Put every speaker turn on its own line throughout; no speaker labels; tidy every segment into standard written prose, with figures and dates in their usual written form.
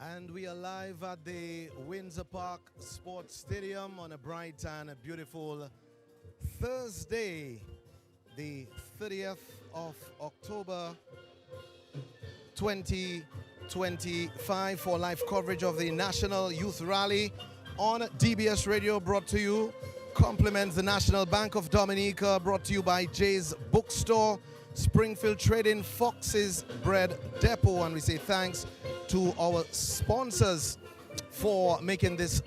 And we are live at the Windsor Park Sports Stadium on a bright and a beautiful Thursday, the 30th of October 2025, for live coverage of the National Youth Rally on DBS Radio, brought to you. Compliments the National Bank of Dominica, brought to you by Jay's Bookstore, Springfield Trading, Fox's Bread Depot, and we say thanks to our sponsors for making this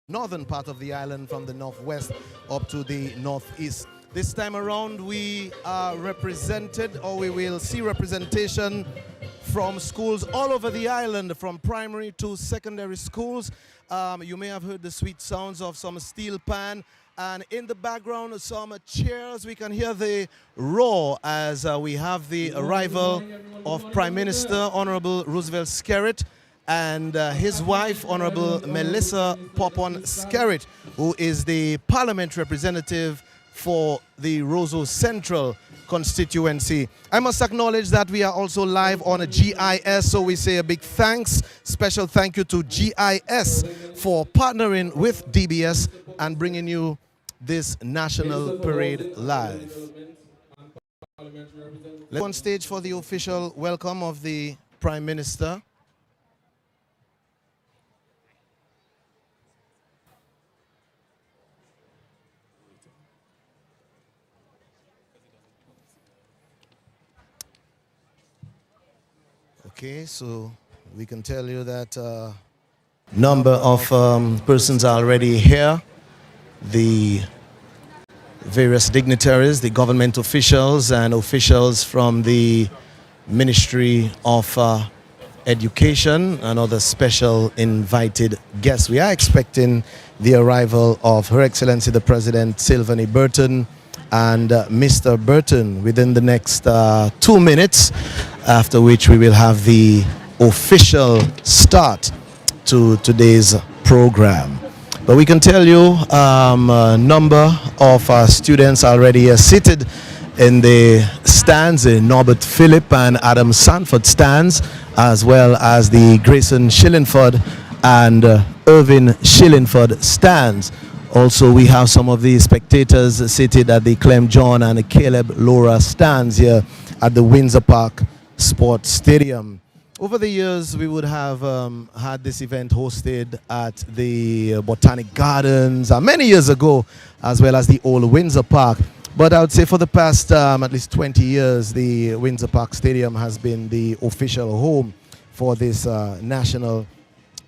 northern part of the island, from the northwest up to the northeast. This time around we are represented, or we will see representation from schools all over the island, from primary to secondary schools. You may have heard the sweet sounds of some steel pan, and in the background some cheers. We can hear the roar as we have the arrival of Prime Minister Honorable Roosevelt Skerrit and his wife, Honorable Melissa Popon Skerrit, who is the Parliament representative for the Roseau Central constituency. I must acknowledge that we are also live on a GIS, so we say a big thanks, special thank you to GIS for partnering with DBS and bringing you this national parade live. Let's on stage for the official welcome of the Prime Minister. Okay, so we can tell you that number of persons are already here. The various dignitaries, the government officials and officials from the Ministry of Education and other special invited guests. We are expecting the arrival of Her Excellency the President Sylvanie Burton and Mr. Burton within the next 2 minutes, after which we will have the official start to today's program. But we can tell you a number of students already are seated in the stands, in Norbert Phillip and Adam Sanford stands, as well as the Grayson Shillingford and Irvin Shillingford stands. Also, we have some of the spectators seated at the Clem John and the Caleb Laura stands here at the Windsor Park Sports Stadium. Over the years, we would have had this event hosted at the Botanic Gardens many years ago, as well as the old Windsor Park. But I would say for the past at least 20 years, the Windsor Park Stadium has been the official home for this National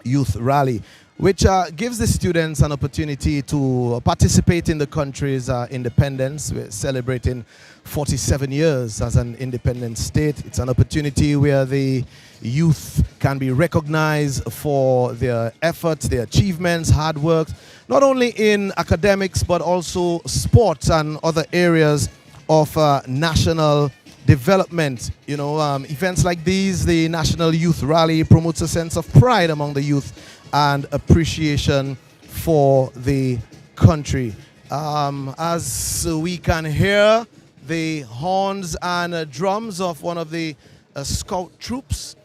Youth Rally, which gives the students an opportunity to participate in the country's independence. We're celebrating 47 years as an independent state. It's an opportunity where the youth can be recognized for their efforts, their achievements, hard work, not only in academics but also sports and other areas of national development. You know, events like these, the National Youth Rally, promotes a sense of pride among the youth and appreciation for the country. As we can hear the horns and drums of one of the scout troops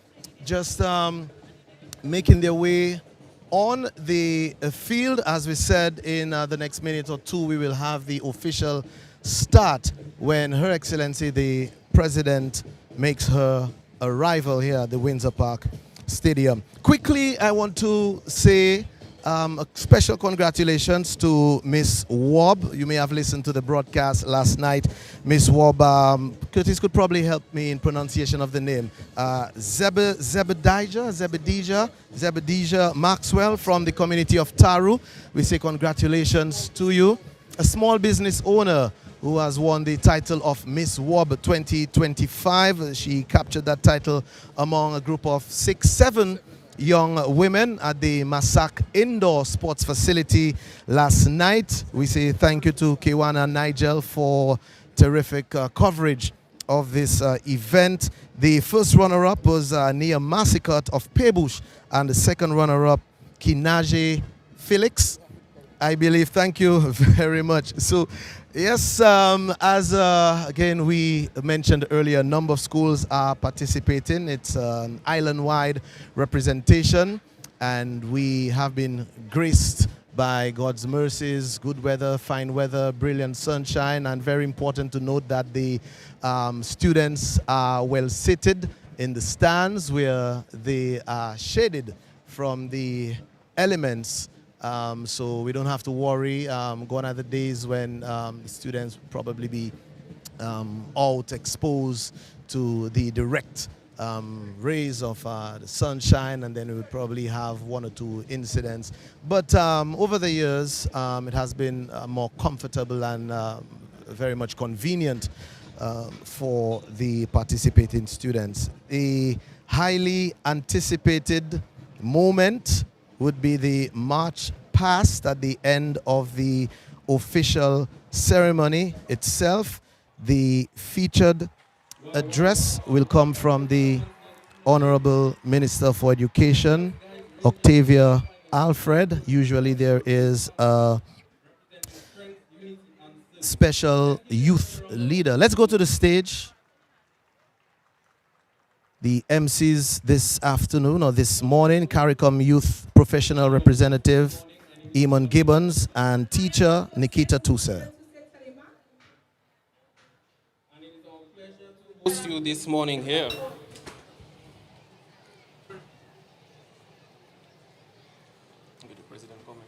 just making their way on the field. As we said, in the next minute or two, we will have the official start when Her Excellency the President makes her arrival here at the Windsor Park Stadium. Quickly, I want to say a special congratulations to Miss Wob. You may have listened to the broadcast last night. Miss Wob, Curtis could probably help me in pronunciation of the name. Zebedija Maxwell from the community of Taru. We say congratulations to you. A small business owner who has won the title of Miss Wob 2025. She captured that title among a group of 7 young women at the Massac Indoor Sports Facility last night. We say thank you to Kewana and Nigel for terrific coverage of this event. The first runner-up was Nia Massicot of Pebush, and the second runner-up, Kinaje Felix, I believe. Thank you very much. So, yes, as again we mentioned earlier, a number of schools are participating. It's an island-wide representation, and we have been graced by God's mercies, good weather, fine weather, brilliant sunshine, and very important to note that the students are well seated in the stands where they are shaded from the elements, so we don't have to worry. Gone are the days when the students will probably be out exposed to the direct rays of the sunshine, and then we would probably have 1 or 2 incidents. But over the years, it has been more comfortable and very much convenient for the participating students. A highly anticipated moment would be the march past at the end of the official ceremony itself. The featured address will come from the Honorable Minister for Education, Octavia Alfred. Usually there is a special youth leader. Let's go to the stage. The MCs this afternoon or this morning, CARICOM Youth Professional Representative Eamon Gibbons and teacher Nikita Tuse.
Host you this morning here. The president coming.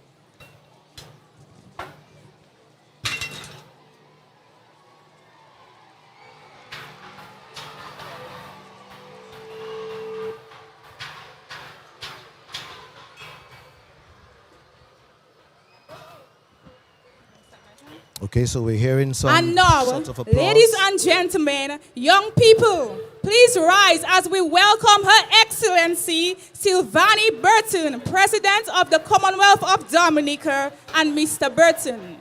Okay, so we're hearing some
And now,
sort of applause.
ladies and gentlemen, young people, please rise as we welcome Her Excellency Sylvanie Burton, President of the Commonwealth of Dominica, and Mr. Burton.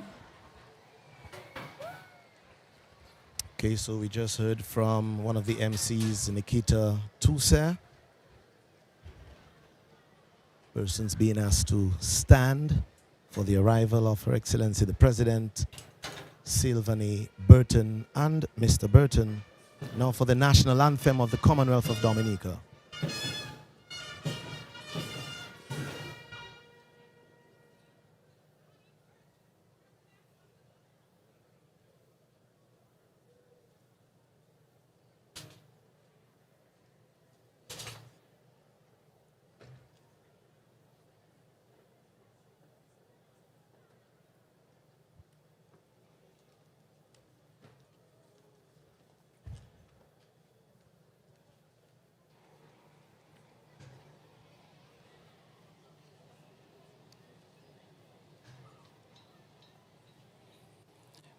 Okay, so we just heard from one of the MCs, Nikita Tuse. Persons being asked to stand for the arrival of Her Excellency the President, Sylvanie Burton, and Mr. Burton, now for the national anthem of the Commonwealth of Dominica.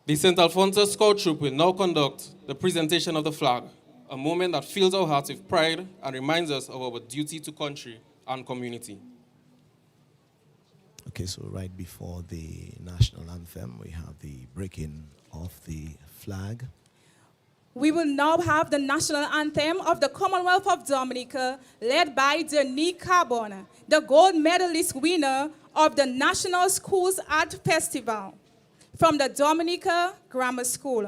The St. Alfonso Scout Troop will now conduct the presentation of the flag, a moment that fills our hearts with pride and reminds us of our duty to country and community.
Okay, so right before the national anthem, we have the breaking of the flag.
We will now have the national anthem of the Commonwealth of Dominica, led by Denis Carbon, the gold medalist winner of the National Schools Art Festival from the Dominica Grammar School.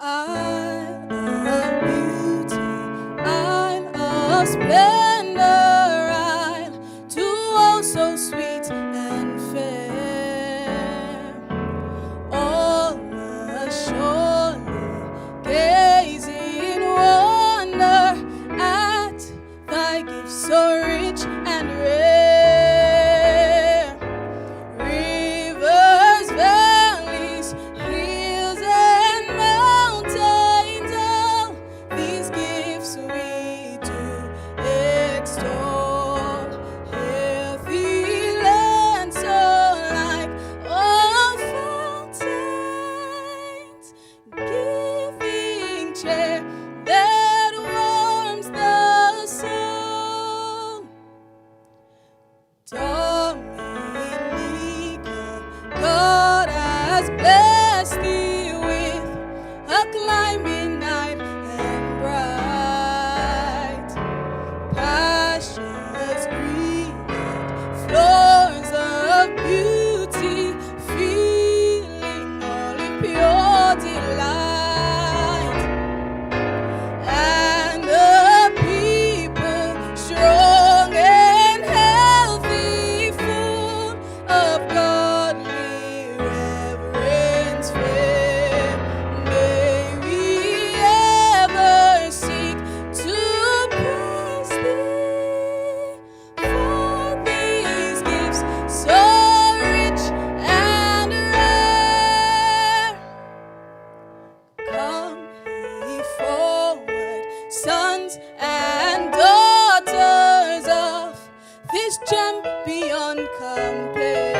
I'm a beauty, I'm a splendor, I'm too oh so sweet and fair. All surely gaze in wonder pure delight, and the people strong and healthy, full of godly reverence, fair. May we ever seek to praise Thee for these gifts so rich and rare. Come ye forward, sons and daughters of this gem beyond compare.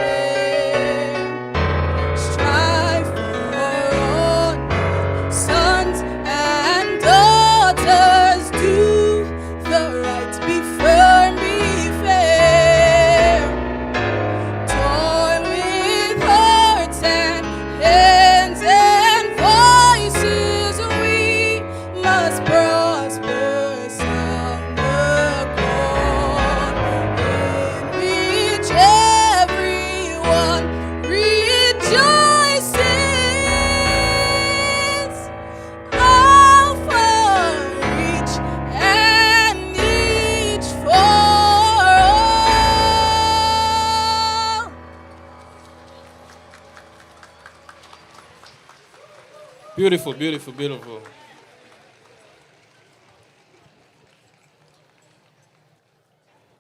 Strive for honor, sons and daughters. Do the right, be firm, be fair. Toil with hearts and hands and voices. We must prosper, sound the call, in which everyone rejoices. All for each and each for all.
Beautiful, beautiful, beautiful.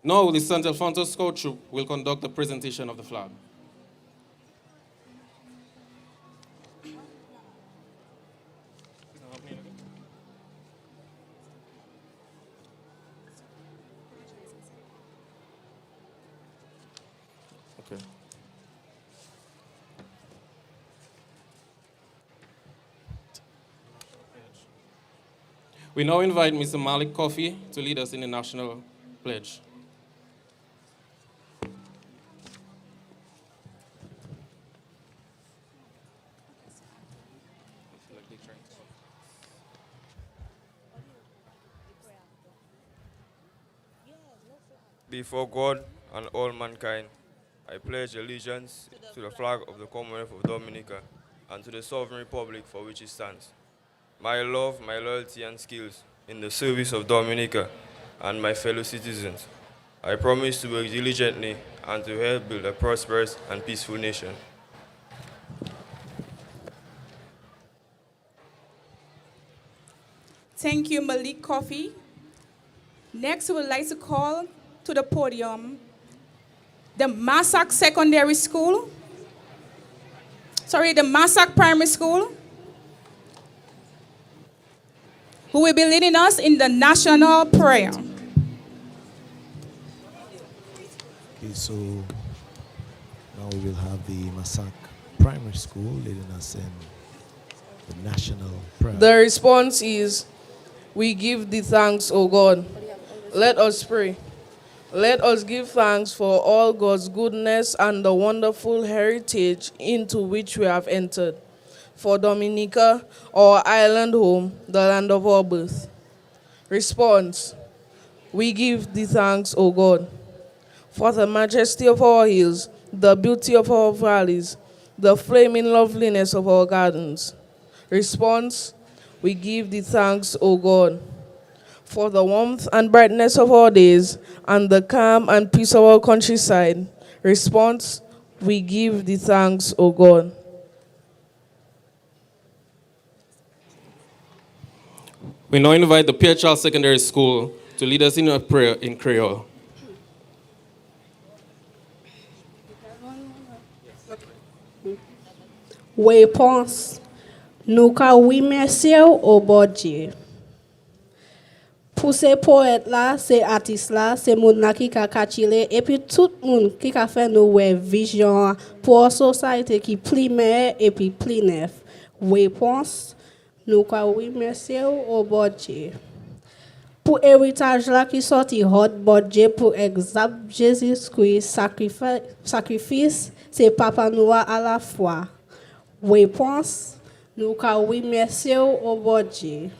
Now, the St. Alfonso Scout Troop will conduct the presentation of the flag. Okay. We now invite Mr. Malik Coffey to lead us in the national pledge.
Before God and all mankind, I pledge allegiance to the flag of the Commonwealth of Dominica and to the sovereign republic for which it stands. My love, my loyalty, and skills in the service of Dominica and my fellow citizens. I promise to work diligently and to help build a prosperous and peaceful nation.
Thank you, Malik Coffey. Next, we would like to call to the podium the Massac Secondary School. The Massac Primary School, who will be leading us in the national prayer.
Okay, so now we will have the Massac Primary School leading us in the national prayer.
The response is, we give thee thanks, O God. Let us pray. Let us give thanks for all God's goodness and the wonderful heritage into which we have entered. For Dominica, our island home, the land of our birth. Response, we give thee thanks, O God, for the majesty of our hills, the beauty of our valleys, the flaming loveliness of our gardens. Response, we give thee thanks, O God, for the warmth and brightness of our days and the calm and peace of our countryside. Response, we give thee thanks, O God.
We now invite the Patriotic Secondary School to lead us in a prayer in Creole.
Réponse. Nous ka oui merci au bon Dieu. Pour ces poètes là, ces artistes là, ces moun là qui ka kachile et puis tout monde qui ka fait nous vision pour une société qui plus meilleure et puis plus neuf. Réponse. Nous ka oui merci au bon Dieu. Pour héritage là qui sorti hot bon Dieu pour exemple Jésus-Christ sacrifice c'est papa nous à la fois. Réponse, nous ka oui merci au bon Dieu.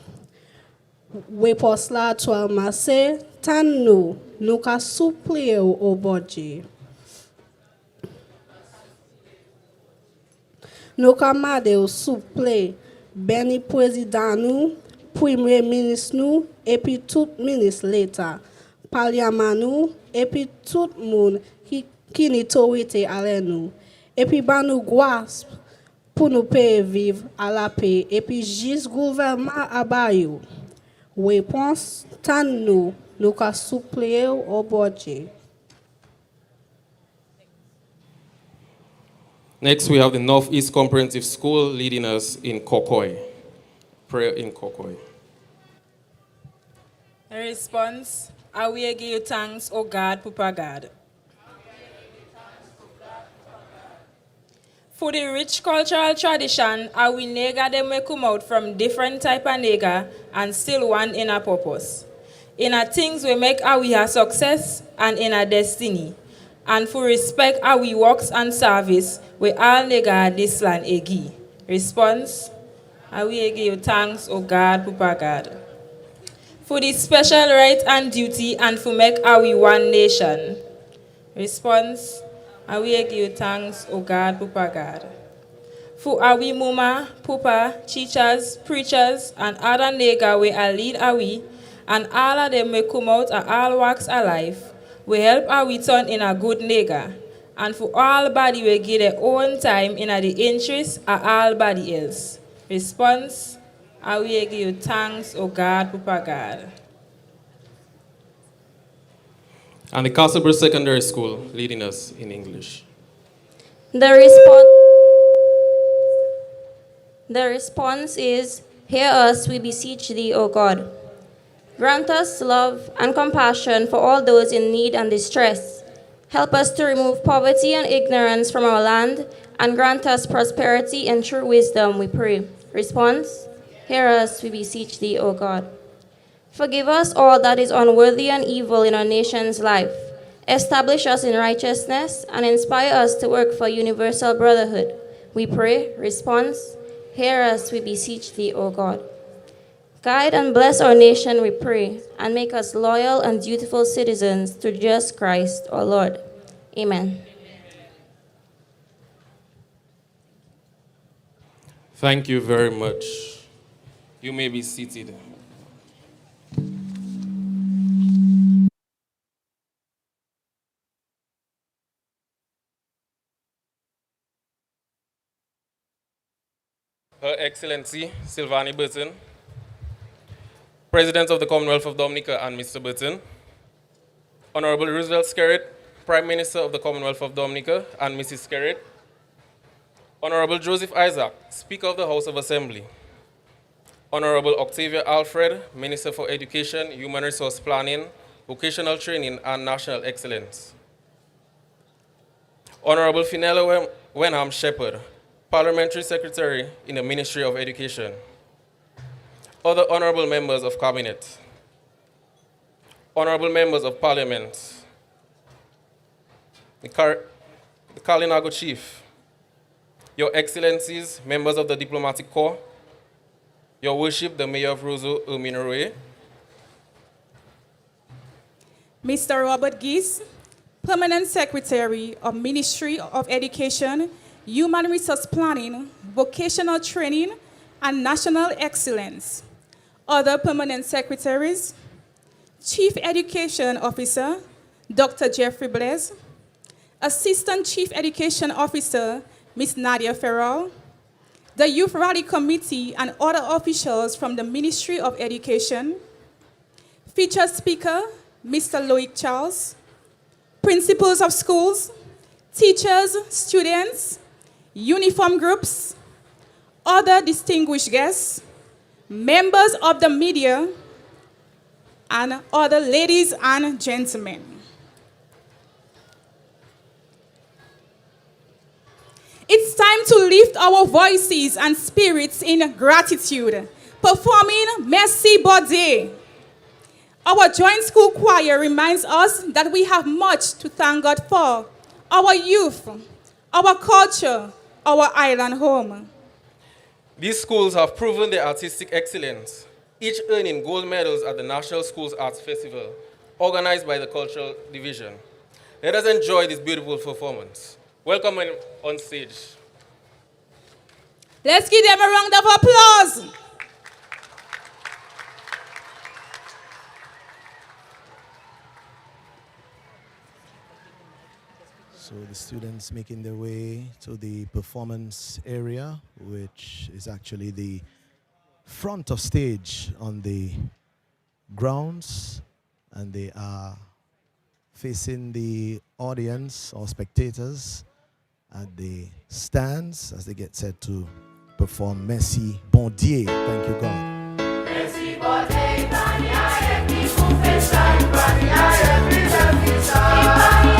Réponse là toi massé, tant nous ka supplier au bon Dieu. Nou kamade ou souple, beni prezident nou, premier ministre nou, epi tout ministre l'État, parliament nou, epi tout moun ki ni torite ale nou. Epi ban nou gwas pour nous payer vivre à la paix et puis juste gouvernement abayou. Réponse tan nous ka suppléer au budget.
Next, we have the Northeast Comprehensive School leading us in Kokoi. Prayer in Kokoi.
In response, I will give you thanks, O God, Papa God. For the rich cultural tradition, our nigga them may come out from different type of nigga and still one in a purpose. In a things we make our a success and in a destiny. And for respect our works and service, we all nigga this land egi. Response, I will give you thanks, O God, Papa God. For the special right and duty and for make our one nation. Response, I will give you thanks, O God, Papa God. For our mama, papa, teachers, preachers, and other nigga we are lead we, and all of them may come out and all walks alive. We help our turn in a good nigga. And for all body we give their own time in the interest of all body else. Response, I will give you thanks, O God, Papa God.
And the Castleberg Secondary School leading us in English.
The response is, hear us, we beseech thee, O God. Grant us love and compassion for all those in need and distress. Help us to remove poverty and ignorance from our land, and grant us prosperity and true wisdom, we pray. Response, hear us, we beseech thee, O God. Forgive us all that is unworthy and evil in our nation's life. Establish us in righteousness and inspire us to work for universal brotherhood. We pray. Response, hear us, we beseech thee, O God. Guide and bless our nation, we pray, and make us loyal and dutiful citizens to Jesus Christ, our Lord. Amen.
Thank you very much. You may be seated. Her Excellency Sylvanie Burton, President of the Commonwealth of Dominica and Mr. Burton, Honorable Roosevelt Skerritt, Prime Minister of the Commonwealth of Dominica and Mrs. Skerritt, Honorable Joseph Isaac, Speaker of the House of Assembly, Honorable Octavia Alfred, Minister for Education, Human Resource Planning, Vocational Training and National Excellence, Honorable Finella Wenham Shepherd, Parliamentary Secretary in the Ministry of Education, other honorable members of Cabinet, honorable members of Parliament, the Kalinago Chief, Your Excellencies, members of the Diplomatic Corps, Your Worship, the Mayor of Roseau, Ermine,
Mr. Robert Geese, Permanent Secretary of Ministry of Education, Human Resource Planning, Vocational Training, and National Excellence. Other permanent secretaries, Chief Education Officer, Dr. Jeffrey Blaise, Assistant Chief Education Officer, Ms. Nadia Farrell, the Youth Rally Committee and other officials from the Ministry of Education, featured speaker, Mr. Loic Charles, principals of schools, teachers, students, uniform groups, other distinguished guests, members of the media, and other ladies and gentlemen. It's time to lift our voices and spirits in gratitude, performing Merci Bode. Our joint school choir reminds us that we have much to thank God for: our youth, our culture, our island home.
These schools have proven their artistic excellence, each earning gold medals at the National Schools Arts Festival, organized by the Cultural Division. Let us enjoy this beautiful performance. Welcome on stage.
Let's give them a round of applause.
So the students making their way to the performance area, which is actually the front of stage on the grounds, and they are facing the audience or spectators at the stands as they get set to perform Merci Bon Dieu. Thank you, God.
Merci bon Dieu, Ipania qui confessa, Ipania qui confessa, Ipania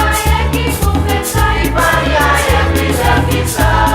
qui confessa.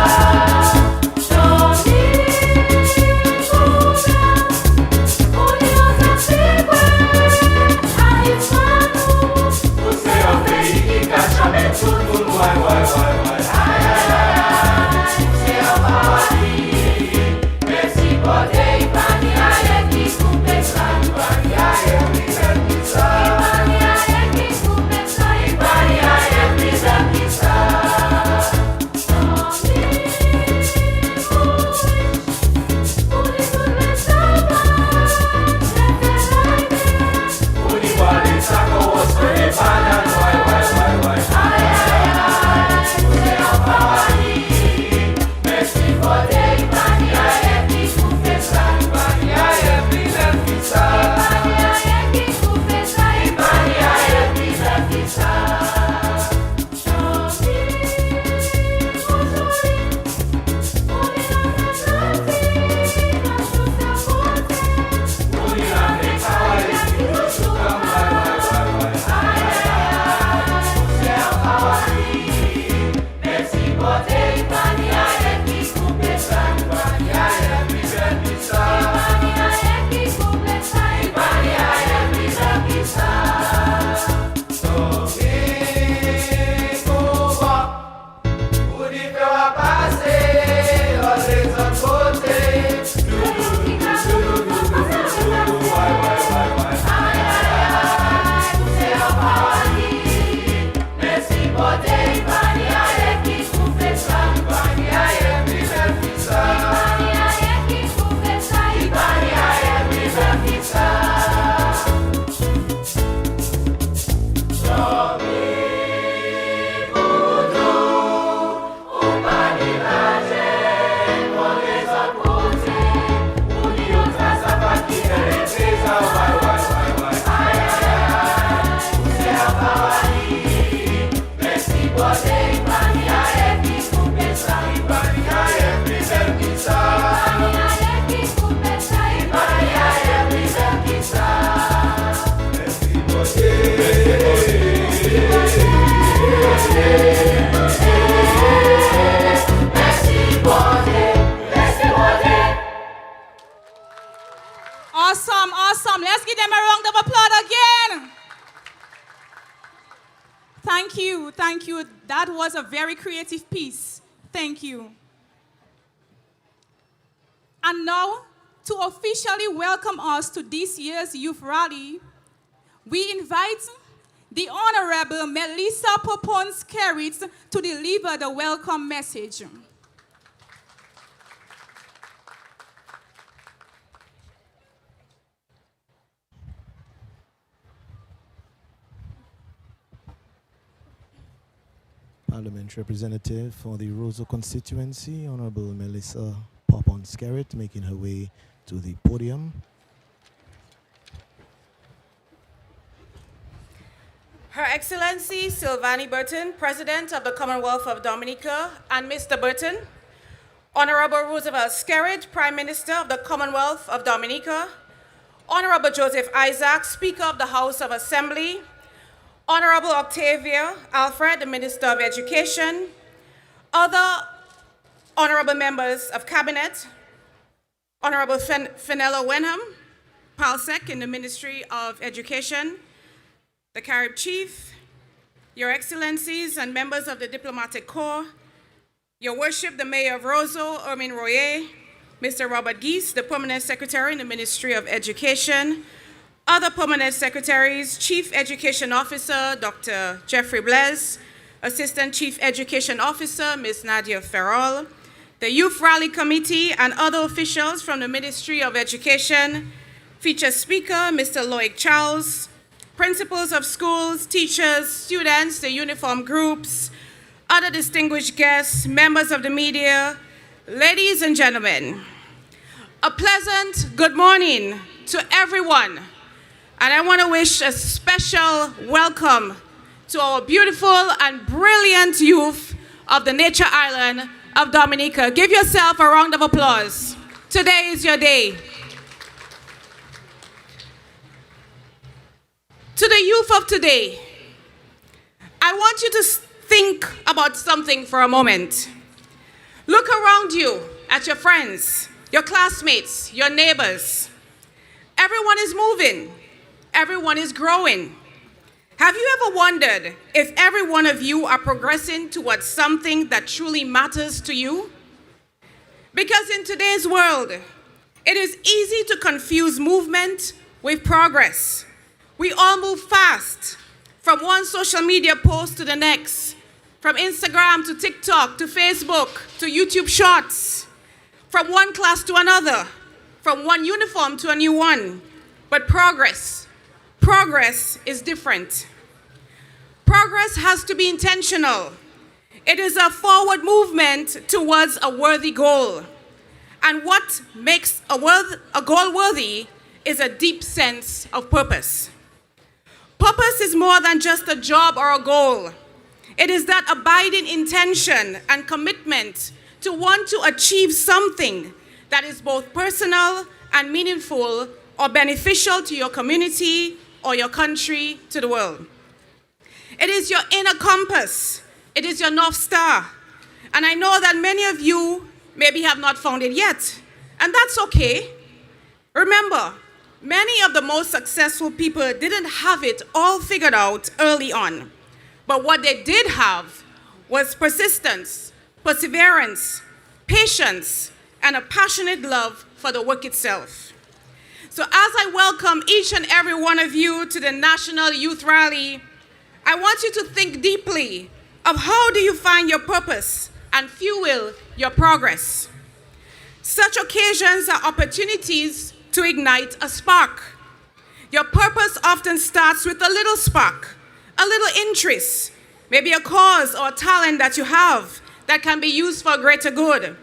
Awesome, awesome. Let's give them a round of applause again. Thank you, thank you. That was a very creative piece. Thank you. And now, to officially welcome us to this year's youth rally, we invite the Honorable Melissa Popon-Skerrit to deliver the welcome message.
Parliament representative for the Roseau constituency, Honorable Melissa Popon-Skerrit, making her way to the podium.
Her Excellency Sylvanie Burton, President of the Commonwealth of Dominica, and Mr. Burton, Honorable Roosevelt Skerrit, Prime Minister of the Commonwealth of Dominica, Honorable Joseph Isaac, Speaker of the House of Assembly, Honorable Octavia Alfred, the Minister of Education, other honorable members of Cabinet, Honorable Fenella Wenham, Palsec in the Ministry of Education, the Carib Chief, Your Excellencies and members of the Diplomatic Corps, Your Worship, the Mayor of Roseau, Ermin Royer, Mr. Robert Geese, the Permanent Secretary in the Ministry of Education, other Permanent Secretaries, Chief Education Officer, Dr. Jeffrey Blaise, Assistant Chief Education Officer, Ms. Nadia Ferrol, The Youth Rally Committee and other officials from the Ministry of Education, featured speaker, Mr. Loic Charles, principals of schools, teachers, students, the uniform groups, other distinguished guests, members of the media, ladies and gentlemen, a pleasant good morning to everyone. And I want to wish a special welcome to our beautiful and brilliant youth of the nature island of Dominica. Give yourself a round of applause. Today is your day. To the youth of today, I want you to think about something for a moment. Look around you at your friends, your classmates, your neighbors. Everyone is moving. Everyone is growing. Have you ever wondered if every one of you are progressing towards something that truly matters to you? Because in today's world, it is easy to confuse movement with progress. We all move fast, from one social media post to the next, from Instagram to TikTok to Facebook to YouTube Shorts, from one class to another, from one uniform to a new one. But progress is different. Progress has to be intentional. It is a forward movement towards a worthy goal. And what makes a goal worthy is a deep sense of purpose. Purpose is more than just a job or a goal. It is that abiding intention and commitment to want to achieve something that is both personal and meaningful or beneficial to your community or your country, to the world. It is your inner compass. It is your North Star. And I know that many of you maybe have not found it yet, and that's okay. Remember, many of the most successful people didn't have it all figured out early on. But what they did have was persistence, perseverance, patience, and a passionate love for the work itself. So as I welcome each and every one of you to the National Youth Rally, I want you to think deeply of how do you find your purpose and fuel your progress. Such occasions are opportunities to ignite a spark. Your purpose often starts with a little spark, a little interest, maybe a cause or a talent that you have that can be used for greater good.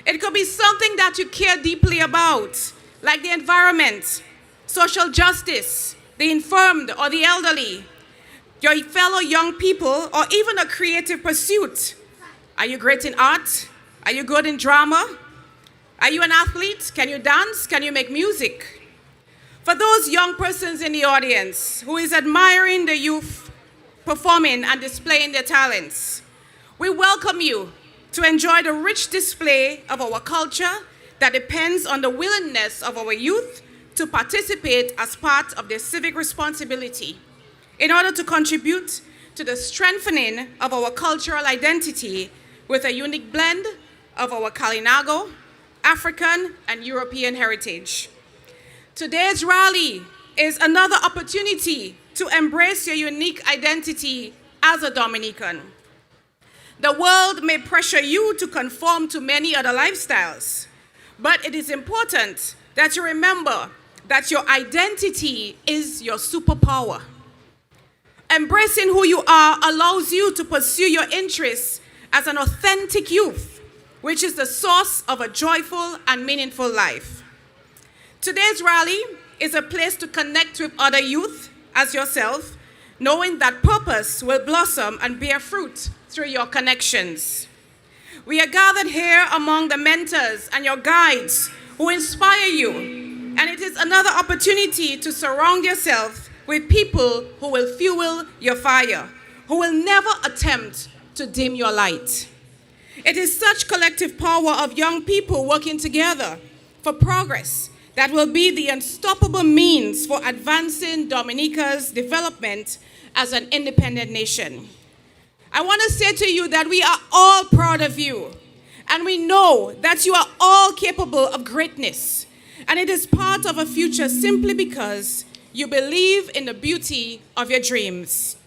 It could be something that you care deeply about, like the environment, social justice, the infirmed or the elderly, your fellow young people, or even a creative pursuit. Are you great in art? Are you good in drama? Are you an athlete? Can you dance? Can you make music? For those young persons in the audience who is admiring the youth performing and displaying their talents, we welcome you to enjoy the rich display of our culture that depends on the willingness of our youth to participate as part of their civic responsibility in order to contribute to the strengthening of our cultural identity with a unique blend of our Kalinago, African, and European heritage. Today's rally is another opportunity to embrace your unique identity as a Dominican. The world may pressure you to conform to many other lifestyles, but it is important that you remember that your identity is your superpower. Embracing who you are allows you to pursue your interests as an authentic youth, which is the source of a joyful and meaningful life. Today's rally is a place to connect with other youth as yourself, knowing that purpose will blossom and bear fruit through your connections. We are gathered here among the mentors and your guides who inspire you, and it is another opportunity to surround yourself with people who will fuel your fire, who will never attempt to dim your light. It is such collective power of young people working together for progress that will be the unstoppable means for advancing Dominica's development as an independent nation. I want to say to you that we are all proud of you, and we know that you are all capable of greatness, and it is part of a future simply because you believe in the beauty of your dreams.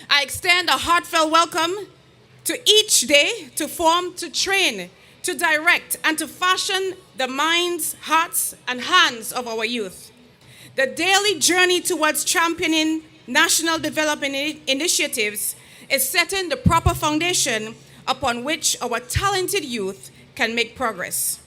I extend a heartfelt welcome to each day to form, to train, to direct and to fashion the minds, hearts, and hands of our youth. The daily journey towards championing national development initiatives is setting the proper foundation upon which our talented youth can make progress.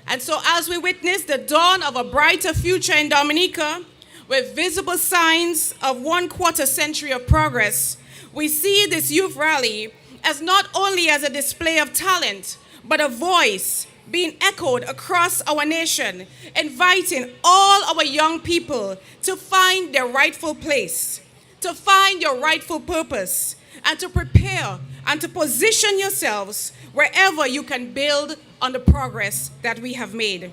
And so as we witness the dawn of a brighter future in Dominica, with visible signs of 1/4 century of progress, we see this youth rally as not only as a display of talent, but a voice being echoed across our nation, inviting all our young people to find their rightful place, to find your rightful purpose, and to prepare and to position yourselves wherever you can build on the progress that we have made.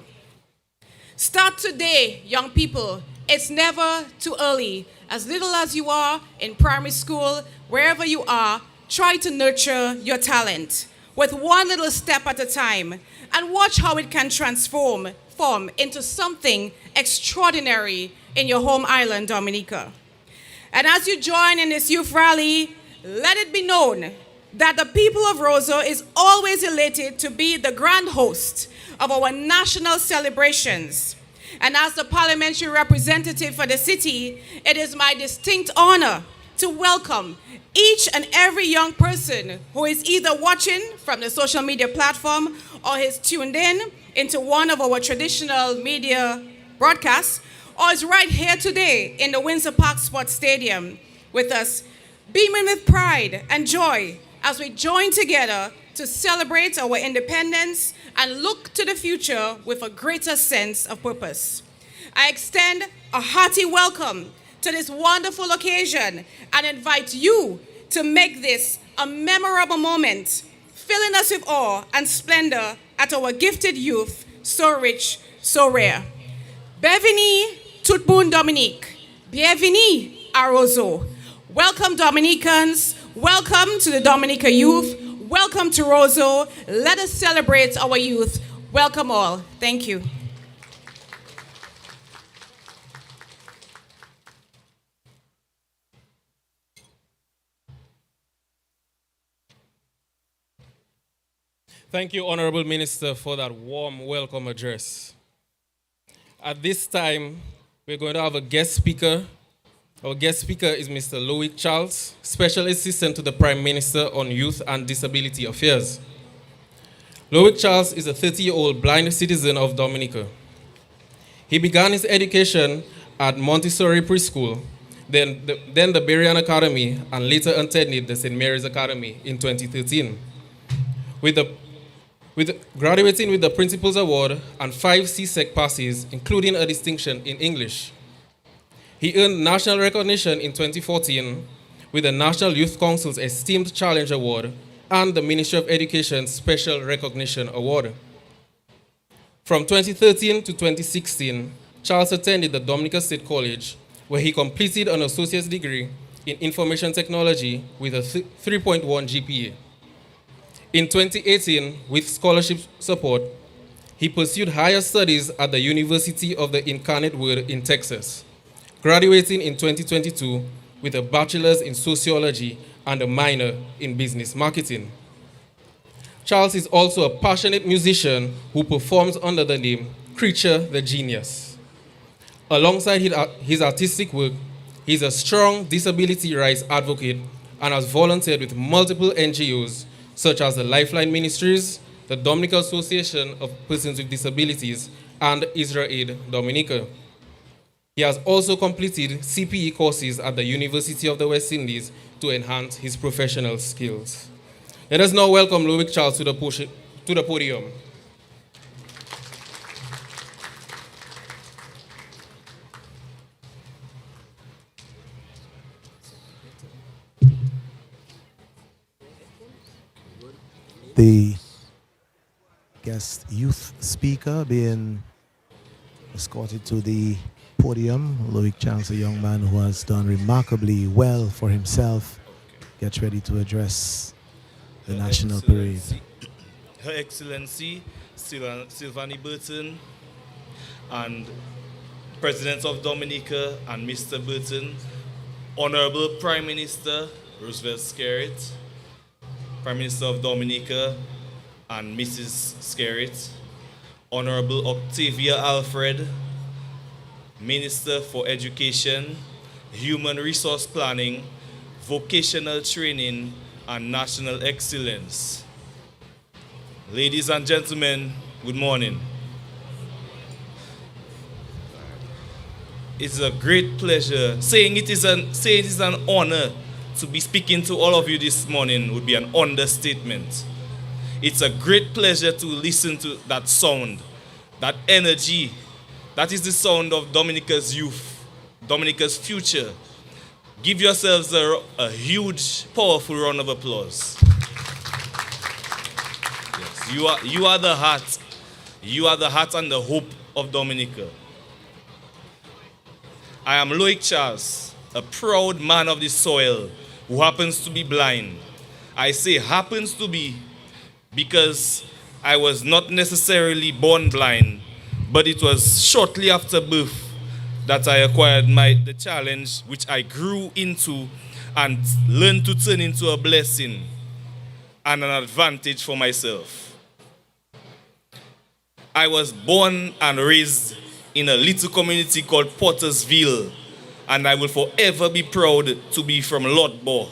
Start today, young people. It's never too early. As little as you are in primary school, wherever you are, try to nurture your talent with one little step at a time, and watch how it can form into something extraordinary in your home island, Dominica. And as you join in this youth rally, let it be known that the people of Roseau is always elated to be the grand host of our national celebrations. And as the parliamentary representative for the city, it is my distinct honor to welcome each and every young person who is either watching from the social media platform or is tuned in into one of our traditional media broadcasts, or is right here today in the Windsor Park Sports Stadium with us, beaming with pride and joy as we join together to celebrate our independence and look to the future with a greater sense of purpose. I extend a hearty welcome to this wonderful occasion and invite you to make this a memorable moment, filling us with awe and splendor at our gifted youth, so rich, so rare. Bienvenue tout le monde Dominique. Bienvenue à Roseau. Welcome Dominicans, welcome to the Dominica youth, welcome to Roseau. Let us celebrate our youth. Welcome all. Thank you.
Thank you, Honorable Minister, for that warm welcome address. At this time, we're going to have a guest speaker. Our guest speaker is Mr. Loic Charles, Special Assistant to the Prime Minister on Youth and Disability Affairs. Loic Charles is a 30-year-old blind citizen of Dominica. He began his education at Montessori Preschool, then the Berrien Academy, and later attended the St. Mary's Academy in 2013. Graduating with the Principal's Award and 5 CSEC passes, including a distinction in English. He earned national recognition in 2014 with the National Youth Council's Esteemed Challenge Award and the Ministry of Education's Special Recognition Award. From 2013 to 2016, Charles attended the Dominica State College, where he completed an associate's degree in information technology with a 3.1 GPA. In 2018, with scholarship support, he pursued higher studies at the University of the Incarnate Word in Texas, graduating in 2022 with a bachelor's in sociology and a minor in business marketing. Charles is also a passionate musician who performs under the name Creature the Genius. Alongside his artistic work, he's a strong disability rights advocate and has volunteered with multiple NGOs such as the Lifeline Ministries, the Dominica Association of Persons with Disabilities, and Israel Aid Dominica. He has also completed CPE courses at the University of the West Indies to enhance his professional skills. Let us now welcome Loic Charles to the podium.
The guest youth speaker being escorted to the podium, Loic Charles, a young man who has done remarkably well for himself, gets ready to address the national parade.
Her Excellency Sylvanie Burton and President of Dominica and Mr. Burton, Honorable Prime Minister Roosevelt Skerrit, Prime Minister of Dominica, and Mrs. Skerritt, Honorable Octavia Alfred, Minister for Education, Human Resource Planning, Vocational Training, and National Excellence. Ladies and gentlemen, good morning. It's a great pleasure. Saying it is an honor to be speaking to all of you this morning would be an understatement. It's a great pleasure to listen to that sound, that energy. That is the sound of Dominica's youth, Dominica's future. Give yourselves a huge, powerful round of applause. Yes, you are the heart. You are the heart and the hope of Dominica. I am Loic Charles, a proud man of the soil who happens to be blind. I say happens to be because I was not necessarily born blind, but it was shortly after birth that I acquired the challenge, which I grew into and learned to turn into a blessing and an advantage for myself. I was born and raised in a little community called Pottersville, and I will forever be proud to be from Lotbo.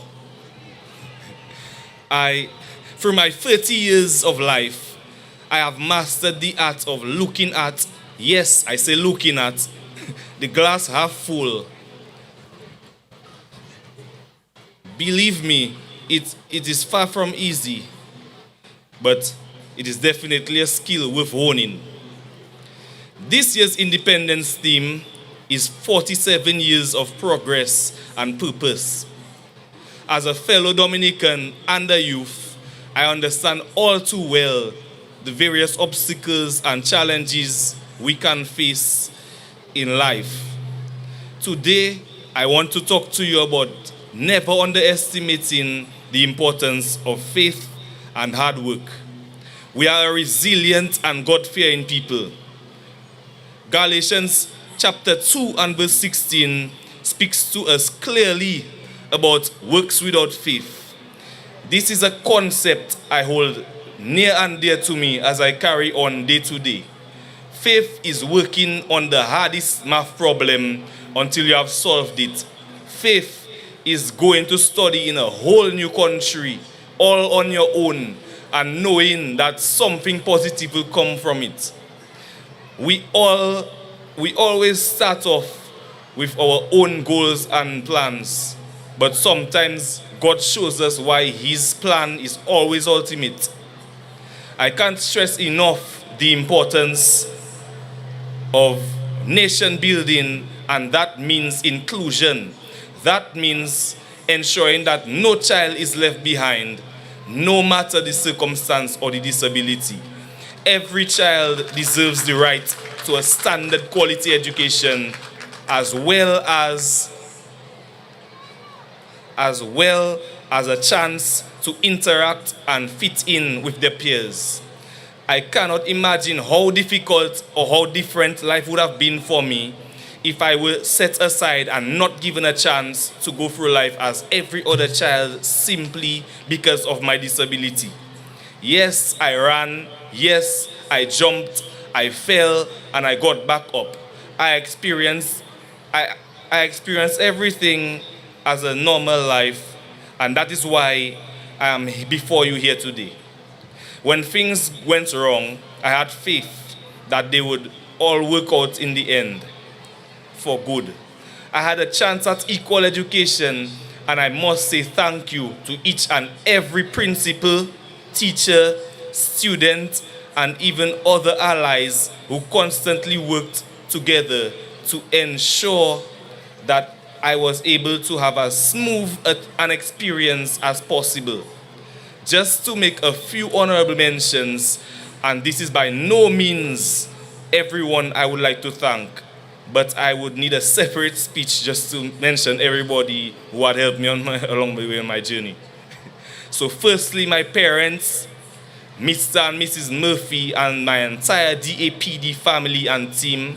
Through my 30 years of life, I have mastered the art of looking at, yes, I say looking at, the glass half full. Believe me, it is far from easy, but it is definitely a skill worth honing. This year's Independence theme is 47 years of progress and purpose. As a fellow Dominican and a youth, I understand all too well the various obstacles and challenges we can face in life. Today, I want to talk to you about never underestimating the importance of faith and hard work. We are a resilient and God-fearing people. Galatians chapter 2 and verse 16 speaks to us clearly about works without faith. This is a concept I hold near and dear to me as I carry on day to day. Faith is working on the hardest math problem until you have solved it. Faith is going to study in a whole new country, all on your own, and knowing that something positive will come from it. We always start off with our own goals and plans, but sometimes God shows us why His plan is always ultimate. I can't stress enough the importance of nation building, and that means inclusion. That means ensuring that no child is left behind, no matter the circumstance or the disability. Every child deserves the right to a standard quality education as well as a chance to interact and fit in with their peers. I cannot imagine how difficult or how different life would have been for me if I were set aside and not given a chance to go through life as every other child simply because of my disability. Yes, I ran. Yes, I jumped. I fell and I got back up. I experienced everything as a normal life, and that is why I am before you here today. When things went wrong, I had faith that they would all work out in the end for good. I had a chance at equal education, and I must say thank you to each and every principal, teacher, student, and even other allies who constantly worked together to ensure that I was able to have as smooth an experience as possible. Just to make a few honorable mentions, and this is by no means everyone I would like to thank, but I would need a separate speech just to mention everybody who had helped me along the way on my journey. So firstly, my parents, Mr. and Mrs. Murphy, and my entire DAPD family and team,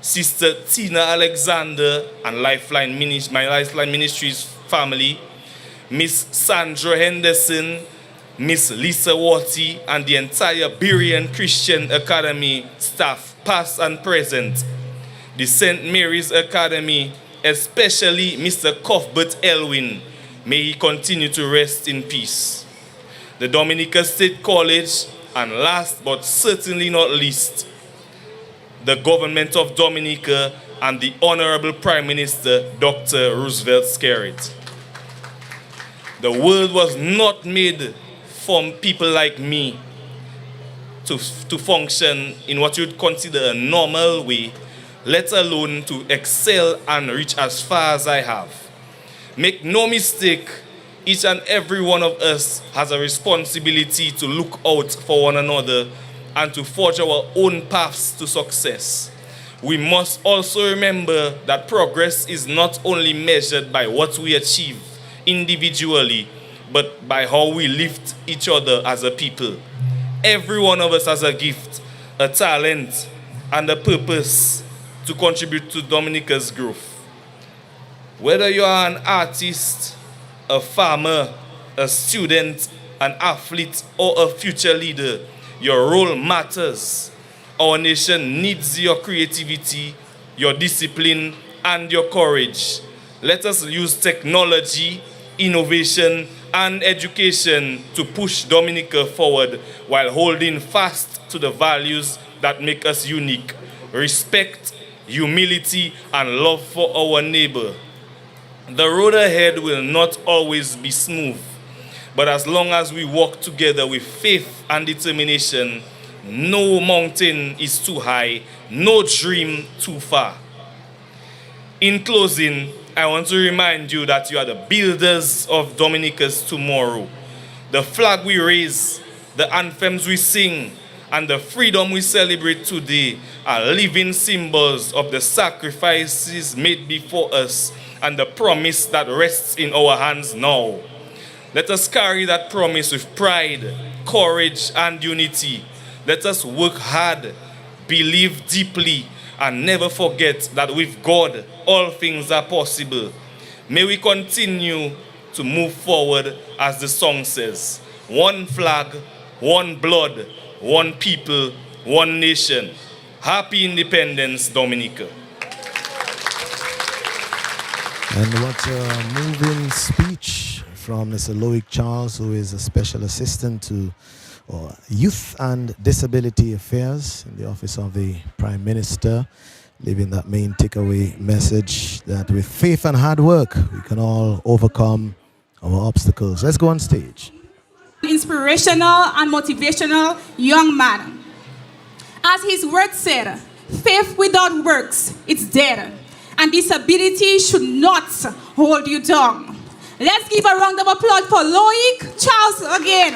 Sister Tina Alexander and my Lifeline Ministries family, Miss Sandra Henderson, Miss Lisa Warty, and the entire Berean Christian Academy staff, past and present. The St. Mary's Academy, especially Mr. Cuthbert Elwin, may he continue to rest in peace. The Dominica State College, and last but certainly not least, the government of Dominica and the Honorable Prime Minister, Dr. Roosevelt Skerrit. The world was not made for people like me to function in what you'd consider a normal way, let alone to excel and reach as far as I have. Make no mistake, each and every one of us has a responsibility to look out for one another and to forge our own paths to success. We must also remember that progress is not only measured by what we achieve individually, but by how we lift each other as a people. Every one of us has a gift, a talent, and a purpose to contribute to Dominica's growth. Whether you are an artist, a farmer, a student, an athlete, or a future leader, your role matters. Our nation needs your creativity, your discipline, and your courage. Let us use technology, innovation, and education to push Dominica forward while holding fast to the values that make us unique: respect, humility, and love for our neighbor. The road ahead will not always be smooth, but as long as we walk together with faith and determination, no mountain is too high, no dream too far. In closing, I want to remind you that you are the builders of Dominica's tomorrow. The flag we raise, the anthems we sing, and the freedom we celebrate today are living symbols of the sacrifices made before us and the promise that rests in our hands now. Let us carry that promise with pride, courage, and unity. Let us work hard, believe deeply, and never forget that with God, all things are possible. May we continue to move forward as the song says: one flag, one blood, one people, one nation. Happy Independence, Dominica.
And what a moving speech from Mr. Loic Charles, who is a special assistant to Youth and Disability Affairs in the Office of the Prime Minister, leaving that main takeaway message that with faith and hard work, we can all overcome our obstacles. Let's go on stage.
Inspirational and motivational young man. As his word said, faith without works, it's dead. And disability should not hold you down. Let's give a round of applause for Loic Charles again.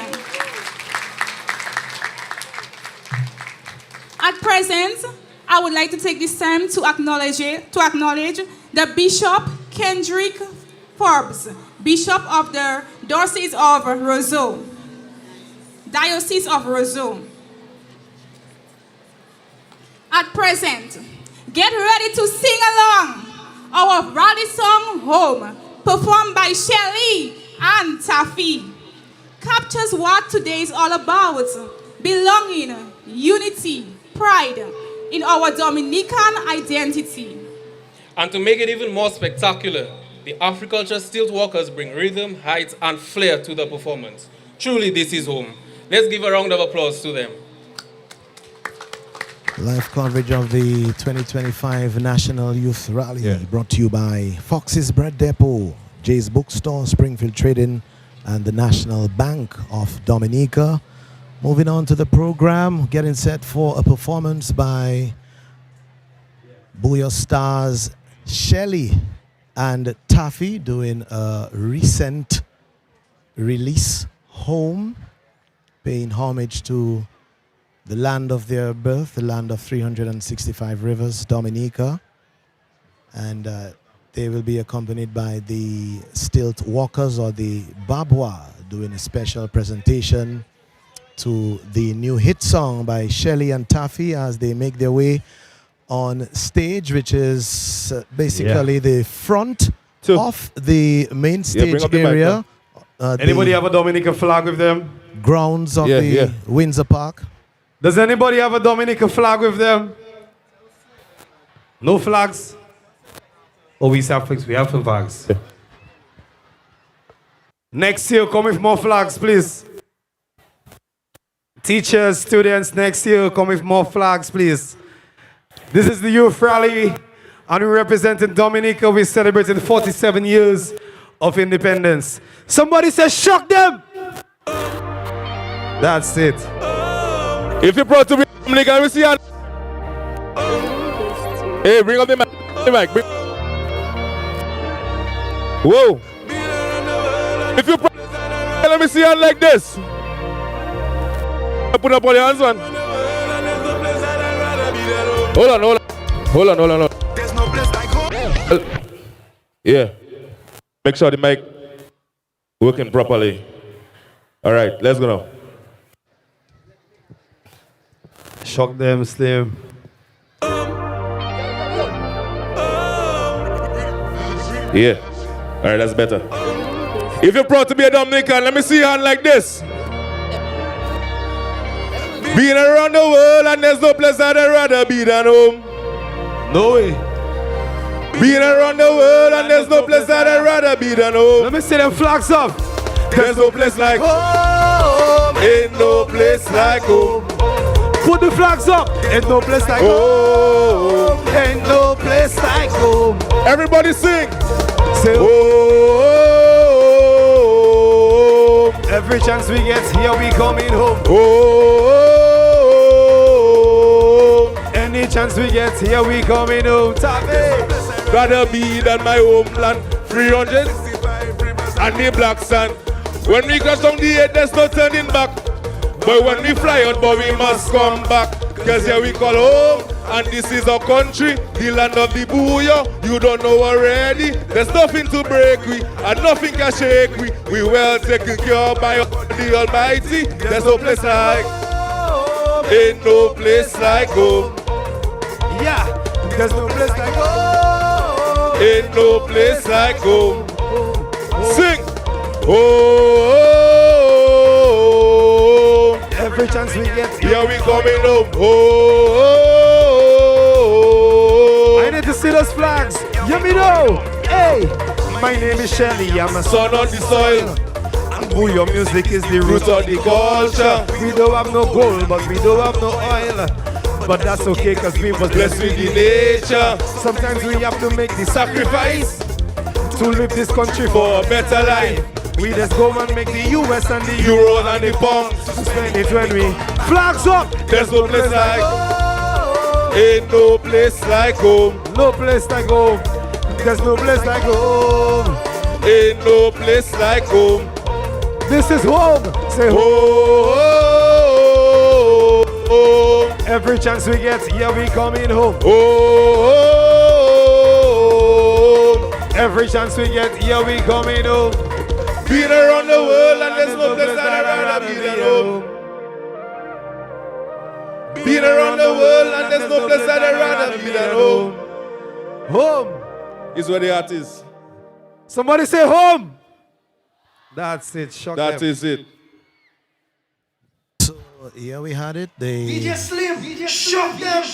At present, I would like to take this time to acknowledge the Bishop Kendrick Forbes, Bishop of the Diocese of Roseau. At present, get ready to sing along our rally song Home, performed by Shelley and Taffy. Captures what today is all about: belonging, unity, pride in our Dominican identity.
And to make it even more spectacular, the Africulture Stilt Walkers bring rhythm, height, and flair to the performance. Truly, this is home. Let's give a round of applause to them.
Live coverage of the 2025 National Youth Rally, brought to you by Fox's Bread Depot, Jay's Bookstore, Springfield Trading, and the National Bank of Dominica. Moving on to the program, getting set for a performance by Booyah stars Shelley and Taffy, doing a recent release, Home, paying homage to the land of their birth, the land of 365 rivers, Dominica. And they will be accompanied by the Stilt Walkers, or the Babwa, doing a special presentation to the new hit song by Shelley and Taffy as they make their way on stage, which is basically the front of the main stage area
Anybody
the
have a Dominican flag with them?
grounds of the Windsor Park.
Does anybody have a Dominican flag with them? No flags? Oh, we have flags. We have some flags. Next year, come with more flags, please. Teachers, students, next year, come with more flags, please. This is the youth rally, and we representing Dominica. We're celebrating 47 years of independence. Somebody says, shock them! That's it.
If you're proud to be Dominican, we see you. Hey, bring up the mic. Whoa. If you're proud, let me see you like this. Put up all your hands, man. Hold on. There's no place like home. Yeah. Make sure the mic working properly. All right, let's go now.
Shock them, Slim.
Yeah. All right, that's better. If you're proud to be a Dominican, let me see your hand like this. Being around the world and there's no place I'd rather be than home.
No way.
Being around the world and there's no place I'd rather be than home.
Let me see them flags up.
There's no place like home. Ain't no place like home.
Put the flags up. Ain't no place like home. Ain't no place like home.
Everybody sing.
Say home. Every chance we get here, we coming home. Any chance we get here, we coming home.
Rather be than my homeland. 300 and the black sand. When we cross down the head, there's no turning back. But when we fly out, but we must come back. Cause here we call home, and this is our country, the land of the booyah. You don't know already. There's nothing to break we, and nothing can shake we. We well taken care of by the Almighty. There's no place like, ain't no place like home.
Yeah, there's no place like home.
Ain't no place like home. Sing.
Every chance we get
here, we coming home.
I need to see those flags. Hear me know. Hey, my name is Shelly. I'm a
son of the soil.
And booyah music is the root
of the culture.
We don't have no gold, but we don't have no oil. But that's okay, cause we was blessed with the nature. Sometimes we have to make the sacrifice to live this country for a better life. We just go and make the US and the Euros and the pounds to spend it when we flags up.
There's no place like, ain't no place like home.
No place like home. There's no place like home.
Ain't no place like home.
This is home. Say
home.
Every chance we get, here we coming home. Every chance we get, here we coming home.
Been around the world and there's no place I'd rather be than home. Been around the world and there's no place I'd rather be than home.
Home
is where the heart is.
Somebody say home. That's it. Shock
that
them.
Is it.
So here we had it. The
DJ Slim, shock them.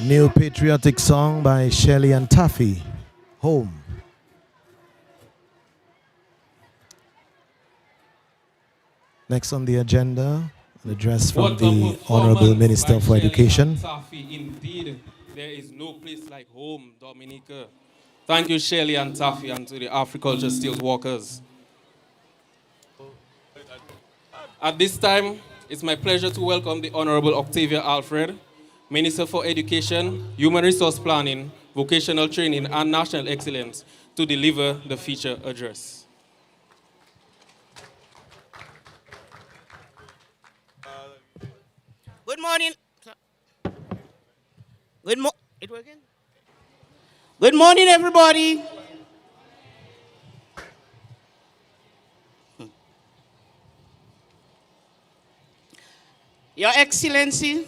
new patriotic song by Shelly and Taffy, Home. Next on the agenda, an address from the Honorable Minister for Education.
Indeed, there is no place like home, Dominica. Thank you, Shelley and Taffy, and to the Africulture Steels Walkers. At this time, it's my pleasure to welcome the Honorable Octavia Alfred, Minister for Education, Human Resource Planning, Vocational Training, and National Excellence, to deliver the feature address.
Good morning. It working? Good morning, everybody. Your Excellency,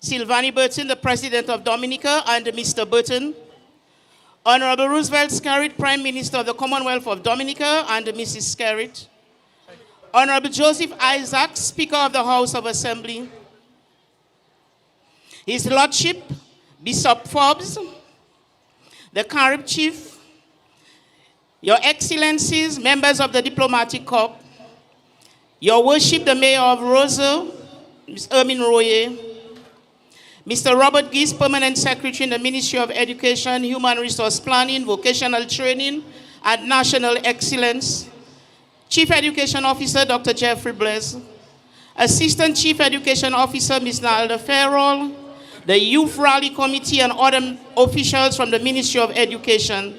Sylvanie Burton, the President of Dominica, and Mr. Burton, Honorable Roosevelt Skerrit, Prime Minister of the Commonwealth of Dominica, and Mrs. Skerrit. Honorable Joseph Isaac, Speaker of the House of Assembly. His Lordship, Bishop Forbes, the Carib Chief, Your Excellencies, members of the Diplomatic Corps, Your Worship, the Mayor of Roseau, Ms. Ermine Royer, Mr. Robert Geese, Permanent Secretary in the Ministry of Education, Human Resource Planning, Vocational Training, and National Excellence, Chief Education Officer, Dr. Jeffrey Bless, Assistant Chief Education Officer, Ms. Nalda Farrell, the Youth Rally Committee and other officials from the Ministry of Education,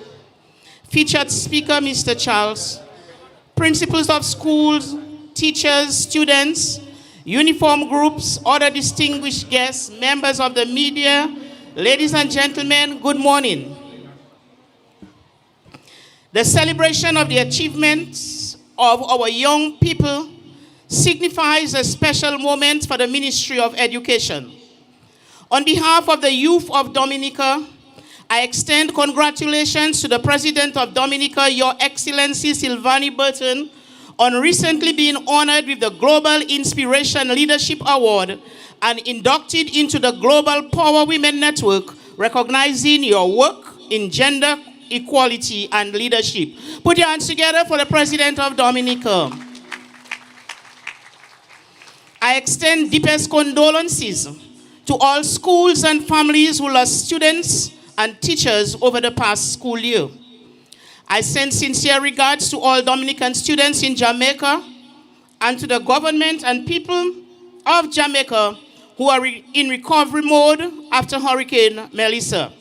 featured speaker, Mr. Charles, principals of schools, teachers, students, uniform groups, other distinguished guests, members of the media, ladies and gentlemen, good morning. The celebration of the achievements of our young people signifies a special moment for the Ministry of Education. On behalf of the youth of Dominica, I extend congratulations to the President of Dominica, Your Excellency Silvani Burton, on recently being honored with the Global Inspiration Leadership Award and inducted into the Global Power Women Network, recognizing your work in gender equality and leadership. Put your hands together for the President of Dominica. I extend deepest condolences to all schools and families who lost students and teachers over the past school year. I send sincere regards to all Dominican students in Jamaica and to the government and people of Jamaica who are in recovery mode after Hurricane Melissa.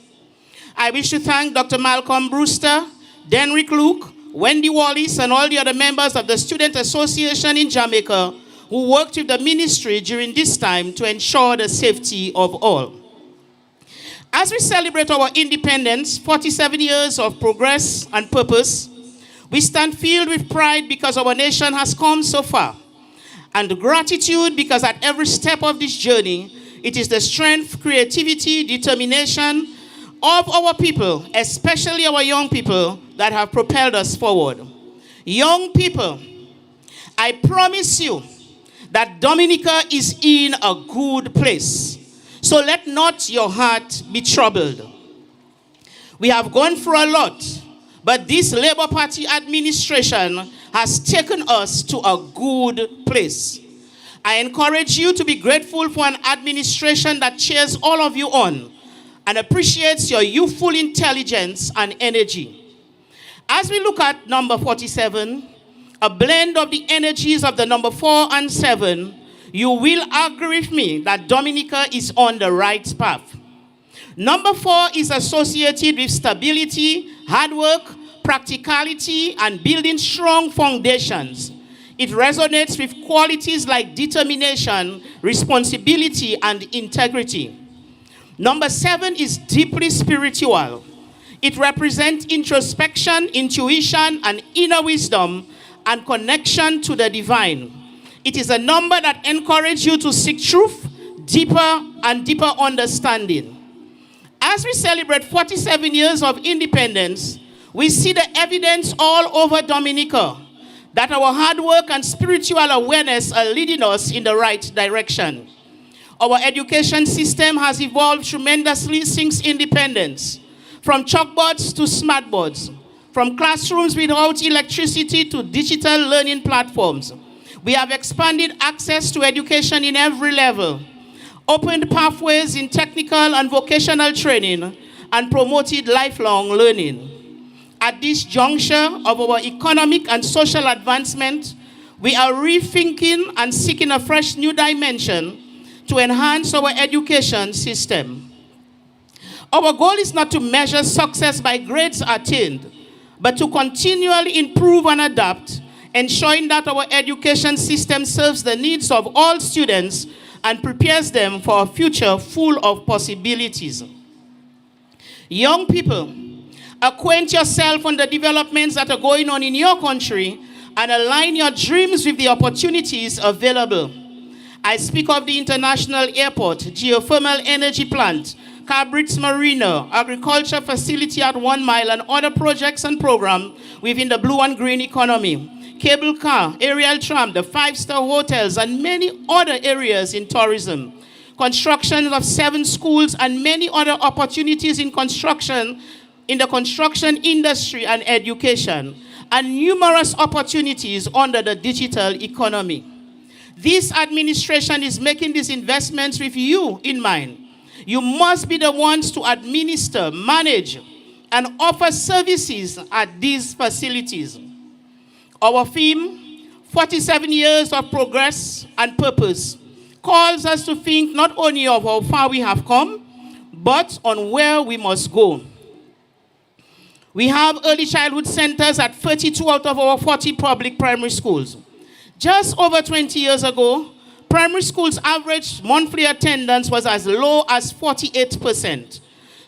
I wish to thank Dr. Malcolm Brewster, Denrick Luke, Wendy Wallace, and all the other members of the Student Association in Jamaica who worked with the ministry during this time to ensure the safety of all. As we celebrate our independence, 47 years of progress and purpose, we stand filled with pride because our nation has come so far, and gratitude because at every step of this journey, it is the strength, creativity, determination of our people, especially our young people, that have propelled us forward. Young people, I promise you that Dominica is in a good place. So let not your heart be troubled. We have gone through a lot, but this Labour Party administration has taken us to a good place. I encourage you to be grateful for an administration that cheers all of you on and appreciates your youthful intelligence and energy. As we look at number 47, a blend of the energies of the number 4 and 7, you will agree with me that Dominica is on the right path. Number 4 is associated with stability, hard work, practicality, and building strong foundations. It resonates with qualities like determination, responsibility, and integrity. Number 7 is deeply spiritual. It represents introspection, intuition, and inner wisdom, and connection to the divine. It is a number that encourages you to seek truth, deeper and deeper understanding. As we celebrate 47 years of independence, we see the evidence all over Dominica that our hard work and spiritual awareness are leading us in the right direction. Our education system has evolved tremendously since independence, from chalkboards to smartboards, from classrooms without electricity to digital learning platforms. We have expanded access to education in every level, opened pathways in technical and vocational training, and promoted lifelong learning. At this juncture of our economic and social advancement, we are rethinking and seeking a fresh new dimension to enhance our education system. Our goal is not to measure success by grades attained, but to continually improve and adapt, ensuring that our education system serves the needs of all students and prepares them for a future full of possibilities. Young people, acquaint yourself on the developments that are going on in your country and align your dreams with the opportunities available. I speak of the International Airport, geothermal energy plant, Cabrit's Marina, agriculture facility at 1 Mile, and other projects and programs within the blue and green economy. Cable car, aerial tram, the 5-star hotels, and many other areas in tourism. Construction of 7 schools and many other opportunities in construction, in the construction industry and education, and numerous opportunities under the digital economy. This administration is making these investments with you in mind. You must be the ones to administer, manage, and offer services at these facilities. Our theme, 47 years of progress and purpose, calls us to think not only of how far we have come, but on where we must go. We have early childhood centers at 32 out of our 40 public primary schools. Just over 20 years ago, primary schools' average monthly attendance was as low as 48%.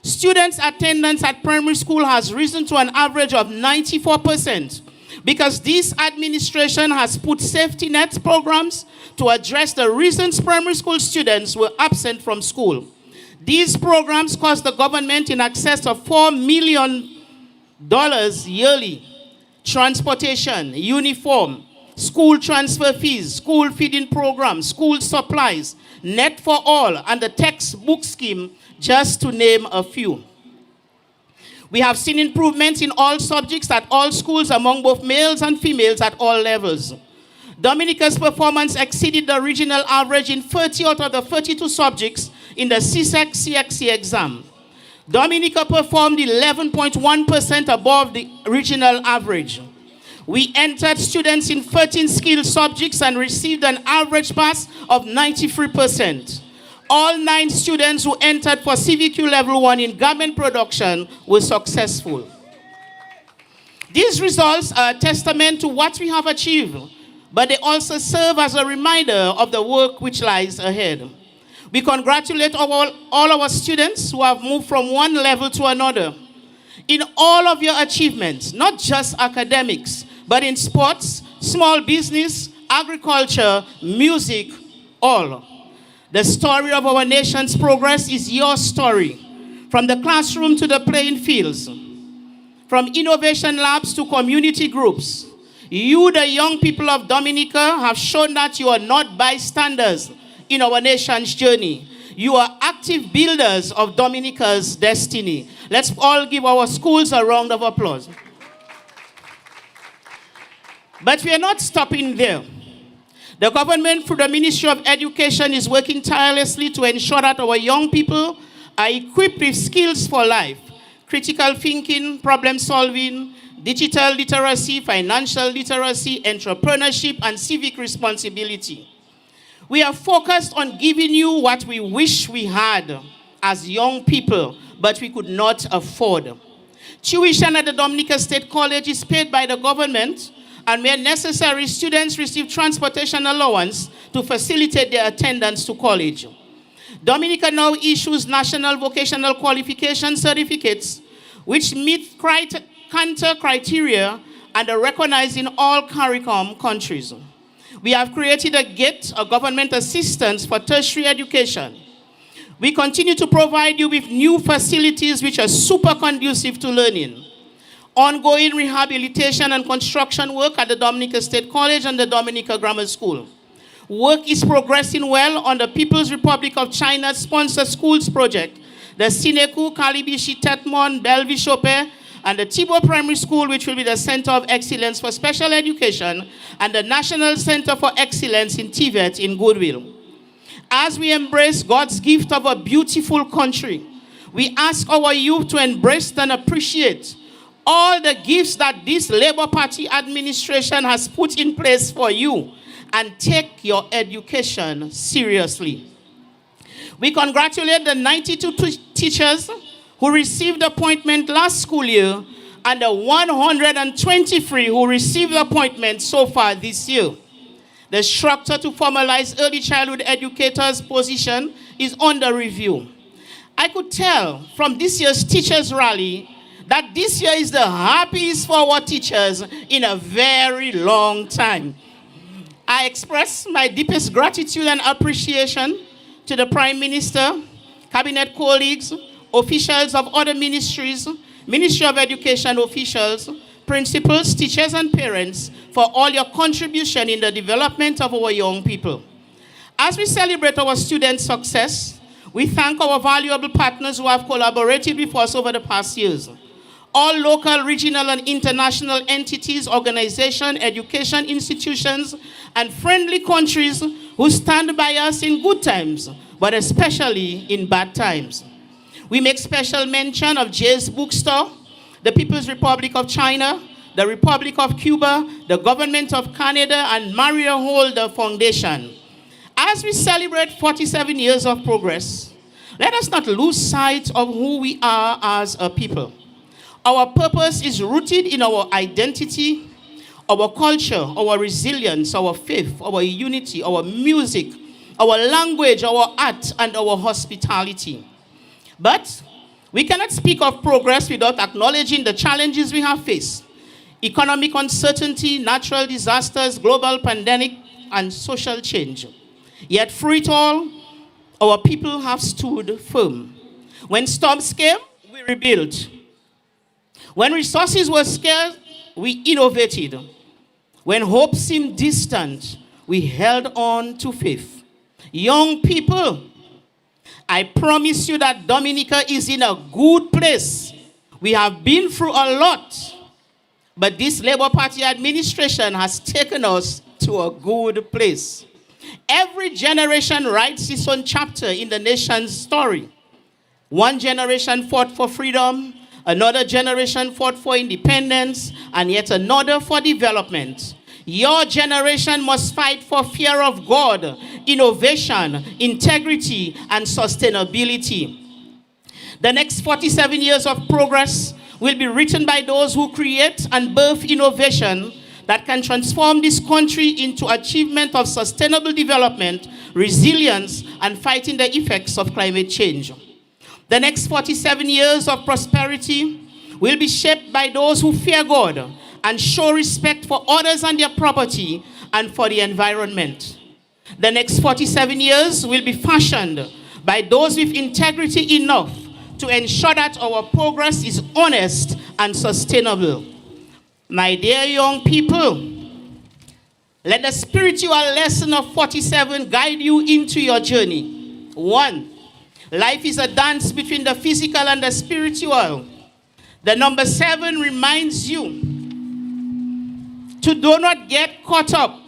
Students' attendance at primary school has risen to an average of 94%. Because this administration has put safety net programs to address the reasons primary school students were absent from school. These programs cost the government in excess of $4 million yearly. Transportation, uniform, school transfer fees, school feeding programs, school supplies, net for all, and the textbook scheme, just to name a few. We have seen improvements in all subjects at all schools among both males and females at all levels. Dominica's performance exceeded the regional average in 30 out of the 32 subjects in the CSEC-CXC exam. Dominica performed 11.1% above the regional average. We entered students in 13 skill subjects and received an average pass of 93%. All 9 students who entered for CVQ Level 1 in garment production were successful. These results are a testament to what we have achieved, but they also serve as a reminder of the work which lies ahead. We congratulate all our students who have moved from one level to another in all of your achievements, not just academics, but in sports, small business, agriculture, music, all. The story of our nation's progress is your story, from the classroom to the playing fields, from innovation labs to community groups. You, the young people of Dominica, have shown that you are not bystanders in our nation's journey. You are active builders of Dominica's destiny. Let's all give our schools a round of applause. But we are not stopping there. The government, through the Ministry of Education, is working tirelessly to ensure that our young people are equipped with skills for life: critical thinking, problem solving, digital literacy, financial literacy, entrepreneurship, and civic responsibility. We are focused on giving you what we wish we had as young people, but we could not afford. Tuition at the Dominica State College is paid by the government, and where necessary, students receive transportation allowance to facilitate their attendance to college. Dominica now issues national vocational qualification certificates, which meet Cantor criteria and are recognized in all CARICOM countries. We have created a GET, a government assistance for tertiary education. We continue to provide you with new facilities which are super conducive to learning. Ongoing rehabilitation and construction work at the Dominica State College and the Dominica Grammar School. Work is progressing well on the People's Republic of China's sponsored schools project, the Sineku, Kalibishi, Tetmon, Belvishope, and the Tibo Primary School, which will be the Center of Excellence for Special Education, and the National Center for Excellence in TVET in Goodwill. As we embrace God's gift of a beautiful country, we ask our youth to embrace and appreciate all the gifts that this Labour Party administration has put in place for you, and take your education seriously. We congratulate the 92 teachers who received appointment last school year and the 123 who received appointment so far this year. The structure to formalize early childhood educators' position is under review. I could tell from this year's teachers' rally that this year is the happiest for our teachers in a very long time. I express my deepest gratitude and appreciation to the Prime Minister, cabinet colleagues, officials of other ministries, Ministry of Education officials, principals, teachers, and parents for all your contribution in the development of our young people. As we celebrate our students' success, we thank our valuable partners who have collaborated with us over the past years. All local, regional, and international entities, organizations, education institutions, and friendly countries who stand by us in good times, but especially in bad times. We make special mention of Jay's Bookstore, the People's Republic of China, the Republic of Cuba, the Government of Canada, and Maria Holder Foundation. As we celebrate 47 years of progress, let us not lose sight of who we are as a people. Our purpose is rooted in our identity, our culture, our resilience, our faith, our unity, our music, our language, our art, and our hospitality. But we cannot speak of progress without acknowledging the challenges we have faced. Economic uncertainty, natural disasters, global pandemic, and social change. Yet through it all, our people have stood firm. When storms came, we rebuilt. When resources were scarce, we innovated. When hope seemed distant, we held on to faith. Young people, I promise you that Dominica is in a good place. We have been through a lot, but this Labour Party administration has taken us to a good place. Every generation writes its own chapter in the nation's story. One generation fought for freedom, another generation fought for independence, and yet another for development. Your generation must fight for fear of God, innovation, integrity, and sustainability. The next 47 years of progress will be written by those who create and birth innovation that can transform this country into achievement of sustainable development, resilience, and fighting the effects of climate change. The next 47 years of prosperity will be shaped by those who fear God and show respect for others and their property and for the environment. The next 47 years will be fashioned by those with integrity enough to ensure that our progress is honest and sustainable. My dear young people, let the spiritual lesson of 47 guide you into your journey. 1, life is a dance between the physical and the spiritual. The number 7 reminds you to do not get caught up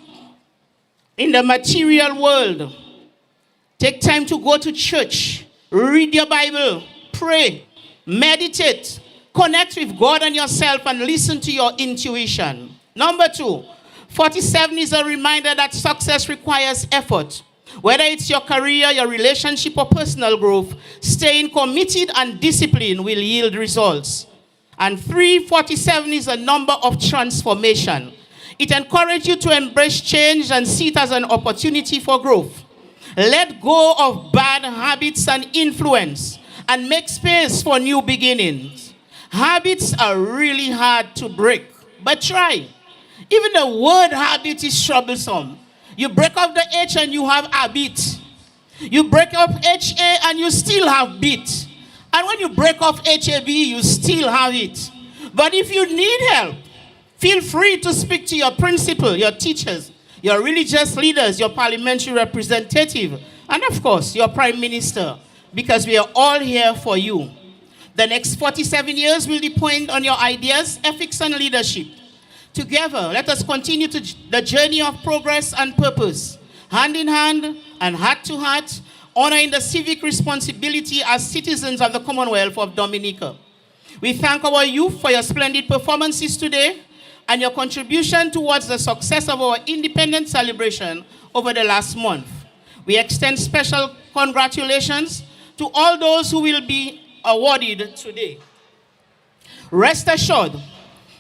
in the material world. Take time to go to church, read your Bible, pray, meditate, connect with God and yourself, and listen to your intuition. Number 2, 47 is a reminder that success requires effort. Whether it's your career, your relationship, or personal growth, staying committed and disciplined will yield results. And 347 is a number of transformation. It encourages you to embrace change and see it as an opportunity for growth. Let go of bad habits and influence and make space for new beginnings. Habits are really hard to break, but try. Even the word habit is troublesome. You break off the H and you have habit. You break off HA and you still have bit. And when you break off HAB, you still have it. But if you need help, feel free to speak to your principal, your teachers, your religious leaders, your parliamentary representative, and of course, your prime minister, because we are all here for you. The next 47 years will depend on your ideas, ethics, and leadership. Together, let us continue the journey of progress and purpose, hand in hand and heart to heart, honoring the civic responsibility as citizens of the Commonwealth of Dominica. We thank our youth for your splendid performances today and your contribution towards the success of our independence celebration over the last month. We extend special congratulations to all those who will be awarded today. Rest assured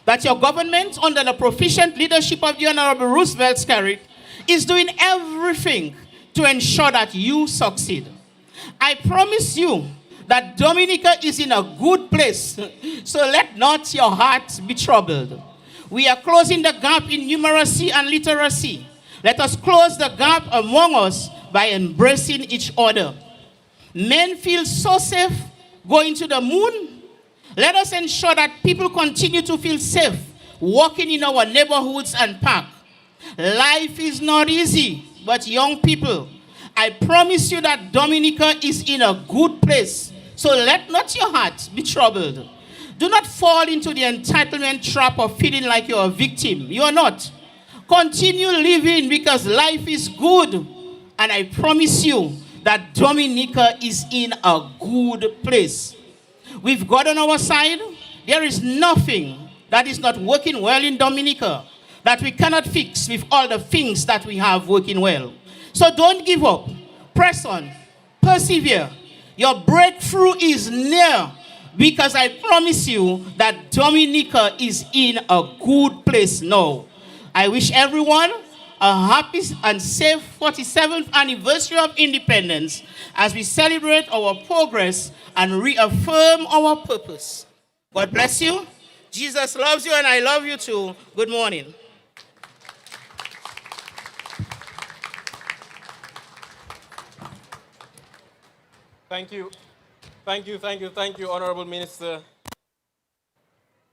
that your government, under the proficient leadership of the Honorable Roosevelt Skerrit, is doing everything to ensure that you succeed. I promise you that Dominica is in a good place, so let not your heart be troubled. We are closing the gap in numeracy and literacy. Let us close the gap among us by embracing each other. Men feel so safe going to the moon. Let us ensure that people continue to feel safe walking in our neighborhoods and parks. Life is not easy, but young people, I promise you that Dominica is in a good place. So let not your heart be troubled. Do not fall into the entitlement trap of feeling like you're a victim. You are not. Continue living because life is good. And I promise you that Dominica is in a good place. With God on our side, there is nothing that is not working well in Dominica that we cannot fix with all the things that we have working well. So don't give up. Press on. Persevere. Your breakthrough is near because I promise you that Dominica is in a good place now. I wish everyone a happy and safe 47th anniversary of independence as we celebrate our progress and reaffirm our purpose. God bless you. Jesus loves you and I love you too. Good morning.
Thank you. Thank you, Honorable Minister,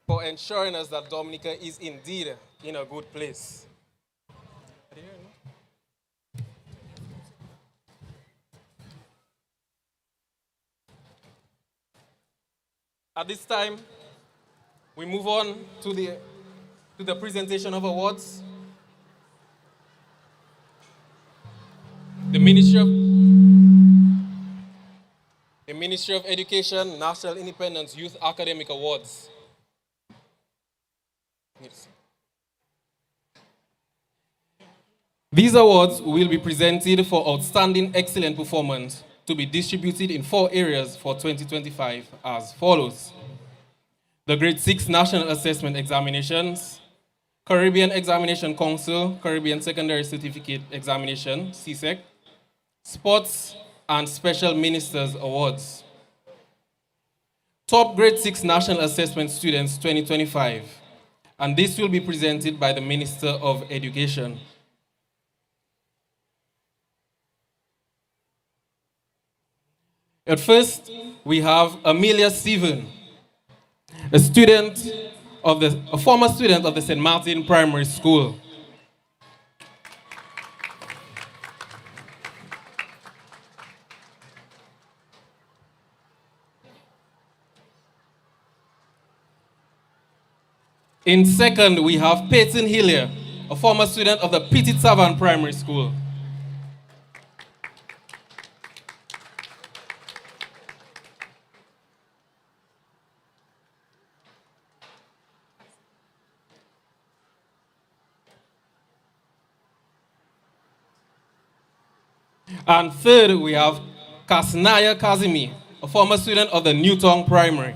for ensuring us that Dominica is indeed in a good place. At this time, we move on to the presentation of awards. The Ministry of Education National Independence Youth Academic Awards. Yes. These awards will be presented for outstanding excellent performance to be distributed in 4 areas for 2025 as follows. The Grade 6 National Assessment Examinations, Caribbean Examination Council, Caribbean Secondary Certificate Examination, CSEC, Sports and Special Ministers Awards. Top Grade 6 National Assessment Students 2025, and this will be presented by the Minister of Education. At first, we have Amelia Stephen, a former student of the St. Martin Primary School. In second, we have Peyton Hillier, a former student of the Petit Savant Primary School. And third, we have Kasnaya Kazimi, a former student of the Newtown Primary.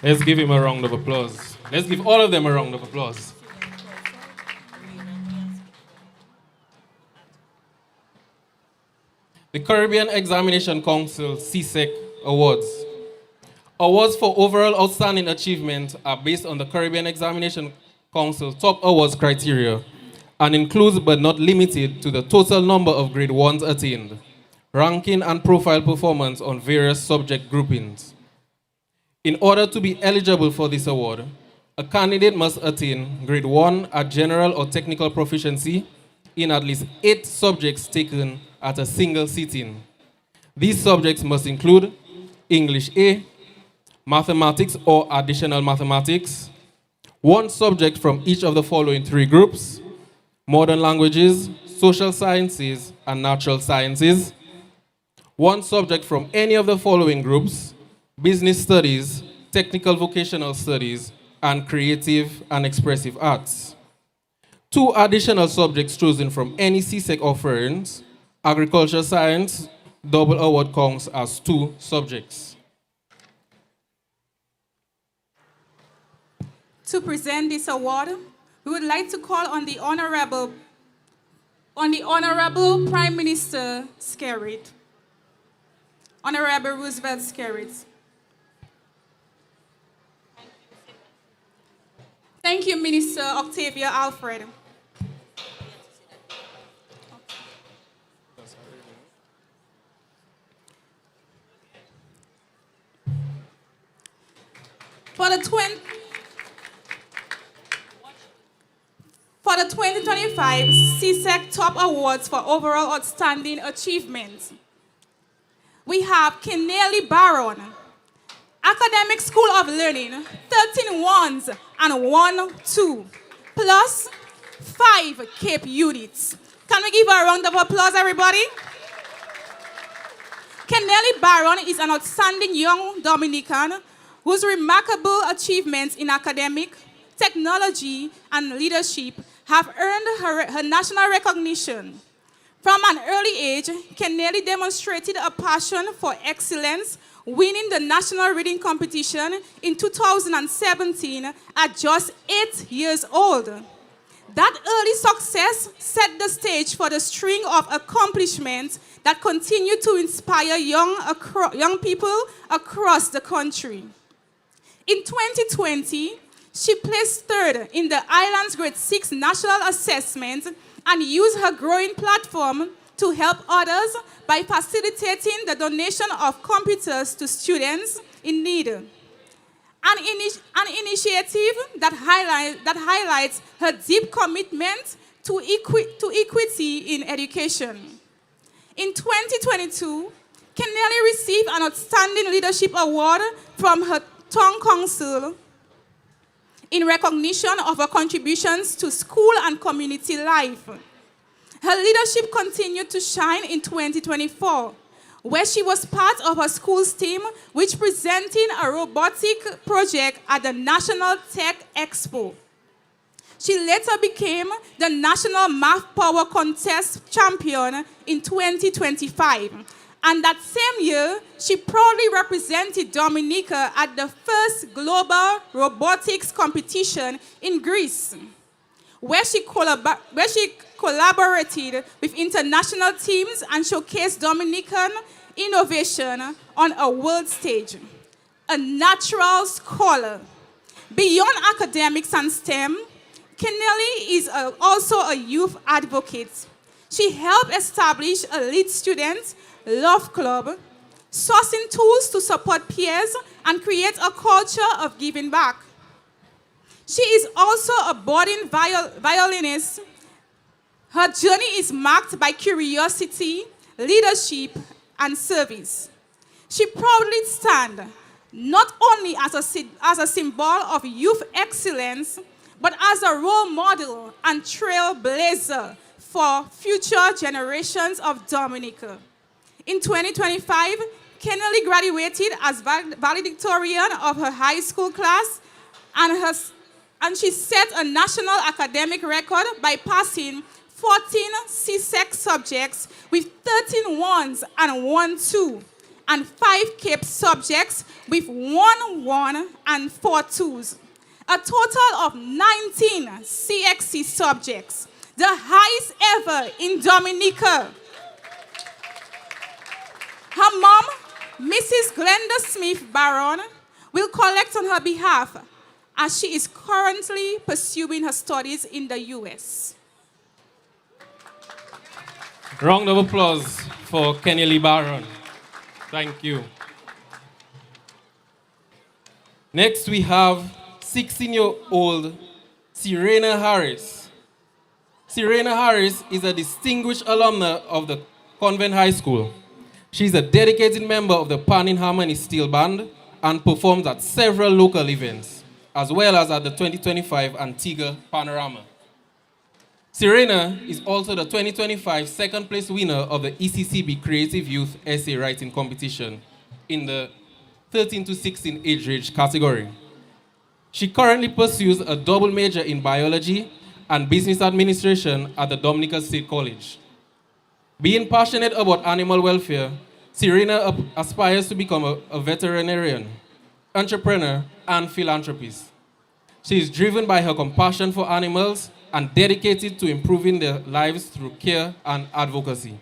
Let's give him a round of applause. Let's give all of them a round of applause. The Caribbean Examination Council CSEC Awards. Awards for overall outstanding achievement are based on the Caribbean Examination Council top awards criteria and includes but not limited to the total number of grade 1s attained, ranking and profile performance on various subject groupings. In order to be eligible for this award, a candidate must attain grade 1 at general or technical proficiency in at least 8 subjects taken at a single sitting. These subjects must include English A, mathematics or additional mathematics, 1 subject from each of the following 3 groups: modern languages, social sciences, and natural sciences, 1 subject from any of the following groups: business studies, technical vocational studies, and creative and expressive arts. 2 additional subjects chosen from any CSEC offerings: agriculture science, double award counts as 2 subjects.
To present this award, we would like to call on the Honorable Prime Minister Skerrit, Honorable Roosevelt Skerrit. Thank you, Minister Octavia Alfred. For the 2025 CSEC Top Awards for Overall Outstanding Achievement, we have Keneally Baron, Academic School of Learning, 13 ones and 1 2, plus 5 CAPE units. Can we give her a round of applause, everybody? Keneally Baron is an outstanding young Dominican whose remarkable achievements in academic, technology, and leadership have earned her national recognition. From an early age, Keneally demonstrated a passion for excellence, winning the National Reading Competition in 2017 at just 8 years old. That early success set the stage for the string of accomplishments that continue to inspire young people across the country. In 2020, she placed 3rd in the Island's Grade 6 National Assessment and used her growing platform to help others by facilitating the donation of computers to students in need. An initiative that highlights her deep commitment to equity in education. In 2022, Keneally received an Outstanding Leadership Award from her Town Council in recognition of her contributions to school and community life. Her leadership continued to shine in 2024, where she was part of her school's team, which presented a robotic project at the National Tech Expo. She later became the National Math Power Contest champion in 2025. And that same year, she proudly represented Dominica at the first global robotics competition in Greece, where she collaborated with international teams and showcased Dominican innovation on a world stage. A natural scholar. Beyond academics and STEM, Keneally is also a youth advocate. She helped establish a Lead Student Love Club, sourcing tools to support peers and create a culture of giving back. She is also a budding violinist. Her journey is marked by curiosity, leadership, and service. She proudly stands not only as a symbol of youth excellence, but as a role model and trailblazer for future generations of Dominica. In 2025, Keneally graduated as valedictorian of her high school class, and she set a national academic record by passing 14 CSEC subjects with 13 ones and 1 2, and 5 CAPE subjects with 1 1 and 4 2s. A total of 19 CXC subjects, the highest ever in Dominica. Her mom, Mrs. Glenda Smith Baron, will collect on her behalf as she is currently pursuing her studies in the U.S.
Round of applause for Keneally Baron. Thank you. Next, we have 16-year-old Serena Harris. Serena Harris is a distinguished alumna of the Convent High School. She's a dedicated member of the Pan in Harmony Steel Band and performs at several local events, as well as at the 2025 Antigua Panorama. Serena is also the 2025 second place winner of the ECCB Creative Youth Essay Writing Competition in the 13 to 16 age range category. She currently pursues a double major in biology and business administration at the Dominica State College. Being passionate about animal welfare, Serena aspires to become a veterinarian, entrepreneur, and philanthropist. She is driven by her compassion for animals and dedicated to improving their lives through care and advocacy.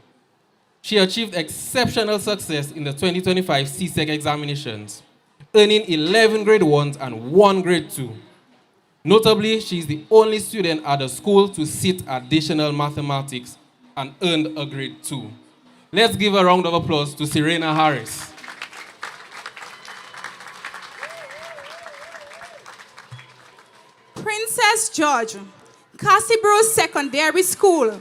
She achieved exceptional success in the 2025 CSEC examinations, earning 11 grade 1s and 1 grade 2. Notably, she is the only student at the school to sit additional mathematics and earned a grade 2. Let's give a round of applause to Serena Harris.
Princess George, Cassibro Secondary School,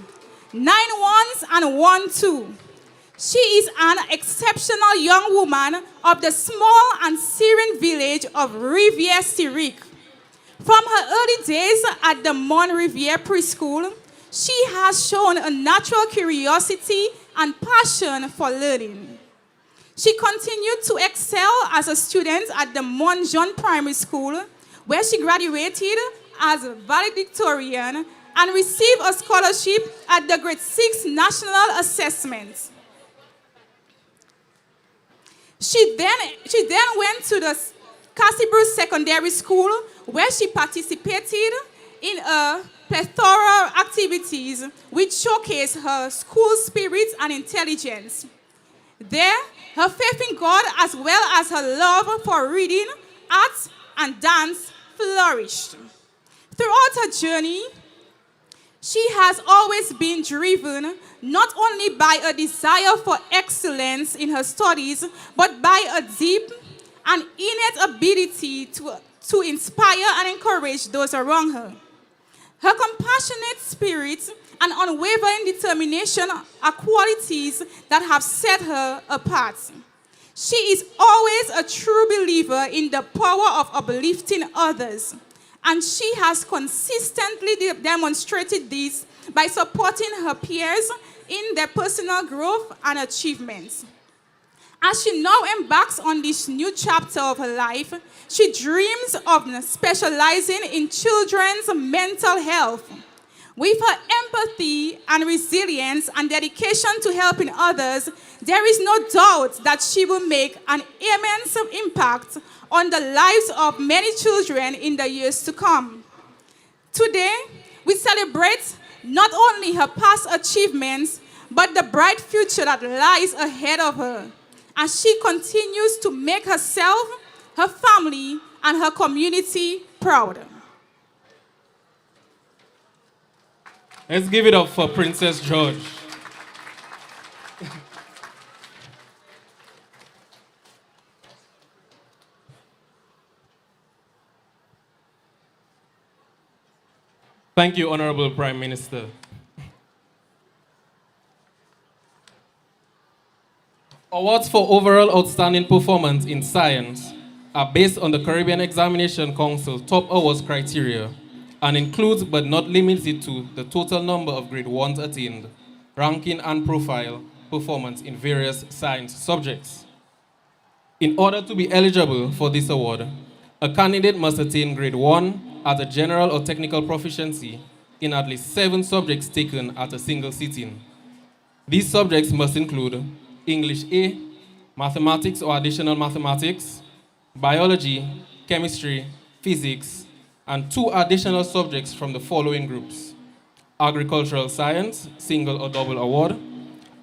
9 1s and 1 2. She is an exceptional young woman of the small and serene village of Rivière-Syriac. From her early days at the Mont Rivière Preschool, she has shown a natural curiosity and passion for learning. She continued to excel as a student at the Mont Jean Primary School, where she graduated as a valedictorian and received a scholarship at the Grade 6 National Assessment. She then went to the Cassibro Secondary School, where she participated in a plethora of activities which showcase her school spirit and intelligence. There, her faith in God as well as her love for reading, art, and dance flourished. Throughout her journey, she has always been driven not only by a desire for excellence in her studies, but by a deep and innate ability to inspire and encourage those around her. Her compassionate spirit and unwavering determination are qualities that have set her apart. She is always a true believer in the power of uplifting others, and she has consistently demonstrated this by supporting her peers in their personal growth and achievements. As she now embarks on this new chapter of her life, she dreams of specializing in children's mental health. With her empathy and resilience and dedication to helping others, there is no doubt that she will make an immense impact on the lives of many children in the years to come. Today, we celebrate not only her past achievements, but the bright future that lies ahead of her, as she continues to make herself, her family, and her community proud.
Let's give it up for Princess George. Thank you, Honorable Prime Minister. Awards for overall outstanding performance in science are based on the Caribbean Examination Council top awards criteria and includes but not limited to the total number of grade 1s attained, ranking and profile performance in various science subjects. In order to be eligible for this award, a candidate must attain grade 1 at a general or technical proficiency in at least 7 subjects taken at a single sitting. These subjects must include English A, mathematics or additional mathematics, biology, chemistry, physics, and 2 additional subjects from the following groups: agricultural science, single or double award,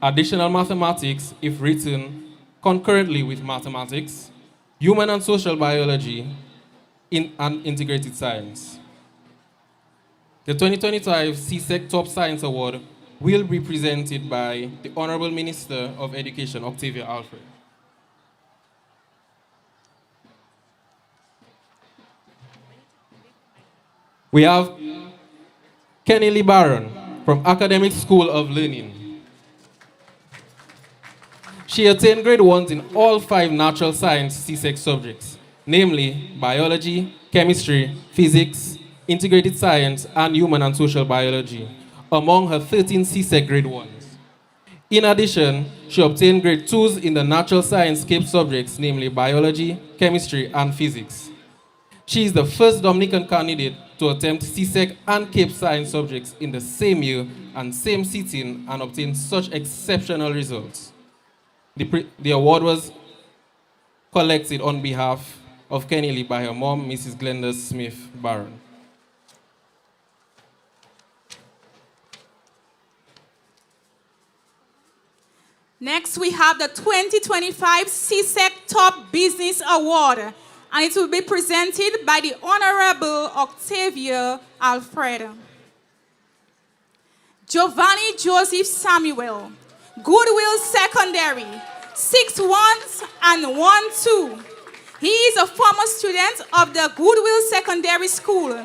additional mathematics if written concurrently with mathematics, human and social biology, and integrated science. The 2025 CSEC Top Science Award will be presented by the Honorable Minister of Education, Octavia Alfred. We have Kenny Lee Barron from Academic School of Learning. She attained grade 1s in all 5 natural science CSEC subjects, namely biology, chemistry, physics, integrated science, and human and social biology, among her 13 CSEC grade 1s. In addition, she obtained grade 2s in the natural science CAPE subjects, namely biology, chemistry, and physics. She is the first Dominican candidate to attempt CSEC and CAPE science subjects in the same year and same sitting and obtain such exceptional results. The award was collected on behalf of Kenny by her mom, Mrs. Glenda Smith Barron.
Next, we have the 2025 CSEC Top Business Award, and it will be presented by the Honorable Octavia Alfred. Giovanni Joseph Samuel, Goodwill Secondary, 6 1s and 1 2. He is a former student of the Goodwill Secondary School.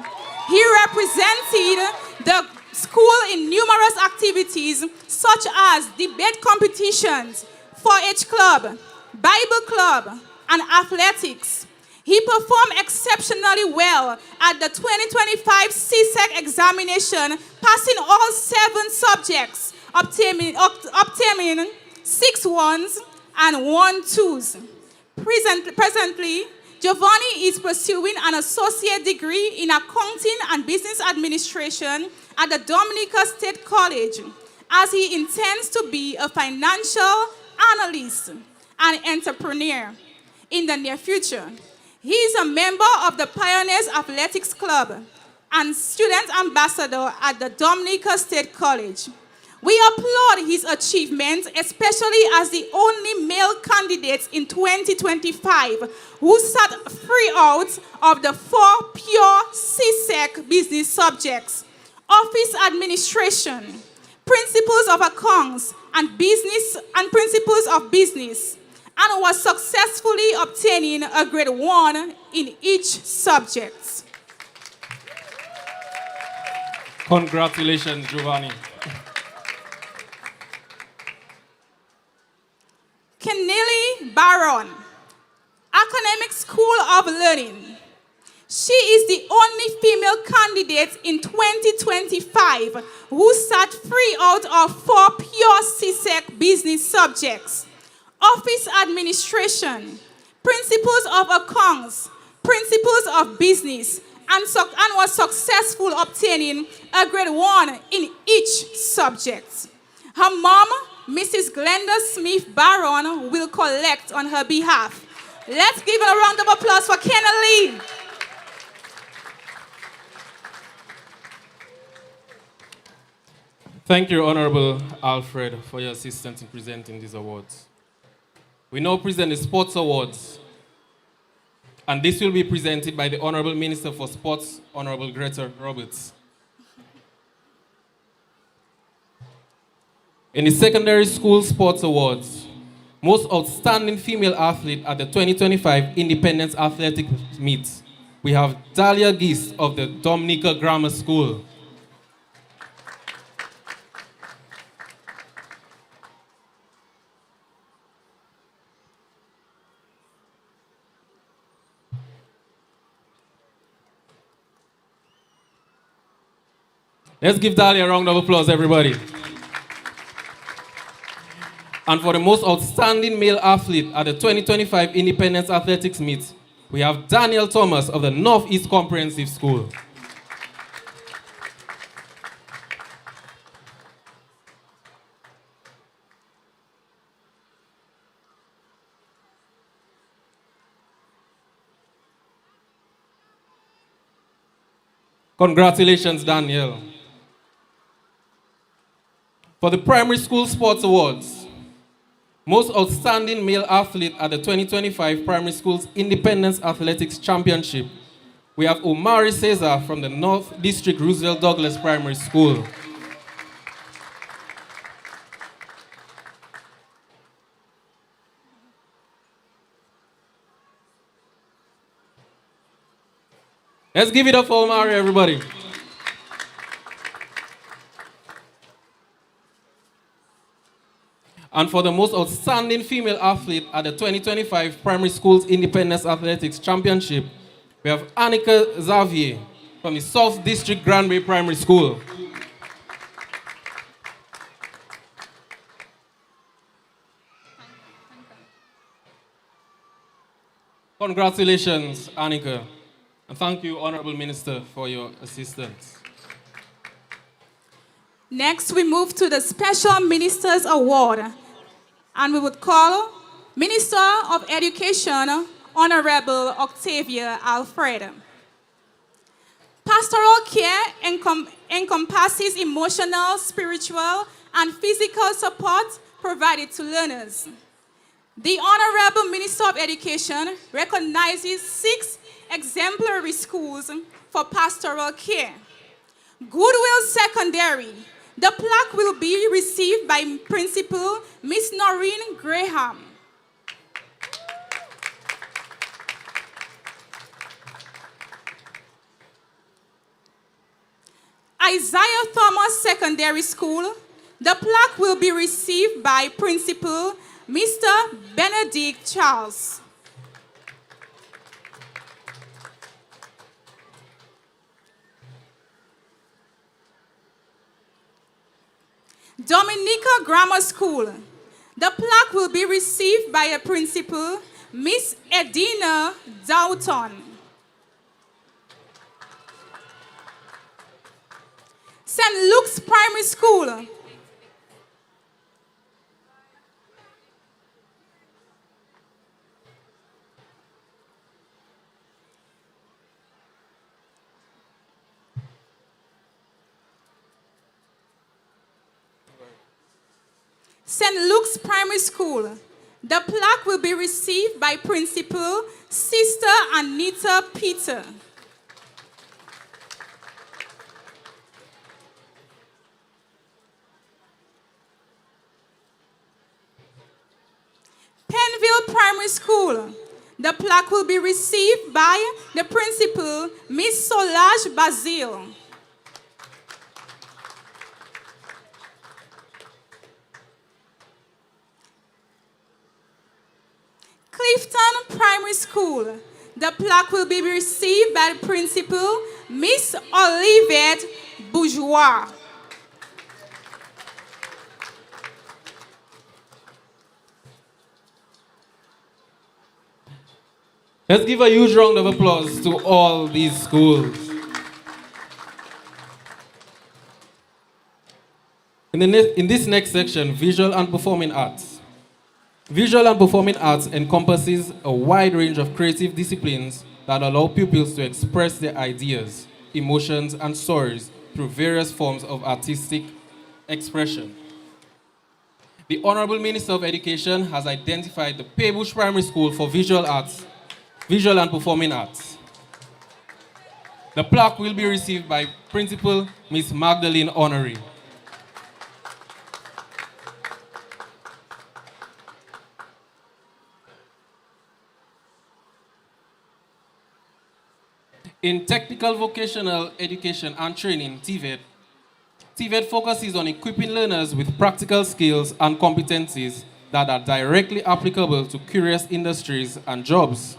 He represented the school in numerous activities such as debate competitions, 4-H club, Bible club, and athletics. He performed exceptionally well at the 2025 CSEC examination, passing all 7 subjects, obtaining 6 1s and 1 2s. Presently, Giovanni is pursuing an associate degree in accounting and business administration at the Dominica State College, as he intends to be a financial analyst and entrepreneur in the near future. He is a member of the Pioneers Athletics Club and student ambassador at the Dominica State College. We applaud his achievements, especially as the only male candidate in 2025 who sat free out of the 4 pure CSEC business subjects: office administration, principles of accounts, and principles of business, and was successfully obtaining a grade 1 in each subject.
Congratulations, Giovanni.
Keneally Barron, Academic School of Learning. She is the only female candidate in 2025 who sat free out of 4 pure CSEC business subjects: office administration, principles of accounts, principles of business, and was successful obtaining a grade 1 in each subject. Her mom, Mrs. Glenda Smith Barron, will collect on her behalf. Let's give a round of applause for Keneally.
Thank you, Honorable Alfred, for your assistance in presenting these awards. We now present the Sports Awards, and this will be presented by the Honorable Minister for Sports, Honorable Greta Roberts. In the Secondary School Sports Awards, Most Outstanding Female Athlete at the 2025 Independence Athletic Meet, we have Dahlia Geese of the Dominica Grammar School. Let's give Dahlia a round of applause, everybody. And for the most outstanding male athlete at the 2025 Independence Athletics Meet, we have Daniel Thomas of the Northeast Comprehensive School. Congratulations, Daniel. For the Primary School Sports Awards, Most Outstanding Male Athlete at the 2025 Primary Schools Independence Athletics Championship, we have Omari Cesar from the North District Roosevelt Douglas Primary School. Let's give it up for Omari, everybody. And for the most outstanding female athlete at the 2025 Primary Schools Independence Athletics Championship, we have Annika Xavier from the South District Granby Primary School. Congratulations, Annika. And thank you, Honorable Minister, for your assistance.
Next, we move to the Special Ministers Award. And we would call Minister of Education, Honorable Octavia Alfred. Pastoral care encompasses emotional, spiritual, and physical support provided to learners. The Honorable Minister of Education recognizes 6 exemplary schools for pastoral care. Goodwill Secondary. The plaque will be received by Principal Miss Noreen Graham. Isaiah Thomas Secondary School. The plaque will be received by Principal Mr. Benedict Charles. Dominica Grammar School. The plaque will be received by a principal, Miss Edina Doughton. St. Luke's Primary School. St. Luke's Primary School. The plaque will be received by Principal Sister Anita Peter. Penville Primary School. The plaque will be received by the Principal, Miss Solange Basile. Clifton Primary School. The plaque will be received by the Principal, Miss Olivette Bourgeois.
Let's give a huge round of applause to all these schools. In this next section, visual and performing arts. Visual and performing arts encompasses a wide range of creative disciplines that allow pupils to express their ideas, emotions, and stories through various forms of artistic expression. The Honorable Minister of Education has identified the Paybush Primary School for visual arts, visual and performing arts. The plaque will be received by Principal Miss Magdalene Honoré. In technical vocational education and training, TVET focuses on equipping learners with practical skills and competencies that are directly applicable to curious industries and jobs.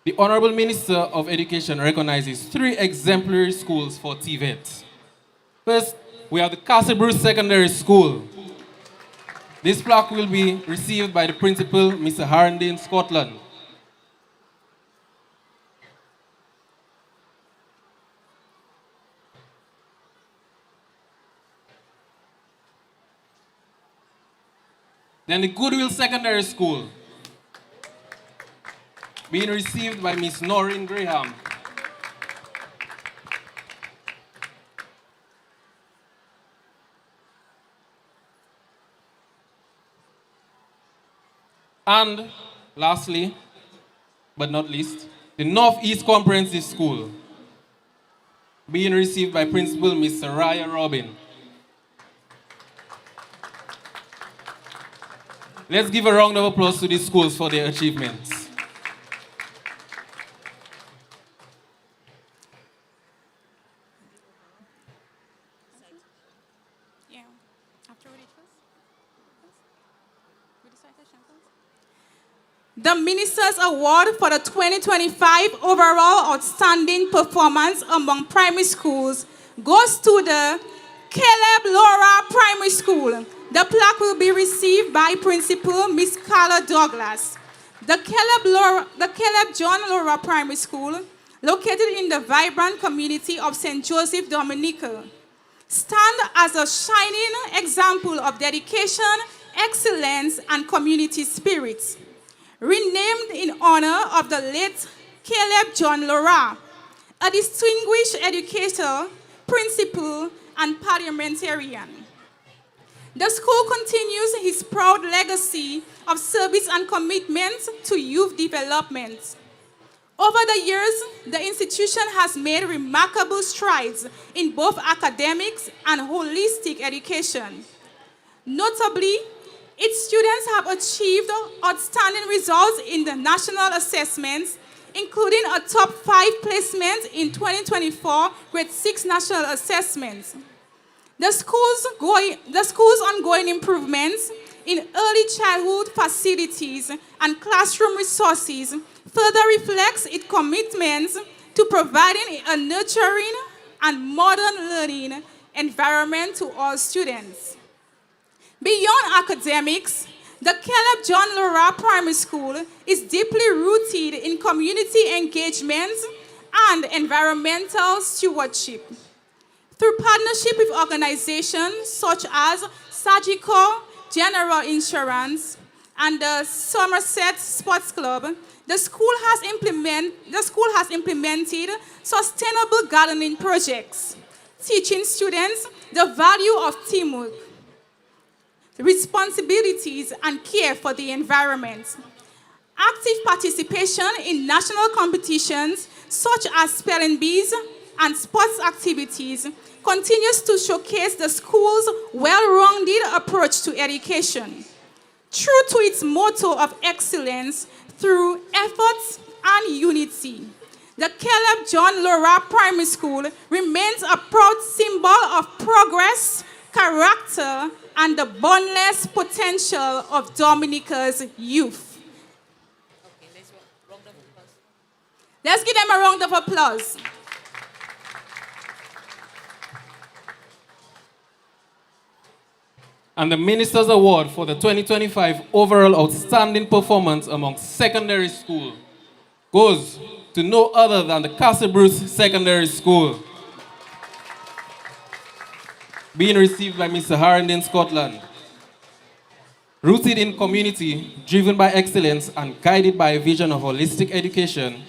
The Honorable Minister of Education recognizes 3 exemplary schools for TVET. First, we have the Castle Bruce Secondary School. This plaque will be received by the Principal, Mr. Harrendine Scotland. Then the Goodwill Secondary School, being received by Miss Noreen Graham. And lastly, but not least, the Northeast Comprehensive School, being received by Principal Miss Saraya Robin. Let's give a round of applause to these schools for their achievements.
Yeah. The Minister's Award for the 2025 Overall Outstanding Performance among Primary Schools goes to the Caleb Laura Primary School. The plaque will be received by Principal Miss Carla Douglas. The Caleb John Laura Primary School, located in the vibrant community of St. Joseph Dominica, stand as a shining example of dedication, excellence, and community spirit. renamed in honor of the late Caleb John Laura, a distinguished educator, principal, and parliamentarian. The school continues his proud legacy of service and commitment to youth development. Over the years, the institution has made remarkable strides in both academics and holistic education. Notably, its students have achieved outstanding results in the national assessments, including a top 5 placement in 2024 Grade 6 National Assessments. The school's ongoing improvements in early childhood facilities and classroom resources further reflects its commitment to providing a nurturing and modern learning environment to all students. Beyond academics, the Caleb John Laura Primary School is deeply rooted in community engagement and environmental stewardship. Through partnership with organizations such as Surgical General Insurance and the Somerset Sports Club, the school has implemented sustainable gardening projects, teaching students the value of teamwork, responsibilities, and care for the environment. Active participation in national competitions such as spelling bees and sports activities continues to showcase the school's well-rounded approach to education. True to its motto of excellence through efforts and unity, the Caleb John Laura Primary School remains a proud symbol of progress, character, and the boundless potential of Dominica's youth. Let's give them a round of applause.
And the Minister's Award for the 2025 overall outstanding performance among secondary school goes to no other than the Castle Bruce Secondary School, being received by Mr. Harrington, Scotland. Rooted in community, driven by excellence, and guided by a vision of holistic education,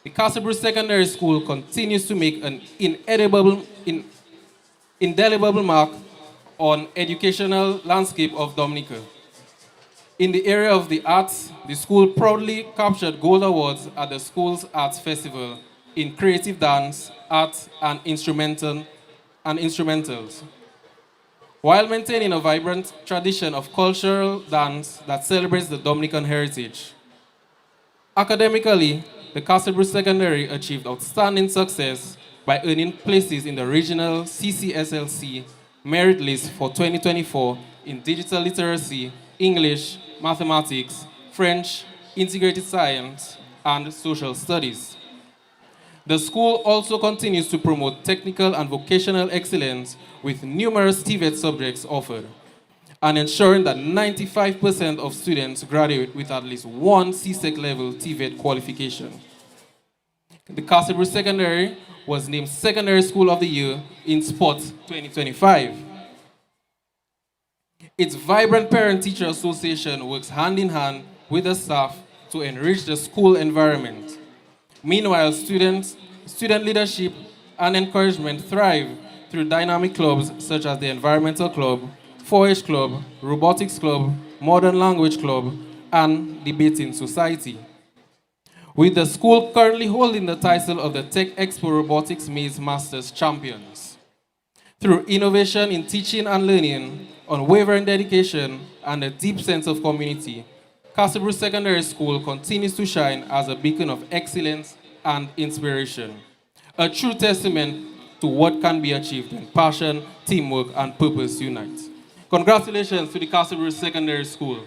the Castle Bruce Secondary School continues to make an indelible mark on educational landscape of Dominica. In the area of the arts, the school proudly captured gold awards at the school's arts festival in creative dance, art, and instrumentals, while maintaining a vibrant tradition of cultural dance that celebrates the Dominican heritage. Academically, the Castle Bruce Secondary achieved outstanding success by earning places in the regional CCSLC merit list for 2024 in digital literacy, English, mathematics, French, integrated science, and social studies. The school also continues to promote technical and vocational excellence with numerous TVET subjects offered, and ensuring that 95% of students graduate with at least one CSEC level TVET qualification. The Castle Bruce Secondary was named Secondary School of the Year in Sports 2025. Its vibrant Parent-Teacher Association works hand in hand with the staff to enrich the school environment. Meanwhile, student leadership and encouragement thrive through dynamic clubs such as the Environmental Club, 4-H Club, Robotics Club, Modern Language Club, and Debating Society. With the school currently holding the title of the Tech Expo Robotics Maze Masters Champions. Through innovation in teaching and learning, unwavering dedication, and a deep sense of community, Castle Bruce Secondary School continues to shine as a beacon of excellence and inspiration. A true testament to what can be achieved when passion, teamwork, and purpose unite. Congratulations to the Castle Bruce Secondary School.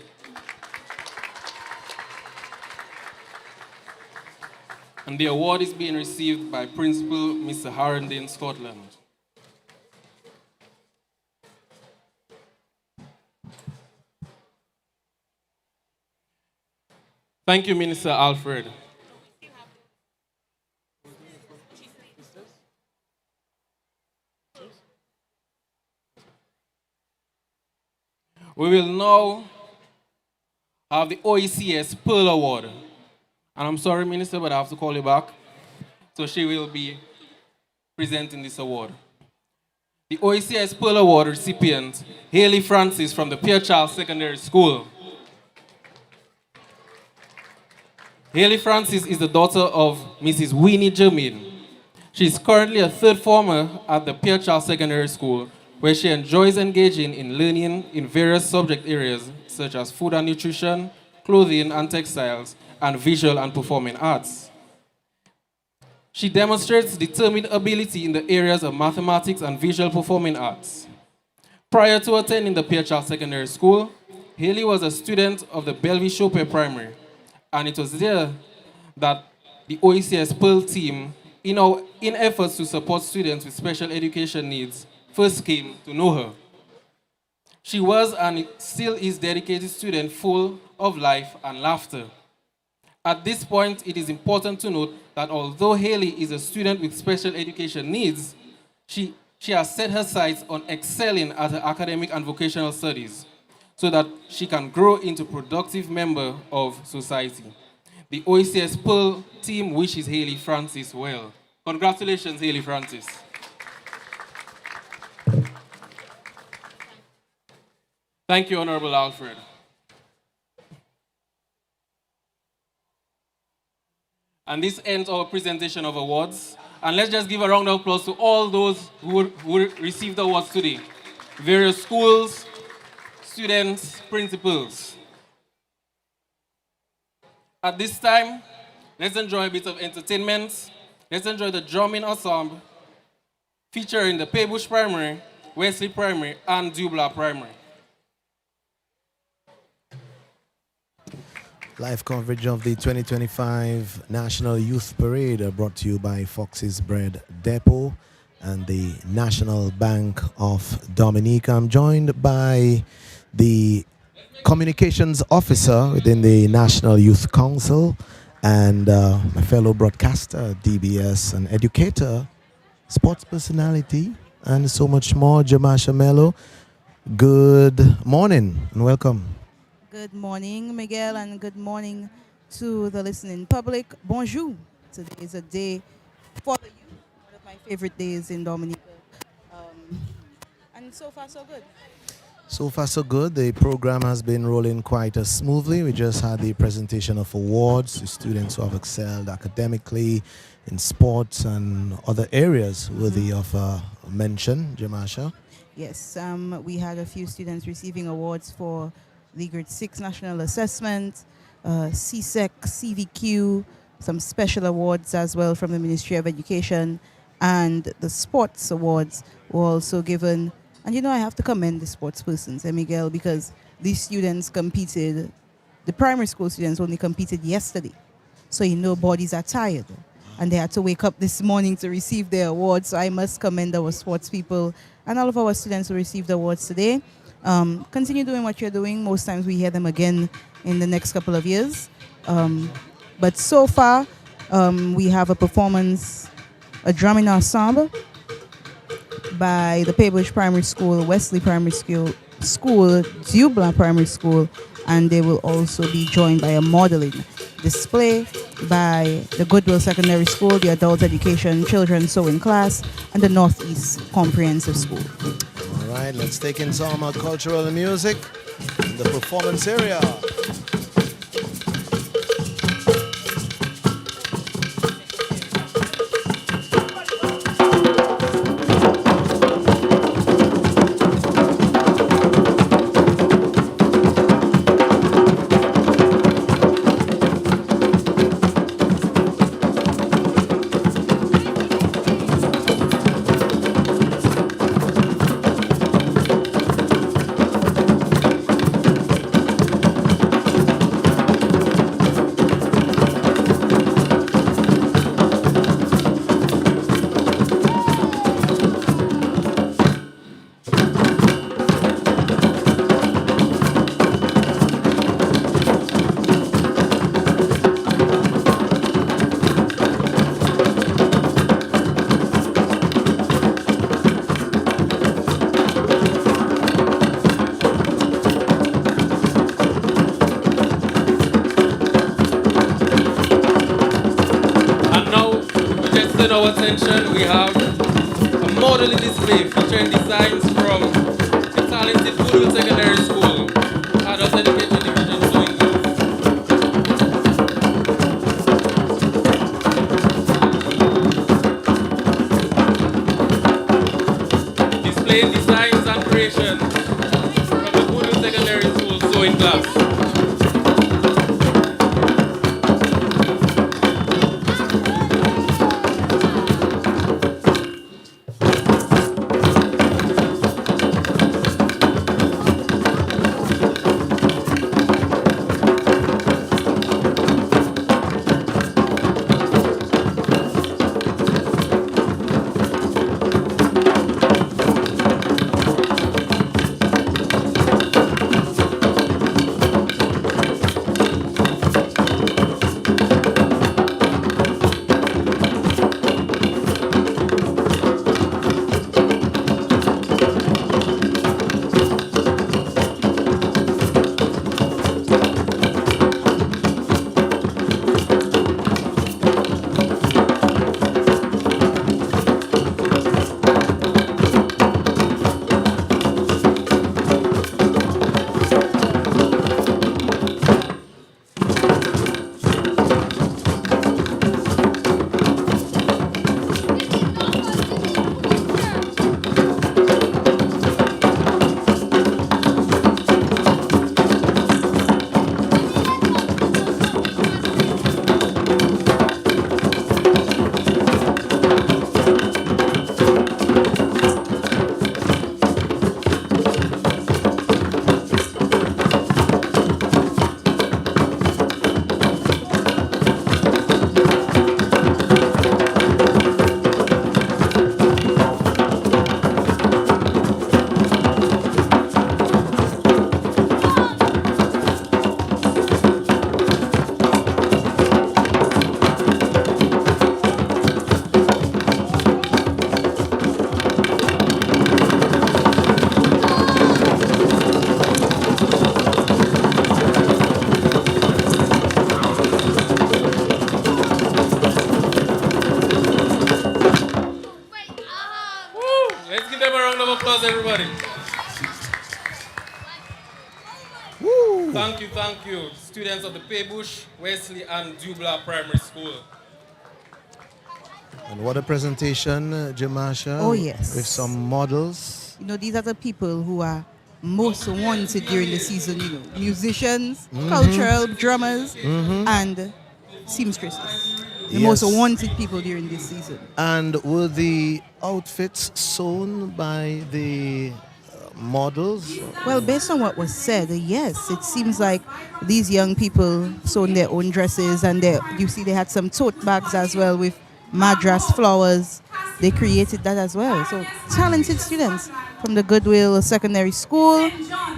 And the award is being received by Principal Mr. Harrington, Scotland. Thank you, Minister Alfred. We will now have the OECS Pearl Award. And I'm sorry, Minister, but I have to call you back. So she will be presenting this award. The OECS Pearl Award recipient, Haley Francis from the Pierre Charles Secondary School. Haley Francis is the daughter of Mrs. Winnie Jermaine. She is currently a third former at the Pierre Charles Secondary School, where she enjoys engaging in learning in various subject areas such as food and nutrition, clothing and textiles, and visual and performing arts. She demonstrates determined ability in the areas of mathematics and visual performing arts. Prior to attending the Pierre Charles Secondary School, Haley was a student of the Bellevue Chopin Primary, and it was there that the OECS Pearl team, in efforts to support students with special education needs, first came to know her. She was and still is dedicated student full of life and laughter. At this point, it is important to note that although Haley is a student with special education needs, she has set her sights on excelling at her academic and vocational studies so that she can grow into a productive member of society. The OECS Pearl team wishes Haley Francis well. Congratulations, Haley Francis. Thank you, Honorable Alfred. And this ends our presentation of awards. And let's just give a round of applause to all those who received awards today. Various schools, students, principals. At this time, let's enjoy a bit of entertainment. Let's enjoy the drumming ensemble featuring the Paybush Primary, Wesley Primary, and Dubla Primary.
Live coverage of the 2025 National Youth Parade brought to you by Fox's Bread Depot and the National Bank of Dominica. I'm joined by the communications officer within the National Youth Council and my fellow broadcaster, DBS, and educator, sports personality, and so much more, Jamasha Mello. Good morning and welcome.
Good morning, Miguel, and good morning to the listening public. Bonjour. Today is a day for the youth, one of my favorite days in Dominica. And so far, so good.
So far, so good. The program has been rolling quite smoothly. We just had the presentation of awards to students who have excelled academically in sports and other areas worthy of mention. Jamasha?
Yes, we had a few students receiving awards for the Grade 6 National Assessment, CSEC, CVQ, some special awards as well from the Ministry of Education, and the sports awards were also given. And you know, I have to commend the sports persons, Miguel, because these students competed, the primary school students only competed yesterday. So you know bodies are tired. And they had to wake up this morning to receive their awards. So I must commend our sports people and all of our students who received awards today. Continue doing what you're doing. Most times we hear them again in the next couple of years. But so far, we have a performance, a drumming ensemble by the Paybush Primary School, Wesley Primary School, Dubla Primary School, and they will also be joined by a modeling display by the Goodwill Secondary School, the Adult Education Children's Sewing Class, and the Northeast Comprehensive School.
All right, let's take in some cultural music in the performance area.
attention, we have a modeling display featuring designs from the talented Goodwill Secondary School, Adult Education Division Sewing Class. Displaying designs and creations from the Goodwill Secondary School Sewing Class. Let's give them a round of applause, everybody. Thank you, students of the Paybush, Wesley, and Dubla Primary School.
And what a presentation, Jamasha.
Oh, yes.
With some models.
You know, these are the people who are most wanted during the season, you know, musicians, cultural drummers, and seamstresses. The most wanted people during this season.
And were the outfits sewn by the models?
Well, based on what was said, yes, it seems like these young people sewn their own dresses, and you see they had some tote bags as well with madras flowers. They created that as well. So talented students from the Goodwill Secondary School,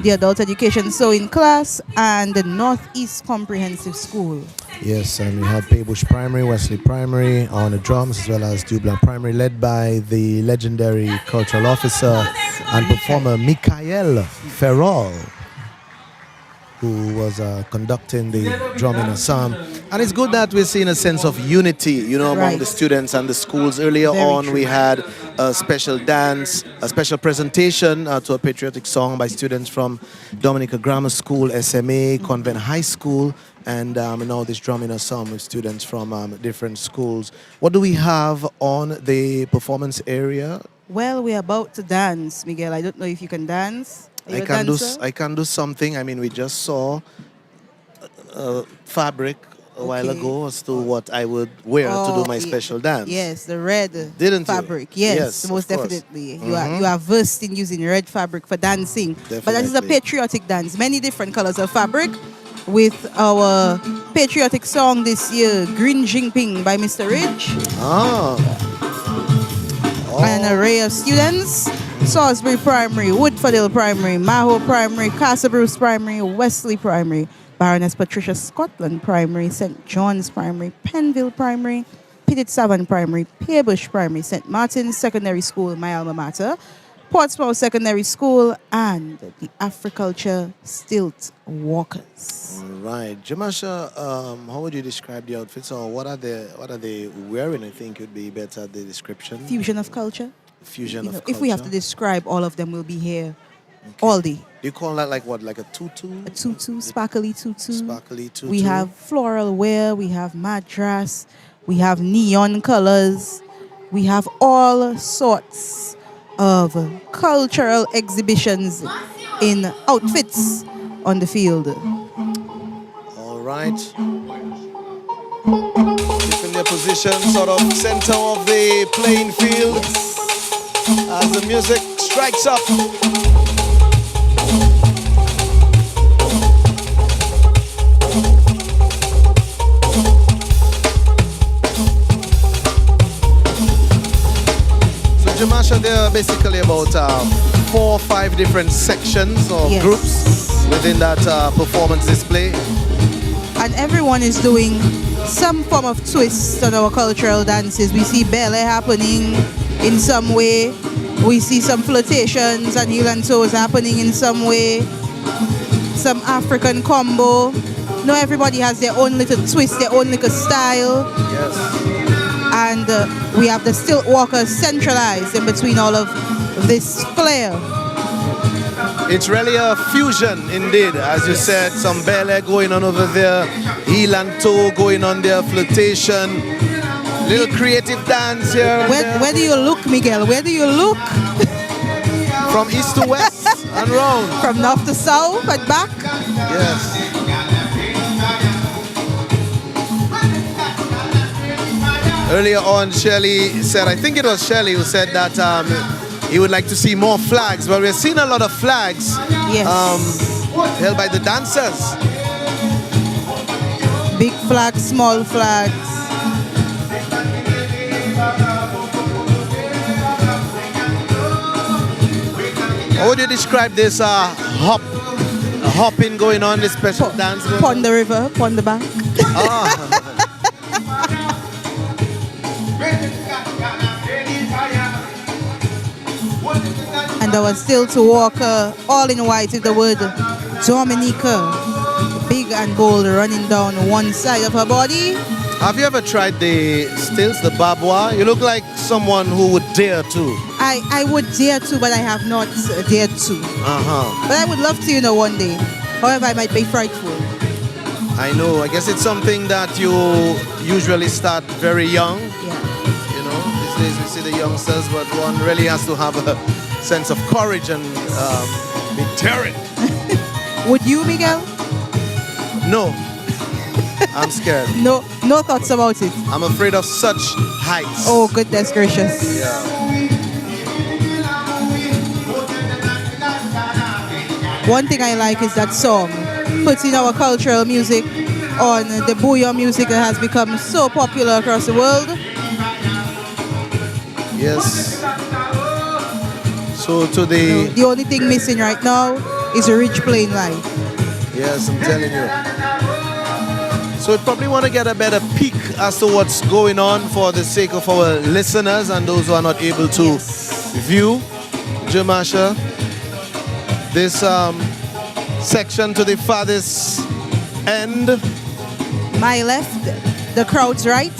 the Adult Education Sewing Class, and the Northeast Comprehensive School.
Yes, and we had Paybush Primary, Wesley Primary on the drums, as well as Dubla Primary, led by the legendary cultural officer and performer Mikael Ferrol, who was conducting the drumming ensemble. And it's good that we're seeing a sense of unity, you know, among the students and the schools. Earlier on, we had a special dance, a special presentation to a patriotic song by students from Dominica Grammar School, SMA, Convent High School, and now this drumming ensemble with students from different schools. What do we have on the performance area?
Well, we're about to dance, Miguel. I don't know if you can dance.
I can do something. I mean, we just saw fabric a while ago as to what I would wear to do my special dance.
Yes, the red fabric. Yes, most definitely. You are versed in using red fabric for dancing. Definitely. But that is a patriotic dance. Many different colors of fabric, with our patriotic song this year, Green Jinping by Mr. Ridge. An array of students: Salisbury Primary, Woodfordale Primary, Maho Primary, Castle Bruce Primary, Wesley Primary, Baroness Patricia Scotland Primary, St. John's Primary, Penville Primary, Pettit Savon Primary, Paybush Primary, St. Martin's Secondary School, my alma mater, Portsmouth Secondary School, and the Africulture Stilt Walkers.
All right, Jamasha, how would you describe the outfits, or what are they wearing? I think would be better the description.
Fusion of culture.
Fusion of culture.
If we have to describe all of them, we'll be here all day.
Do you call that like what? Like a tutu?
A tutu, sparkly tutu.
Sparkly tutu.
We have floral wear, we have madras, we have neon colors, we have all sorts of cultural exhibitions in outfits on the field.
All right. Taking their position sort of center of the playing field as the music strikes up. Jamasha, there are basically about 4 or 5 different sections or groups within that performance display.
And everyone is doing some form of twist on our cultural dances. We see ballet happening in some way. We see some flirtations and heel and toes happening in some way. Some African combo. No, everybody has their own little twist, their own little style.
Yes.
And we have the stilt walkers centralized in between all of this flair.
It's really a fusion indeed, as you said, some ballet going on over there, heel and toe going on there, flirtation, little creative dance here.
Where do you look, Miguel? Where do you look?
From east to west and round.
From north to south and back?
Yes. Earlier on, Shelley said, I think it was Shelley who said that he would like to see more flags. Well, we're seeing a lot of flags held by the dancers.
Big flags, small flags.
How would you describe this hopping going on, this special dance?
Pond the river, pond the bank. And I was still to walk all in white with the word Dominica, big and bold, running down one side of her body.
Have you ever tried the stilts, the babwa? You look like someone who would dare to.
I would dare to, but I have not dared to. But I would love to, one day. However, I might be frightful.
I know. I guess it's something that you usually start very young. These days we see the youngsters, but one really has to have a sense of courage and be daring.
Would you, Miguel?
No. I'm scared.
No thoughts about it.
I'm afraid of such heights.
Oh, goodness gracious.
Yeah.
One thing I like is that song. Putting our cultural music on the bouyon music that has become so popular across the world.
Yes. So to the
only thing missing right now is a rich plain life.
Yes, I'm telling you. So we probably want to get a better peek as to what's going on for the sake of our listeners and those who are not able to view Jamasha. This section to the farthest end.
My left, the crowd's right.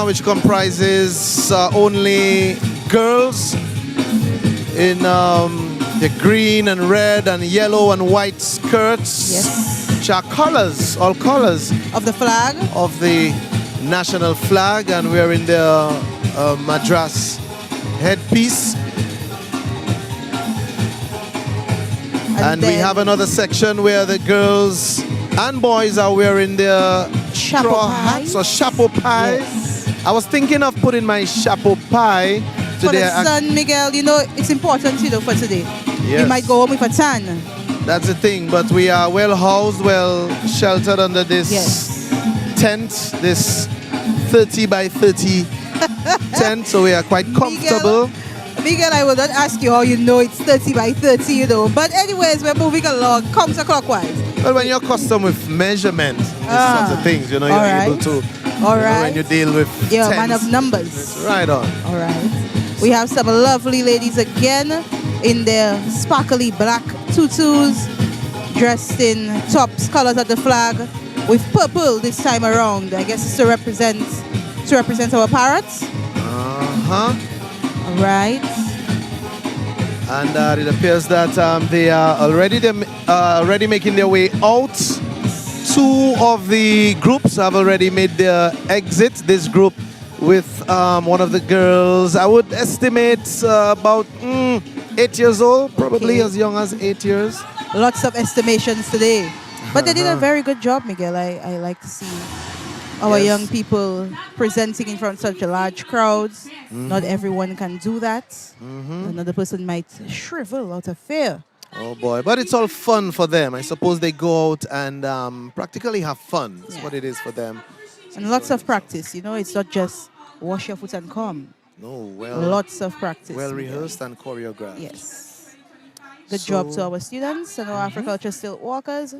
Which comprises only girls in the green and red and yellow and white skirts.
Yes.
Which are colors, all colors.
Of the flag?
Of the national flag, and we're in the madras headpiece. And we have another section where the girls and boys are wearing their straw hats or chapeau pies.
Yes.
I was thinking of putting my chapeau pie
For
today.
the sun, Miguel, it's important, for today.
Yes.
You might go home with a tan.
That's the thing, but we are well housed, well sheltered under this tent, this 30 by 30 tent, so we are quite comfortable.
Miguel, I will not ask you how you know it's 30 by 30, But anyways, we're moving along counterclockwise.
Well, when you're accustomed with measurement, these sorts of things, you're able to,
All right.
when you deal with
You're a
tens,
man of numbers.
right on.
All right. We have some lovely ladies again in their sparkly black tutus, dressed in tops, colors of the flag, with purple this time around. I guess it's to represent our parrots. All right.
And it appears that they are already making their way out. Two of the groups have already made their exit. This group with one of the girls, I would estimate about 8 years old, probably as young as 8 years.
Lots of estimations today. But they did a very good job, Miguel. I like to see our young people presenting in front of such a large crowds. Not everyone can do that. Another person might shrivel out of fear.
Oh boy, but it's all fun for them. I suppose they go out and practically have fun. That's what it is for them.
And lots of practice, it's not just wash your foot and come.
No, well.
Lots of practice.
Well rehearsed and choreographed.
Yes. Good job to our students and our Africulture Stilt Walkers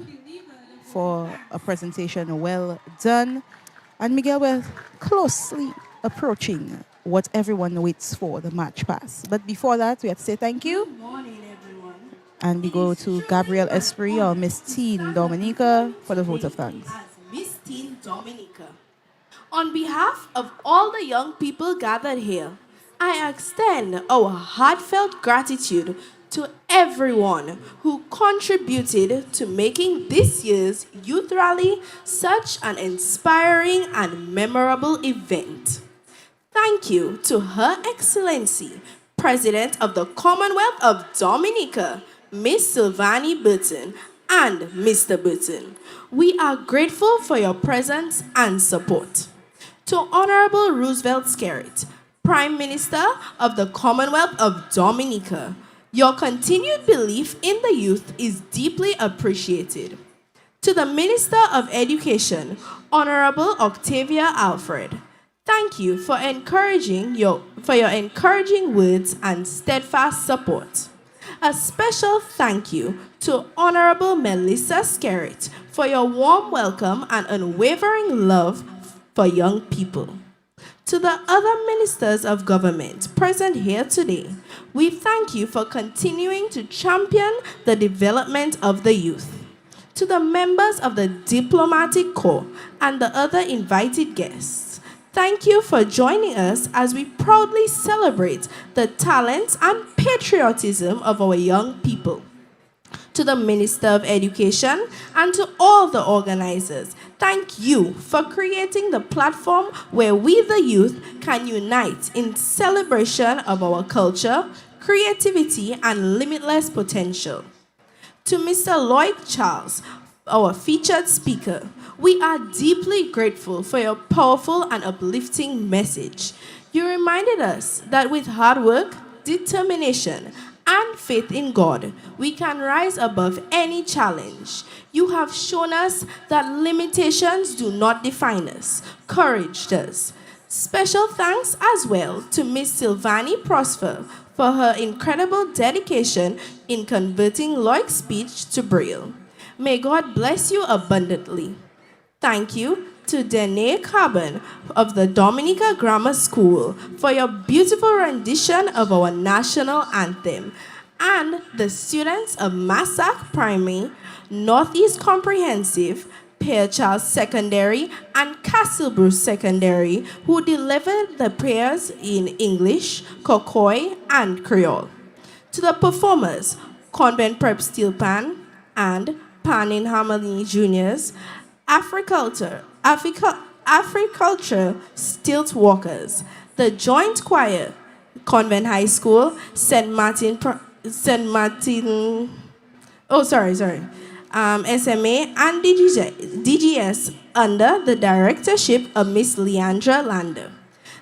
for a presentation well done. And Miguel, we're closely approaching what everyone waits for, the March Pass. But before that, we have to say thank you.
Good morning, everyone.
And we go to Gabrielle Esprit or Miss Teen Dominica for the vote of thanks.
Miss Teen Dominica. On behalf of all the young people gathered here, I extend our heartfelt gratitude to everyone who contributed to making this year's Youth Rally such an inspiring and memorable event. Thank you to Her Excellency, President of the Commonwealth of Dominica, Miss Sylvanie Burton, and Mr. Burton. We are grateful for your presence and support. To Honorable Roosevelt Skerrit, Prime Minister of the Commonwealth of Dominica, your continued belief in the youth is deeply appreciated. To the Minister of Education, Honorable Octavia Alfred, thank you for your encouraging words and steadfast support. A special thank you to Honorable Melissa Skerrit for your warm welcome and unwavering love for young people. To the other ministers of government present here today, we thank you for continuing to champion the development of the youth. To the members of the Diplomatic Corps and the other invited guests, thank you for joining us as we proudly celebrate the talents and patriotism of our young people. To the Minister of Education and to all the organizers, thank you for creating the platform where we, the youth, can unite in celebration of our culture, creativity, and limitless potential. To Mr. Lloyd Charles, our featured speaker, we are deeply grateful for your powerful and uplifting message. You reminded us that with hard work, determination, and faith in God, we can rise above any challenge. You have shown us that limitations do not define us. Courage does. Special thanks as well to Miss Sylvanie Prosper for her incredible dedication in converting Lloyd's speech to Braille. May God bless you abundantly. Thank you to Danae Carbon of the Dominica Grammar School for your beautiful rendition of our national anthem, and the students of Massac Primary, Northeast Comprehensive, Pierre Charles Secondary, and Castle Bruce Secondary, who delivered the prayers in English, Khoikhoi, and Creole. To the performers, Convent Prep Steel Pan and Pan in Harmony Juniors, Africulture Stilt Walkers, the Joint Choir, Convent High School, SMA, and DGS under the directorship of Miss Leandra Lander.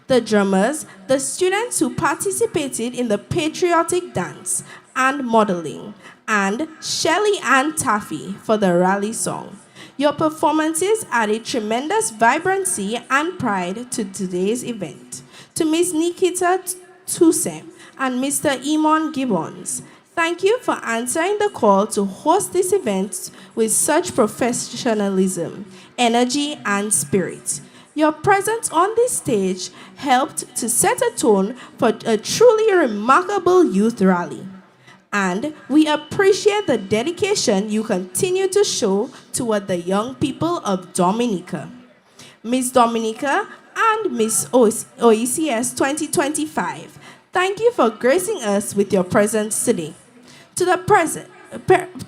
The drummers, the students who participated in the patriotic dance and modeling, and Shelley Ann Taffy for the rally song. Your performances added tremendous vibrancy and pride to today's event. To Ms. Nikita Tusem and Mr. Imon Gibbons, thank you for answering the call to host this event with such professionalism, energy, and spirit. Your presence on this stage helped to set a tone for a truly remarkable youth rally. And we appreciate the dedication you continue to show toward the young people of Dominica. Miss Dominica and Miss OECS 2025, thank you for gracing us with your presence today. To the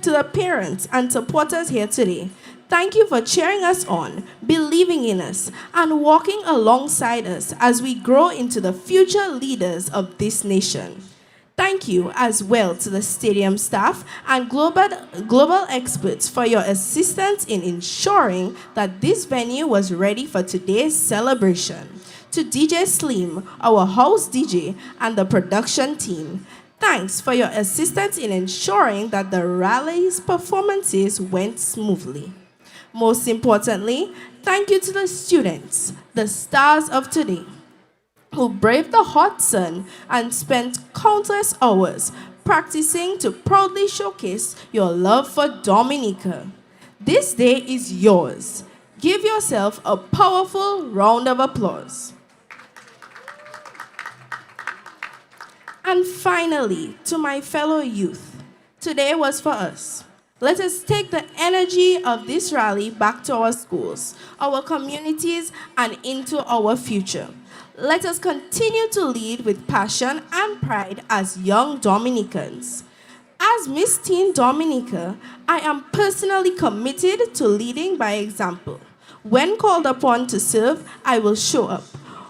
to the parents and supporters here today, thank you for cheering us on, believing in us, and walking alongside us as we grow into the future leaders of this nation. Thank you as well to the stadium staff and global experts for your assistance in ensuring that this venue was ready for today's celebration. To DJ Slim, our house DJ, and the production team, thanks for your assistance in ensuring that the rally's performances went smoothly. Most importantly, thank you to the students, the stars of today, who braved the hot sun and spent countless hours practicing to proudly showcase your love for Dominica. This day is yours. Give yourself a powerful round of applause. And finally, to my fellow youth, today was for us. Let us take the energy of this rally back to our schools, our communities, and into our future. Let us continue to lead with passion and pride as young Dominicans. As Miss Teen Dominica, I am personally committed to leading by example. When called upon to serve, I will show up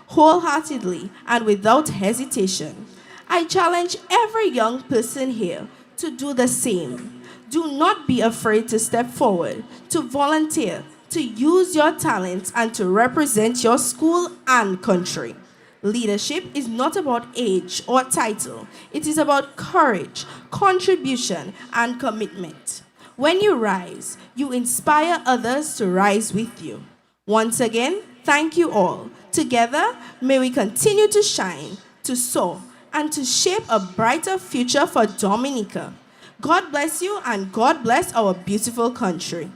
wholeheartedly and without hesitation. I challenge every young person here to do the same. Do not be afraid to step forward, to volunteer, to use your talents, and to represent your school and country. Leadership is not about age or title. It is about courage, contribution, and commitment. When you rise, you inspire others to rise with you. Once again, thank you all. Together, may we continue to shine, to soar, and to shape a brighter future for Dominica. God bless you, and God bless our beautiful country.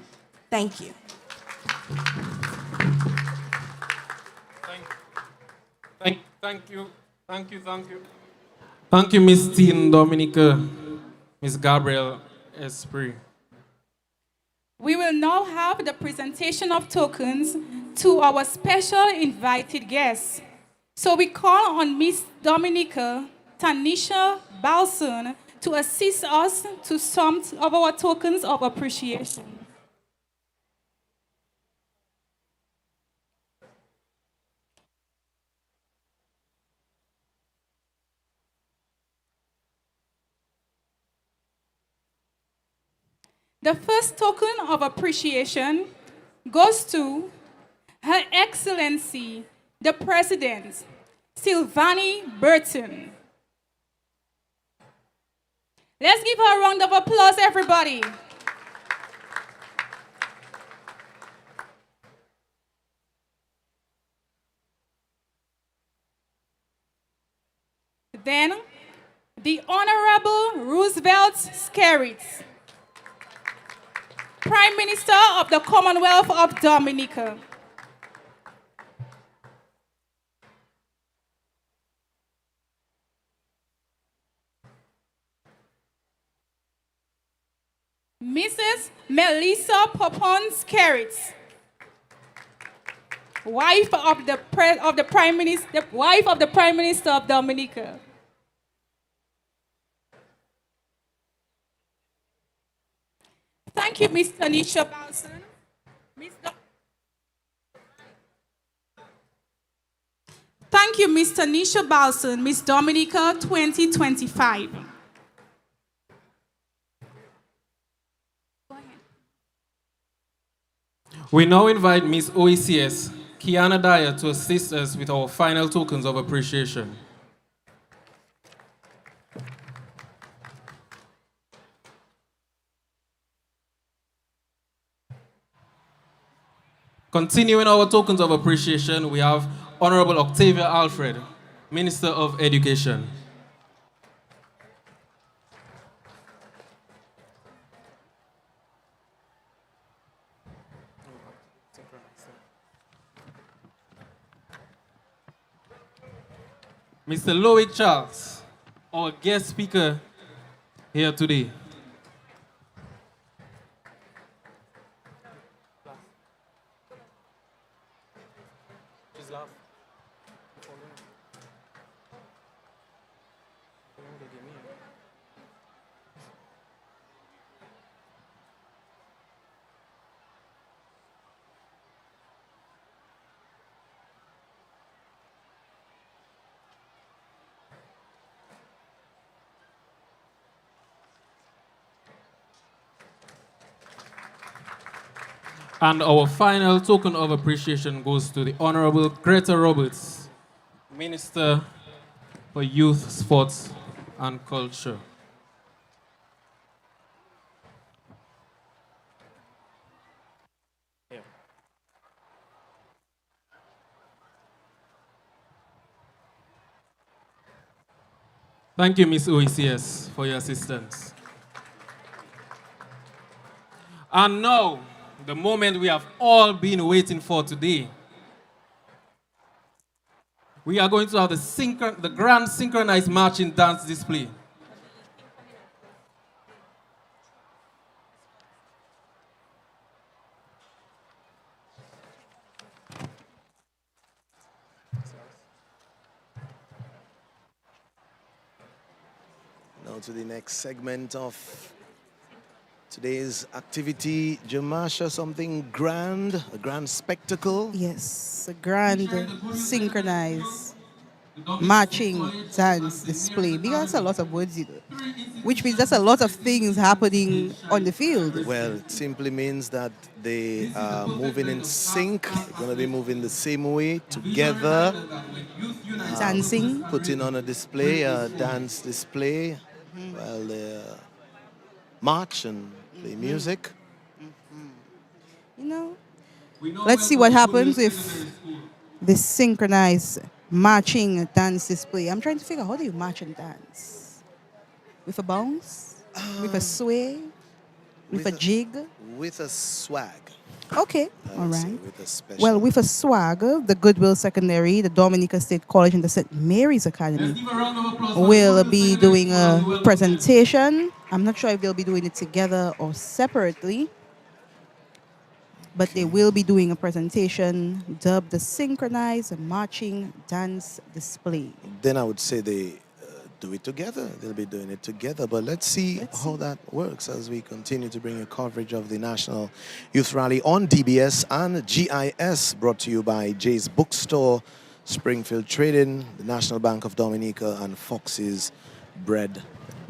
Thank you.
Thank you. Thank you, Miss Teen Dominica, Miss Gabrielle Esprit.
We will now have the presentation of tokens to our special invited guests. So we call on Miss Dominica Tanisha Balson to assist us to some of our tokens of appreciation. The first token of appreciation goes to Her Excellency, the President, Sylvanie Burton. Let's give her a round of applause, everybody. Then, the Honorable Roosevelt Skerrit, Prime Minister of the Commonwealth of Dominica. Mrs. Melissa Popon Skerrit, wife of the Prime Minister of Dominica. Thank you, Ms. Tanisha Balson. Thank you, Ms. Tanisha Balson, Miss Dominica 2025.
We now invite Miss OECS, Kiana Dyer, to assist us with our final tokens of appreciation. Continuing our tokens of appreciation, we have Honorable Octavia Alfred, Minister of Education. Mr. Loic Charles, our guest speaker here today. And our final token of appreciation goes to the Honorable Greta Roberts, Minister for Youth, Sports and Culture. Thank you, Ms. OECS, for your assistance. And now, the moment we have all been waiting for today. We are going to have the grand synchronized marching dance display.
Now to the next segment of today's activity, Jamasha, something grand, a grand spectacle.
Yes, a grand synchronized marching dance display. Because that's a lot of words, you know, which means that's a lot of things happening on the field.
Well, it simply means that they are moving in sync. They're going to be moving the same way, together.
Dancing.
Putting on a display, a dance display, while they march and play music.
You know, let's see what happens if this synchronized marching dance display. I'm trying to figure out, how do you march and dance? With a bounce? With a sway? With a jig?
With a swag.
Okay, all right.
With a special.
Well, with a swag, the Goodwill Secondary, the Dominica State College, and the St. Mary's Academy will be doing a presentation. I'm not sure if they'll be doing it together or separately, but they will be doing a presentation dubbed the Synchronized Marching Dance Display.
Then I would say they do it together. They'll be doing it together. But let's see how that works as we continue to bring you coverage of the National Youth Rally on DBS and GIS, brought to you by Jay's Bookstore, Springfield Trading, the National Bank of Dominica, and Fox's Bread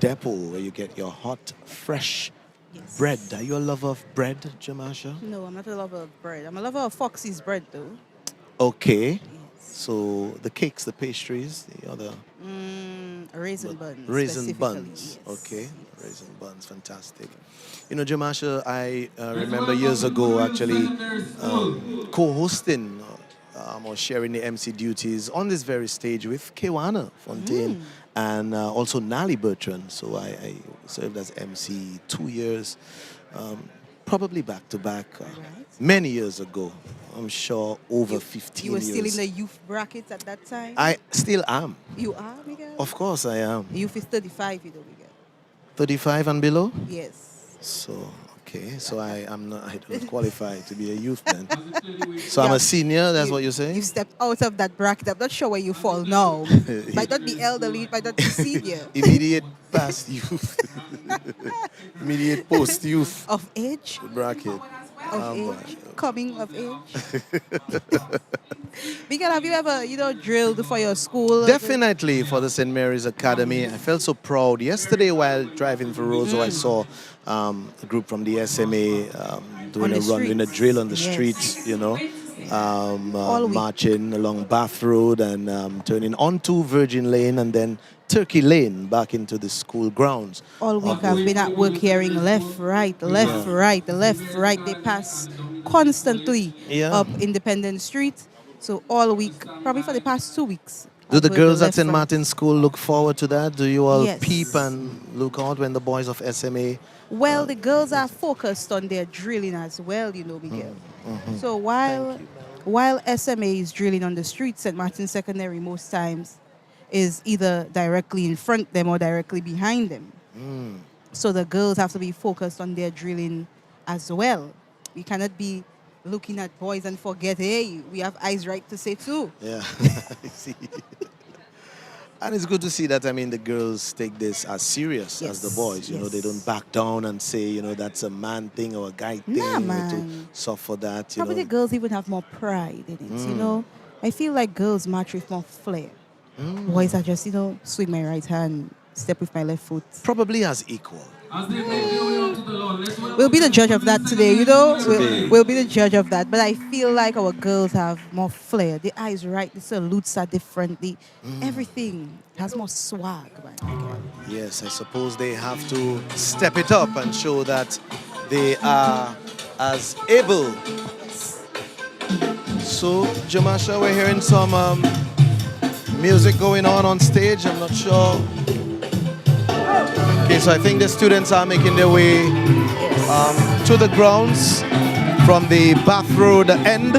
Depot, where you get your hot, fresh bread. Are you a lover of bread, Jamasha?
No, I'm not a lover of bread. I'm a lover of Foxy's bread, though.
Okay. So the cakes, the pastries, the other...
Raisin buns.
Raisin buns. Yes. Okay. Raisin buns. Fantastic. You know, Jamasha, I remember years ago actually co-hosting or sharing the MC duties on this very stage with Kewana Fontaine and also Nali Bertrand. So I served as MC 2 years, probably back to back, many years ago. I'm sure over 15 years.
You were still in the youth bracket at that time?
I still am.
You are, Miguel?
Of course I am.
Youth is 35, you know, Miguel.
35 and below?
Yes.
So, okay. So I don't qualify to be a youth then. So I'm a senior, that's what you're saying?
You stepped out of that bracket. I'm not sure where you fall now. Might not be elderly, might not be senior.
Immediate past youth. Immediate post youth.
Of age?
Bracket.
Of age. Coming of age. Miguel, have you ever, drilled for your school?
Definitely for the St. Mary's Academy. I felt so proud. Yesterday while driving for Roseau, I saw a group from the SMA doing a drill on the streets, marching along Bath Road and turning onto Virgin Lane and then Turkey Lane back into the school grounds.
All week I've been at work hearing left, right, left, right, left, right. They pass constantly up Independence Street. So all week, probably for the past 2 weeks.
Do the girls at St. Martin's School look forward to that? Do you all peep and look out when the boys of SMA?
Well, the girls are focused on their drilling as well, Miguel. So while SMA is drilling on the streets, St. Martin's Secondary most times, is either directly in front them or directly behind them. So the girls have to be focused on their drilling as well. We cannot be looking at boys and forget, hey, we have eyes right to say too.
Yeah, I see. And it's good to see that, I mean, the girls take this as serious as the boys. You know, they don't back down and say, you know, that's a man thing or a guy thing.
Nah,
or
man.
to suffer that, you
Probably
know.
the girls even have more pride in it, you know. I feel like girls march with more flair. Boys are just, you know, swing my right hand, step with my left foot.
Probably as equal.
We'll be the judge of that today, you know. We'll be the judge of that. But I feel like our girls have more flair. The eyes right, the salutes are differently. Everything has more swag, man.
Yes, I suppose they have to step it up and show that they are as able. So, Jamasha, we're hearing some music going on stage. I'm not sure. Okay, so I think the students are making their way to the grounds from the Bath Road end,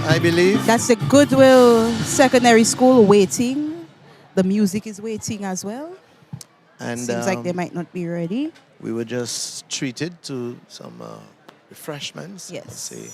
I believe.
That's the Goodwill Secondary School waiting. The music is waiting as well.
And
seems like they might not be ready.
We were just treated to some refreshments.
Yes.
I'll say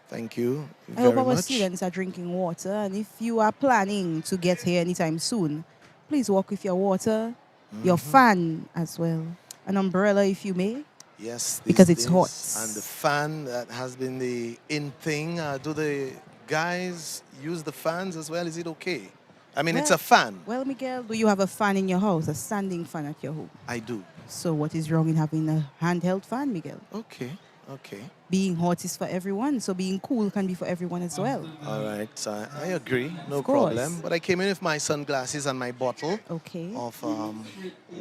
thank you
I hope
very
our
much.
students are drinking water. And if you are planning to get here anytime soon, please walk with your water, your fan as well, an umbrella if you may.
Yes,
because it's hot.
And the fan, that has been the in thing. Do the guys use the fans as well? Is it okay? I mean, it's a fan.
Well, Miguel, do you have a fan in your house, a standing fan at your home?
I do.
So what is wrong in having a handheld fan, Miguel?
Okay, okay.
Being hot is for everyone, so being cool can be for everyone as well.
All right, so I agree, no
Of course.
problem. But I came in with my sunglasses and my bottle of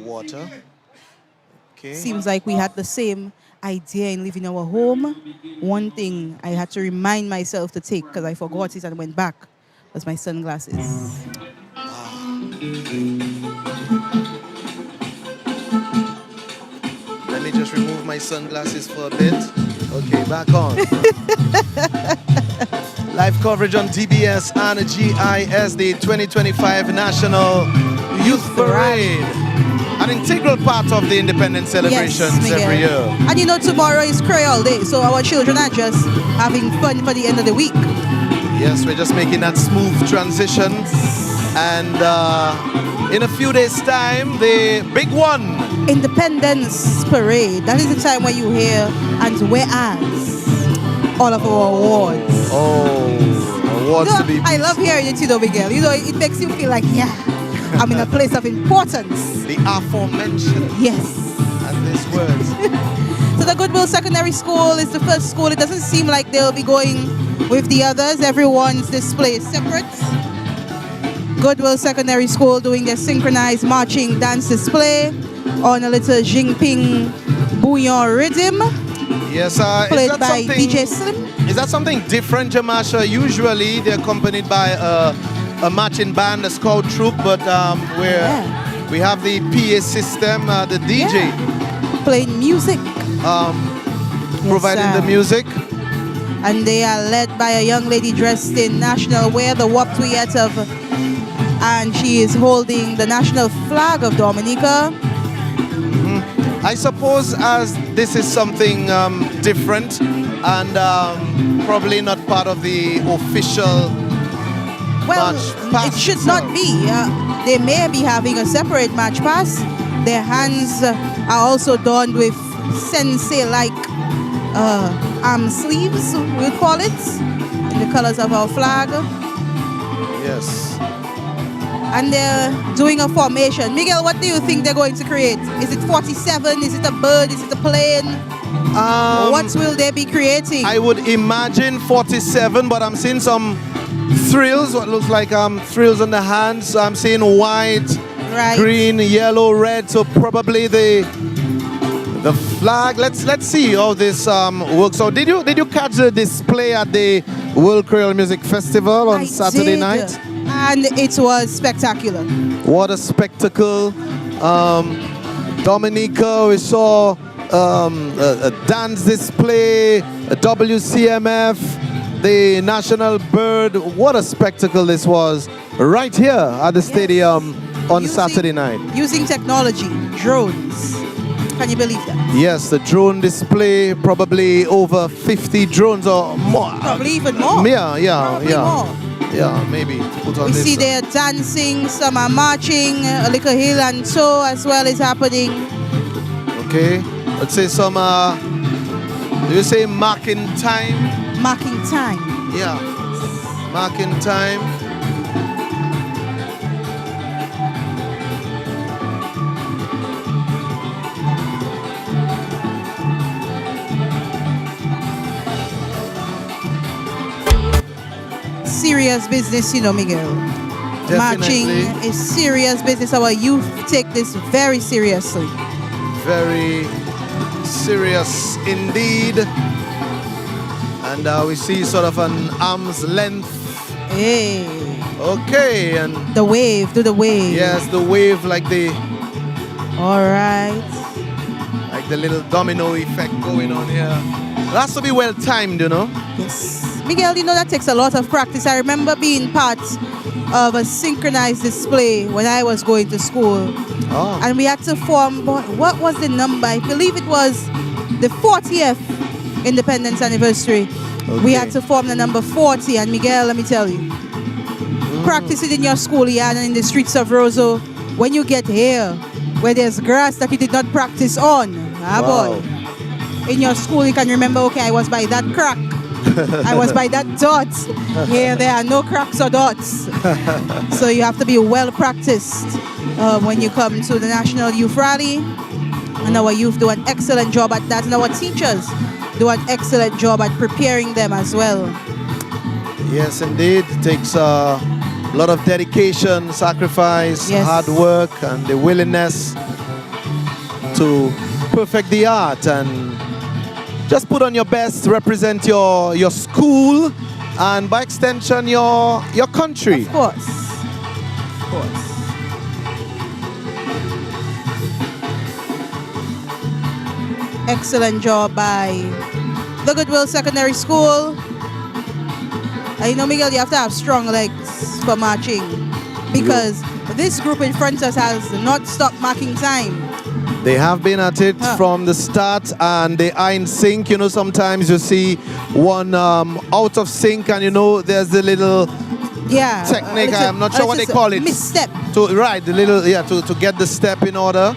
water. Okay.
Seems like we had the same idea in leaving our home. One thing I had to remind myself to take because I forgot it and went back was my sunglasses.
Let me just remove my sunglasses for a bit. Okay, back on. Live coverage on TBS and GIS, the 2025 National Youth Parade. An integral part of the independence celebrations
Miguel.
every year.
And you know, tomorrow is Creole Day, so our children are just having fun for the end of the week.
Yes, we're just making that smooth transition. And in a few days' time, the big one.
Independence Parade. That is the time when you hear and whereas all of our awards.
Oh, awards
You know,
to be.
I love hearing it, you know, Miguel. You know, it makes you feel like, yeah, I'm in a place of importance.
The aforementioned.
Yes.
And these words.
So the Goodwill Secondary School is the first school. It doesn't seem like they'll be going with the others. Everyone's display is separate. Goodwill Secondary School doing their synchronized marching dance display on a little Jinping Bouillon rhythm.
Yes,
played
is that
by
something-
DJ Slim.
Is that something different, Jamasha? Usually they're accompanied by a marching band, a scout troop, but we have the PA system, the DJ
playing music,
providing the music.
And they are led by a young lady dressed in national wear, the Waptuyet of, and she is holding the national flag of Dominica.
I suppose as this is something different and probably not part of the official
Well,
march pass
it should not be. They may be having a separate march pass. Their hands are also donned with sensei-like arm sleeves, we would call it, in the colors of our flag.
Yes.
And they're doing a formation. Miguel, what do you think they're going to create? Is it 47? Is it a bird? Is it a plane? What will they be creating?
I would imagine 47, but I'm seeing some thrills, what looks like thrills on the hands. I'm seeing white, green, yellow, red, so probably the flag. Let's see how this works out. Did you catch the display at the World Creole Music Festival on Saturday night?
And it was spectacular.
What a spectacle. Dominica, we saw a dance display, a WCMF, the national bird. What a spectacle this was. right here at the stadium on Saturday night.
Using technology, drones. Can you believe that?
Yes, the drone display, probably over 50 drones or more.
Probably even more.
Yeah.
More.
Yeah, maybe. Put on
We
this.
see they're dancing, some are marching, a little hill and toe as well is happening.
Okay, let's say some, do you say marking time?
Marking time.
Yeah, marking time.
Serious business, you know, Miguel.
Definitely.
Marching is serious business. Our youth take this very seriously.
Very serious indeed. And we see sort of an arm's length.
Hey.
Okay, and
the wave, do the wave.
Yes, the wave like the.
All right.
Like the little domino effect going on here. It has to be well timed, you know.
Yes. Miguel, you know that takes a lot of practice. I remember being part of a synchronized display when I was going to school.
Oh.
And we had to form, what was the number? I believe it was the 40th Independence Anniversary.
Okay.
We had to form the number 40. And Miguel, let me tell you, practice it in your school yard and in the streets of Roseau. When you get here, where there's grass that you did not practice on, boy. In your school, you can remember, okay, I was by that crack. I was by that dot. Here, there are no cracks or dots. So you have to be well practiced when you come to the National Youth Rally. And our youth do an excellent job at that. And our teachers do an excellent job at preparing them as well.
Yes, indeed. It takes a lot of dedication, sacrifice, hard work, and the willingness to perfect the art and just put on your best, represent your school, and by extension, your country.
Of course. Of course. Excellent job by the Goodwill Secondary School. You know, Miguel, you have to have strong legs for marching because this group in front of us has not stopped marking time.
They have been at it from the start and they are in sync. You know, sometimes you see one out of sync and you know there's the little technique, I'm not sure what they call it.
Misstep.
The little, to get the step in order.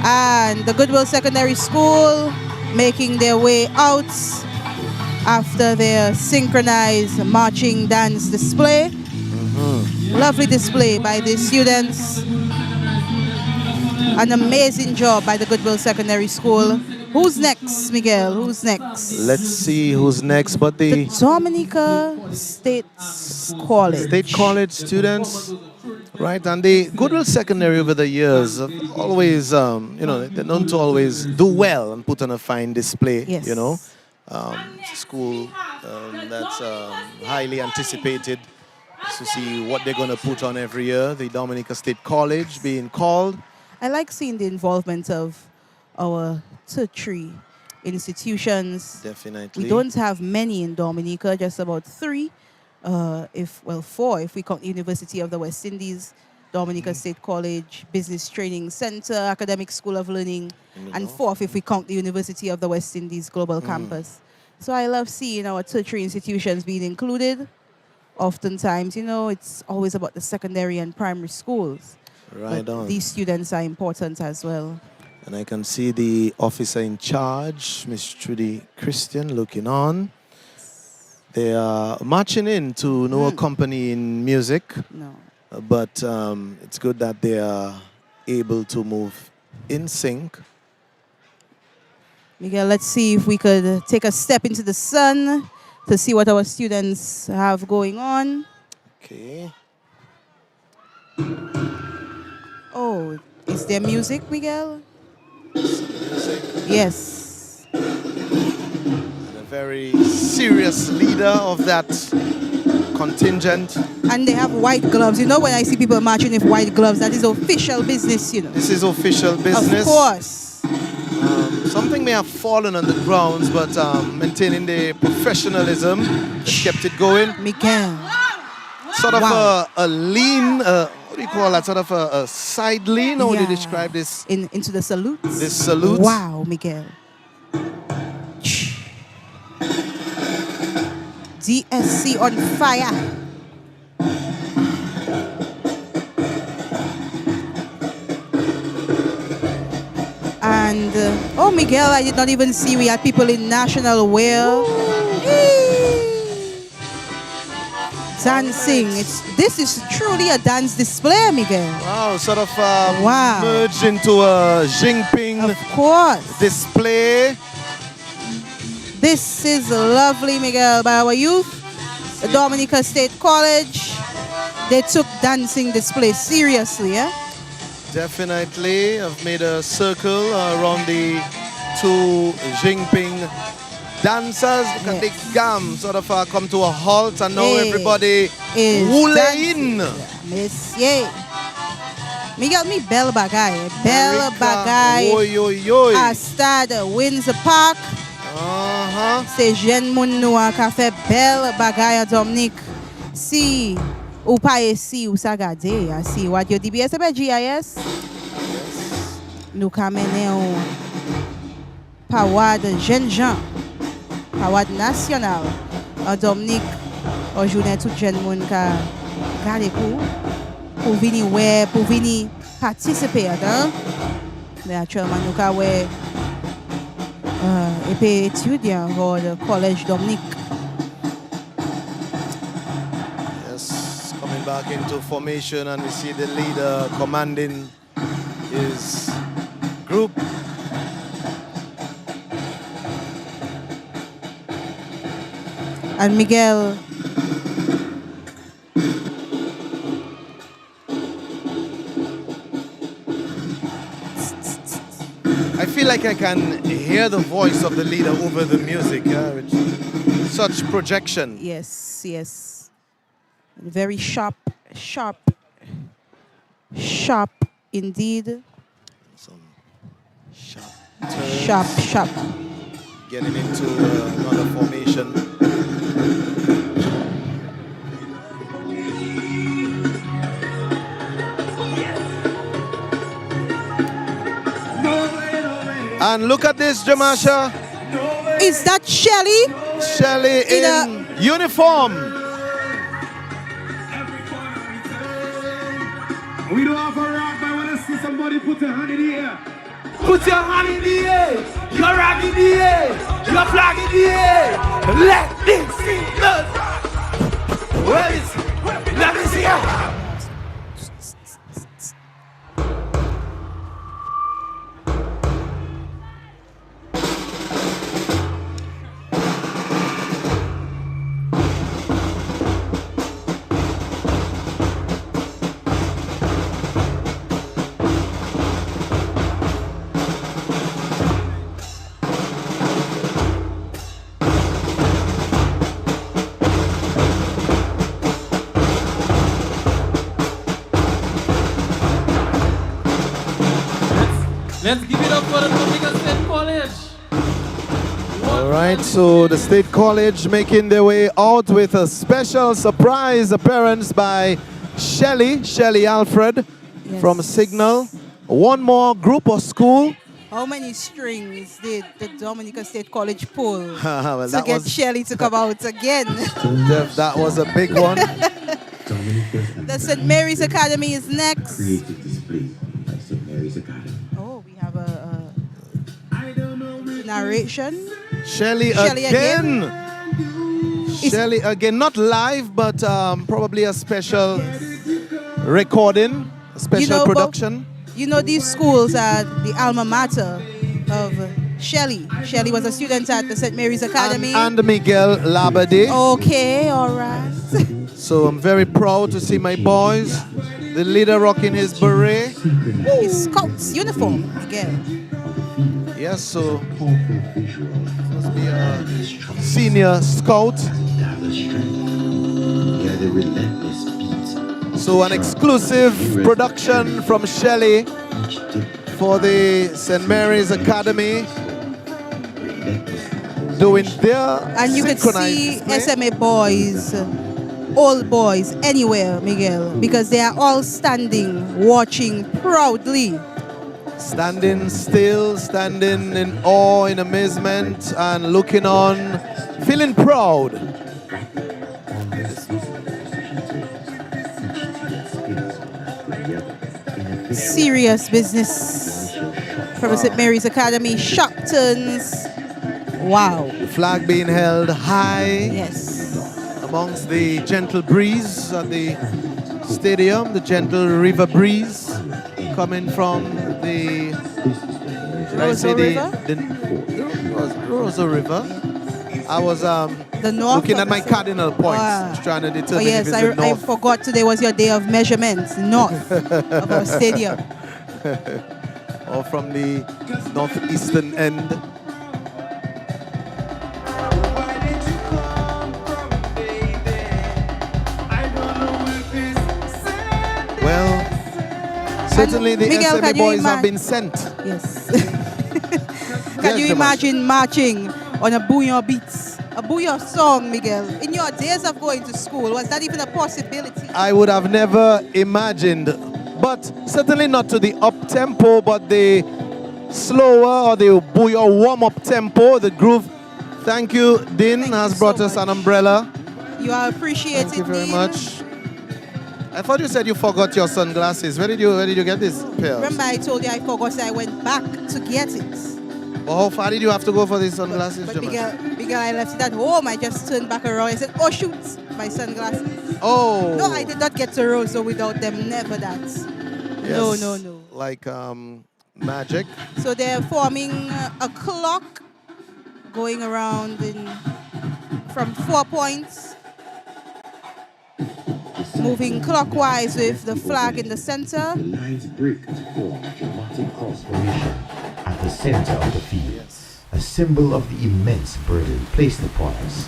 And the Goodwill Secondary School making their way out after their synchronized marching dance display. Lovely display by the students. An amazing job by the Goodwill Secondary School. Who's next, Miguel? Who's next?
Let's see who's next. But the
Dominica State College.
State College students, right? And the Goodwill Secondary over the years have always, you know, they're known to always do well and put on a fine display.
Yes.
You know, school that's highly anticipated to see what they're going to put on every year. The Dominica State College being called.
I like seeing the involvement of our tertiary institutions.
Definitely.
We don't have many in Dominica, just about 3, 4 if we count the University of the West Indies, Dominica State College, Business Training Center, Academic School of Learning, and 4th if we count the University of the West Indies Global Campus. So I love seeing our tertiary institutions being included. Oftentimes, you know, it's always about the secondary and primary schools.
Right on.
These students are important as well.
And I can see the officer in charge, Miss Trudy Christian, looking on. They are marching in to no accompanying music.
No.
But it's good that they are able to move in sync.
Miguel, let's see if we could take a step into the sun to see what our students have going on.
Okay.
Oh, is there music, Miguel?
Music.
Yes.
And a very serious leader of that contingent.
And they have white gloves. You know, when I see people marching with white gloves, that is official business, you know.
This is official business.
Of course.
Something may have fallen on the grounds, but maintaining the professionalism, kept it going.
Miguel,
sort of a lean, what do you call that? Sort of a side lean? How would you describe this?
Into the salute.
This salute.
Wow, Miguel. DSC on fire. And, oh, Miguel, I did not even see we had people in national wear. Dancing. This is truly a dance display, Miguel.
Wow, sort of merged into a Jinping display.
This is lovely, Miguel, by our youth. The Dominica State College, they took dancing display seriously, yeah?
Definitely. I've made a circle around the two Jinping dancers. Look at the gam sort of come to a halt, and now everybody woole in.
Monsieur. Miguel, me bel bagay. Bel bagay.
Oy, oy, oy.
A stade Windsor Park. Se jen moun nou a ka fe bel bagay a Dominique. Si ou pa esi ou sa gade, si wat yo DBS ebe GIS. Nou ka mene ou pawad jen jan. Pawad nasyonal. A Dominique, o jounen tout jen moun ka gade pou vini we, pou vini participe adan. Mais actuellement, nou ka we épée étudiant au Collège Dominique.
Yes, coming back into formation, and we see the leader commanding his group.
And Miguel,
I feel like I can hear the voice of the leader over the music, with such projection.
Yes, yes. Very sharp, sharp, sharp indeed.
Some
sharp, sharp.
Getting into another formation. And look at this, Jamasha.
Is that Shelly?
Shelly in uniform.
We don't have a rock, but I want to see somebody put their hand in the air. Put your hand in the air. Your rock in the air. Your flag in the air. Let me see the where is it? Let me see it.
Let's give it up for the Dominica State College.
All right, so the State College making their way out with a special surprise appearance by Shelly Alfred from Signal. One more group or school.
How many strings did the Dominica State College pull
Well,
to get Shelly to come out again?
That was a big one.
The St. Mary's Academy is next.
Creative display by St. Mary's Academy.
Oh, we have a narration.
Shelly again. Shelly again, not live, but probably a special recording, a special production.
You know, these schools are the alma mater of Shelly. Shelly was a student at the St. Mary's Academy.
And Miguel Labadie.
Okay, all right.
So I'm very proud to see my boys. The leader rocking his beret.
His Scout's uniform, Miguel.
Yes, so must be a senior scout. So an exclusive production from Shelly for the St. Mary's Academy, doing their
and you can see
synchronized display.
SMA boys old boys anywhere, Miguel, because they are all standing, watching proudly.
Standing still, standing in awe, in amazement, and looking on, feeling proud.
Serious business from St. Mary's Academy, Shoptons. Wow.
The flag being held high.
Yes.
Amongst the gentle breeze at the stadium, the gentle river breeze coming from the
Roseau River?
The Roseau River. I was looking at my cardinal points, trying to determine
yes,
if it's the
I
north.
forgot today was your day of measurements, north of our stadium.
Or from the northeastern end. Well, certainly the
Miguel,
SME boys have been sent.
Yes. Can you imagine marching on a bouillon beats, a bouillon song, Miguel? In your days of going to school, was that even a possibility?
I would have never imagined, but certainly not to the up tempo, but the slower or the bouillon warm-up tempo, the groove. Thank you, Din has brought us an umbrella.
You are appreciated.
Thank you very much. I thought you said you forgot your sunglasses. Where did you get this pair?
Remember I told you I forgot, so I went back to get it.
Well, how far did you have to go for these sunglasses,
But
Jamal?
Miguel, I left it at home. I just turned back around. I said, oh shoot, my sunglasses.
Oh.
No, I did not get to Roseau without them. Never that.
Yes,
No.
Like magic.
So they're forming a clock going around from 4 points. Moving clockwise with the flag in the center.
The lines break to form a dramatic cross formation at the center of the field, a symbol of the immense burden placed upon us.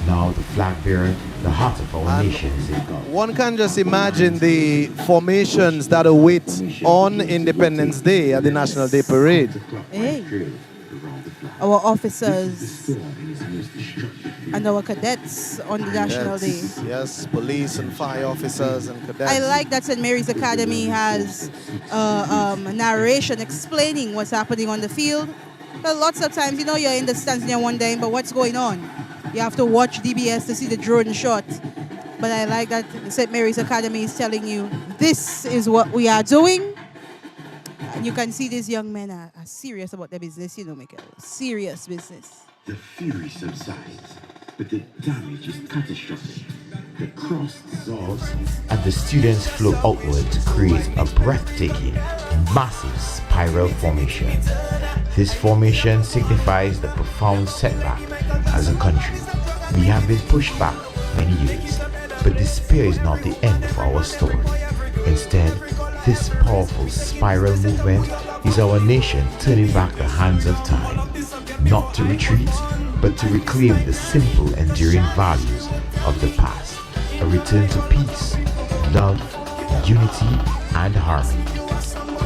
Now the flag bearer, the heart of our nation, is in God.
One can just imagine the formations that await on Independence Day at the National Day Parade.
Hey. Our officers and our cadets on the National Day.
Yes, police and fire officers and cadets.
I like that St. Mary's Academy has narration explaining what's happening on the field. But lots of times, you're in the stands and you're wondering, but what's going on? You have to watch DBS to see the drone shot. But I like that St. Mary's Academy is telling you, this is what we are doing. And you can see these young men are serious about their business, Michael. Serious business.
The fury subsides, but the damage is catastrophic. The cross dissolves, and the students flow outward to create a breathtaking, massive spiral formation. This formation signifies the profound setback as a country. We have been pushed back many years, but despair is not the end of our story. Instead, this powerful spiral movement is our nation turning back the hands of time, not to retreat, but to reclaim the simple, enduring values of the past, a return to peace, love, unity, and harmony.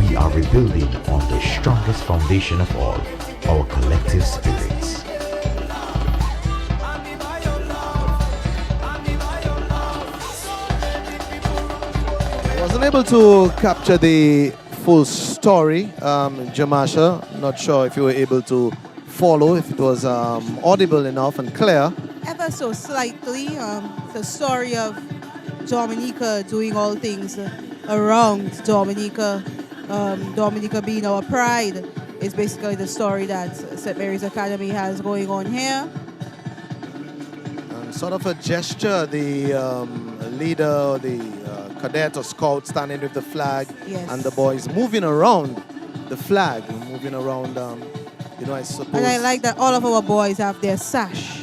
We are rebuilding on the strongest foundation of all, our collective spirits.
I wasn't able to capture the full story, Jamasha. Not sure if you were able to follow, if it was audible enough and clear.
Ever so slightly, the story of Dominica doing all things around Dominica. Dominica being our pride is basically the story that St. Mary's Academy has going on here.
Sort of a gesture, the leader, the cadet or scout standing with the flag,
Yes.
and the boys moving around the flag, moving around, I suppose.
And I like that all of our boys have their sash.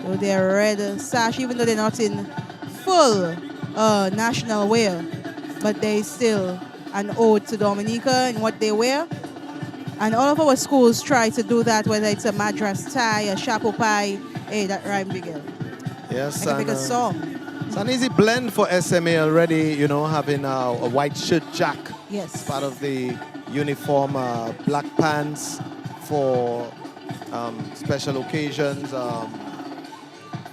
So their red sash, even though they're not in full national wear, but they still an ode to Dominica in what they wear. And all of our schools try to do that, whether it's a madras tie, a chapeau pie. Hey, that rhymed again.
Yes,
I can make a song.
It's an easy blend for SMA already, having a white shirt jack.
Yes.
Part of the uniform, black pants for special occasions,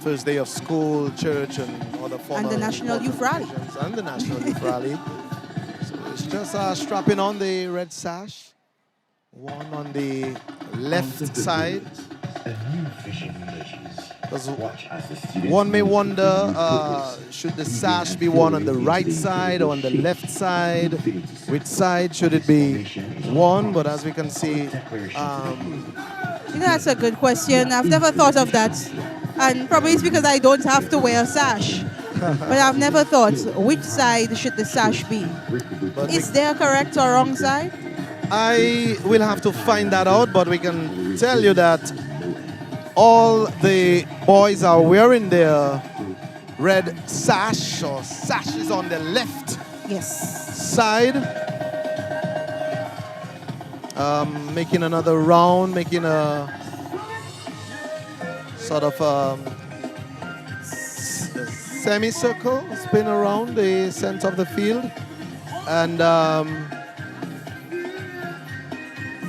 first day of school, church, and other formal.
And the National Youth Rally.
And the National Youth Rally. So it's just strapping on the red sash. One on the left side. Because one may wonder, should the sash be worn on the right side or on the left side? Which side should it be worn? But as we can see,
that's a good question. I've never thought of that. And probably it's because I don't have to wear a sash. But I've never thought, which side should the sash be? Is there a correct or wrong side?
I will have to find that out, but we can tell you that all the boys are wearing their red sash or sashes on the left side. Making another round, making a sort of semicircle, spin around the center of the field, and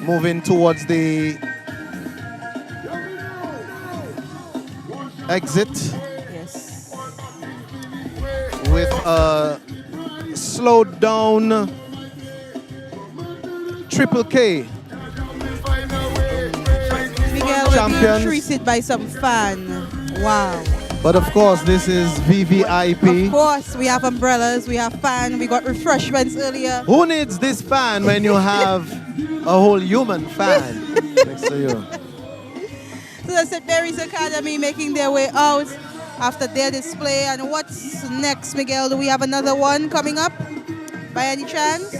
moving towards the exit with a slowed down Triple K.
Miguel, we're being treated by some fan. Wow.
But of course, this is VVIP.
Of course, we have umbrellas, we have fan, we got refreshments earlier.
Who needs this fan when you have a whole human fan next to you?
So the St. Mary's Academy making their way out after their display. And what's next, Miguel? Do we have another one coming up by any chance?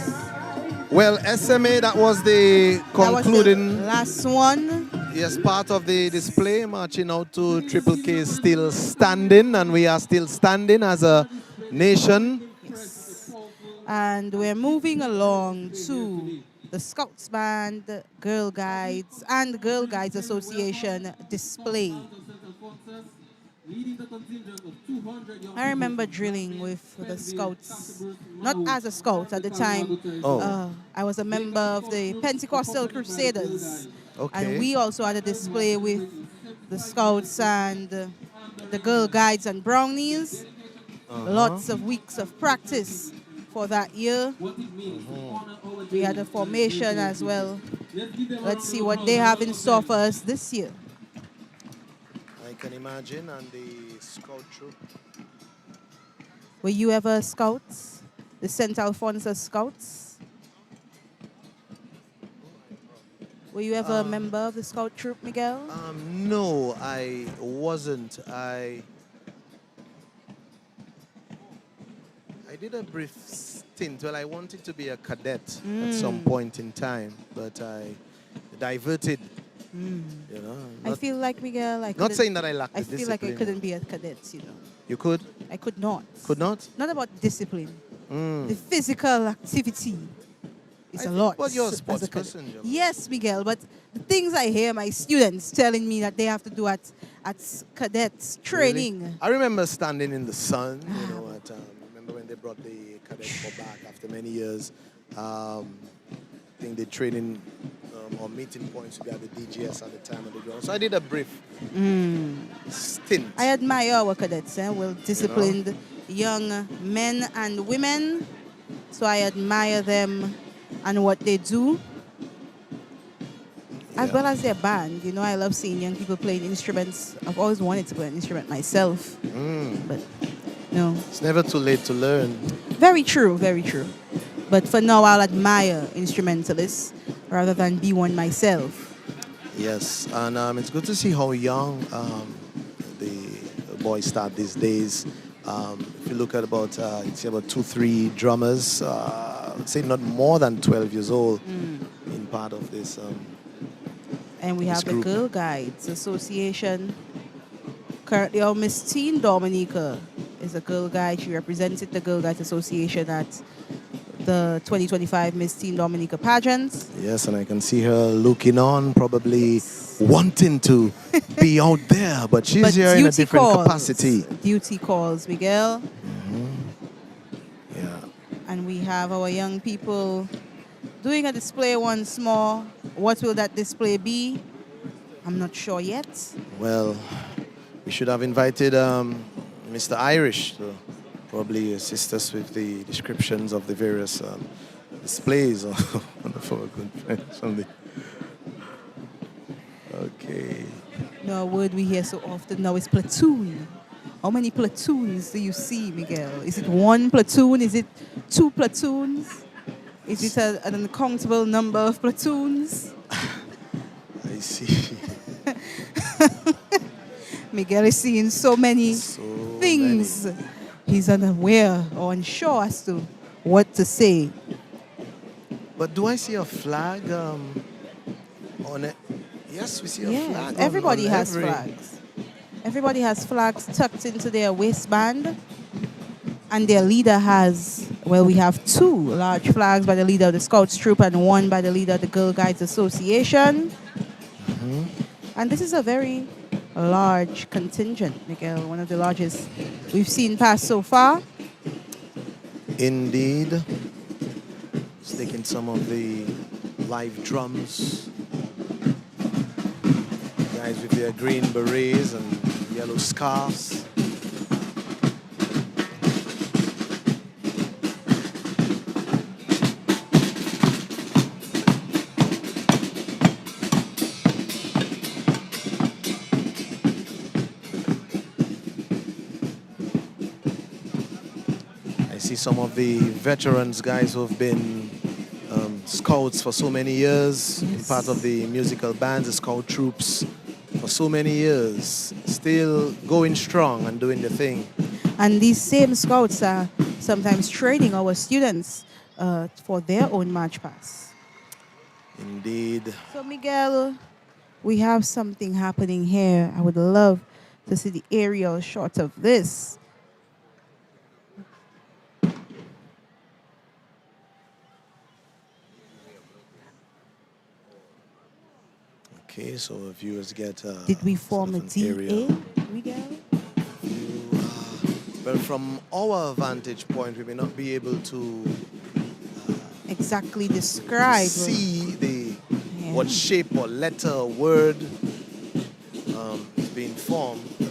Well, SMA, that was the concluding.
That was the last one.
Yes, part of the display, marching out to Triple K is still standing, and we are still standing as a nation.
Yes. And we're moving along to the Scouts Band, Girl Guides, and Girl Guides Association display. I remember drilling with the Scouts, not as a Scout at the time. I was a member of the Pentecostal Crusaders.
Okay.
And we also had a display with the Scouts and the Girl Guides and Brownies. Lots of weeks of practice for that year. We had a formation as well. Let's see what they have in store for us this year.
I can imagine, and the scout troop.
Were you ever Scouts? The St. Alphonsus Scouts? Were you ever a member of the Scout troop, Miguel?
No, I wasn't. I did a brief stint. Well, I wanted to be a cadet at some point in time, but I diverted. You know,
I feel like, Miguel,
not saying that I lacked the
I feel
discipline.
like I couldn't be a cadet, you know.
You could?
I could not.
Could not?
Not about discipline. The physical activity is a lot.
Well, you're a
as
sports
cadet.
person.
Yes, Miguel, but the things I hear my students telling me that they have to do at cadets training.
Really? I remember standing in the sun, you know, remember when they brought the cadets back after many years. I think the training or meeting points would be at the DGS at the time of the ground. So I did a brief stint.
I admire our cadets, well disciplined young men and women. So I admire them and what they do. As well as their band. You know, I love seeing young people playing instruments. I've always wanted to play an instrument myself. But no.
It's never too late to learn.
Very true, very true. But for now, I'll admire instrumentalists rather than be one myself.
Yes, and it's good to see how young the boys start these days. If you look at about, you'd see about 2-3 drummers, I'd say not more than 12 years old in part of this.
And we have the
group.
Girl Guides Association. Currently, our Miss Teen Dominica is a Girl Guide. She represented the Girl Guides Association at the 2025 Miss Teen Dominica pageant.
Yes, and I can see her looking on, probably wanting to be out there, but she's here in a different capacity.
Duty calls, Miguel.
Yeah.
And we have our young people doing a display once more. What will that display be? I'm not sure yet.
Well, We should have invited Mr. Irish to probably assist us with the descriptions of the various displays on for good friends. Okay.
No, a word we hear so often now is platoon. How many platoons do you see, Miguel? Is it one platoon? Is it two platoons? Is it an uncountable number of platoons?
I see.
Miguel is seeing so many things. He's unaware or unsure as to what to say.
But do I see a flag on it? Yes, we see a flag.
Everybody
on
has
every...
flags. Everybody has flags tucked into their waistband. And their leader has, well, we have 2 large flags by the leader of the Scouts Troop and 1 by the leader of the Girl Guides Association.
Mm-hmm.
And this is a very large contingent, Miguel, one of the largest we've seen pass so far.
Indeed. Taking some of the live drums. Guys with their green berets and yellow scarves. I see some of the veterans, guys who have been scouts for so many years, been part of the musical bands, the scout troops for so many years, still going strong and doing the thing.
And these same scouts are sometimes training our students for their own march pass.
Indeed.
So Miguel, we have something happening here. I would love to see the aerial shot of this.
Okay, so viewers get.
Did we form a DA, Miguel?
Well, from our vantage point, we may not be able to
exactly describe.
See what shape or letter or word is being formed.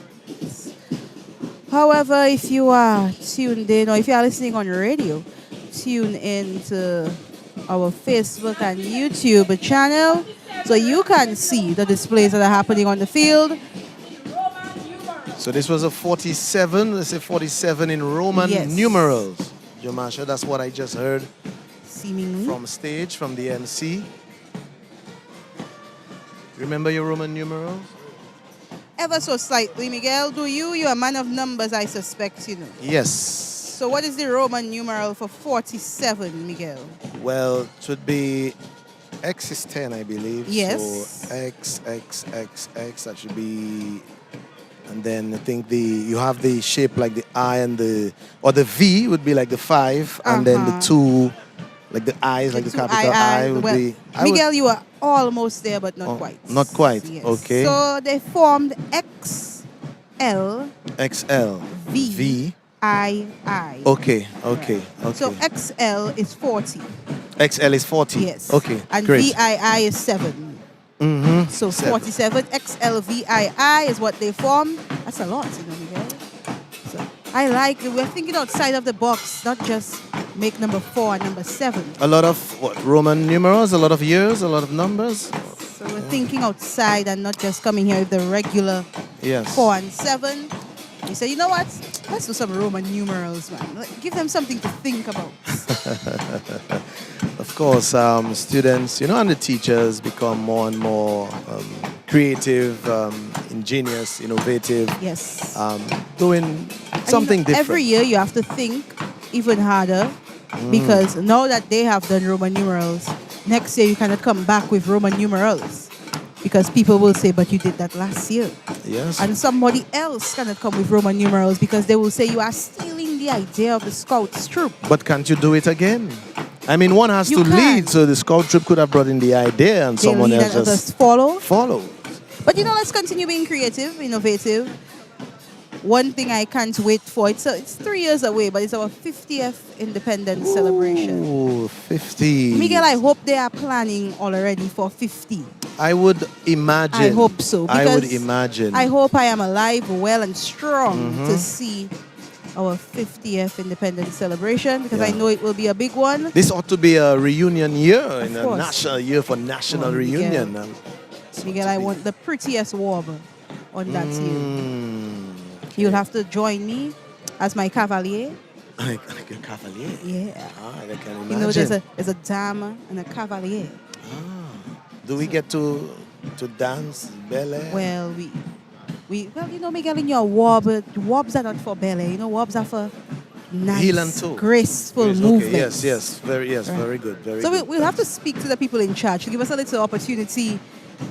However, if you are tuned in or if you are listening on radio, tune in to our Facebook and YouTube channel so you can see the displays that are happening on the field.
So this was a 47, let's say 47 in Roman numerals. Jamasha, that's what I just heard.
Seemingly.
From stage, from the MC. Remember your Roman numerals?
Ever so slightly, Miguel. Do you? You're a man of numbers, I suspect, you know.
Yes.
So what is the Roman numeral for 47, Miguel?
Well, it would be X is 10, I believe.
Yes.
So X, that should be... And then I think you have the shape like the I and the V would be like the 5, and then the 2, like the I, like the capital I would be.
Miguel, you are almost there, but not quite.
Not quite.
Yes.
Okay.
So they formed XL.
V.
I.
Okay.
So XL is 40.
XL is 40.
Yes.
Okay.
And
great.
VII is 7.
Mm-hmm.
So 47 XLVII is what they formed. That's a lot, you know, Miguel. So I like it. We're thinking outside of the box, not just make number 4 and number 7.
A lot of Roman numerals, a lot of years, a lot of numbers.
So we're thinking outside and not just coming here with the regular 4 and 7. We said, you know what? Let's do some Roman numerals, man. Give them something to think about.
Of course, students, and the teachers become more and more creative, ingenious, innovative.
Yes.
Doing something different.
Every year you have to think even harder because now that they have done Roman numerals, next year you cannot come back with Roman numerals because people will say, but you did that last year.
Yes.
And somebody else cannot come with Roman numerals because they will say you are stealing the idea of the Scouts troop.
But can't you do it again? I mean, one has to lead, so the Scout troop could have brought in the idea and
They
someone
lead
else
and
just
others follow.
follow.
But let's continue being creative, innovative. one thing I can't wait for. It's 3 years away, but it's our 50th independence celebration.
Oh, 50.
Miguel, I hope they are planning already for 50.
I would imagine.
I hope so.
I would
because
imagine.
I hope I am alive, well, and strong
Mhm.
to see our 50th independence celebration, because I
Yeah.
know it will be a big one.
This ought to be a reunion year, in a
course.
national year for national
Oh, Miguel.
reunion.
Miguel, I want the prettiest warm on that
Mm.
year. You'll have to join me as my cavalier.
Like a cavalier.
Yeah.
Ah, I can imagine.
You know, there's a dame and a cavalier.
Do we get to dance ballet?
Well, well, you know, Miguel, in your wobs are not for ballet. You know, wobs are for nice,
Healing too.
graceful
Yes, okay,
movements.
Yes,
Right.
very good, very
So
good.
we'll have to speak to the people in charge to give us a little opportunity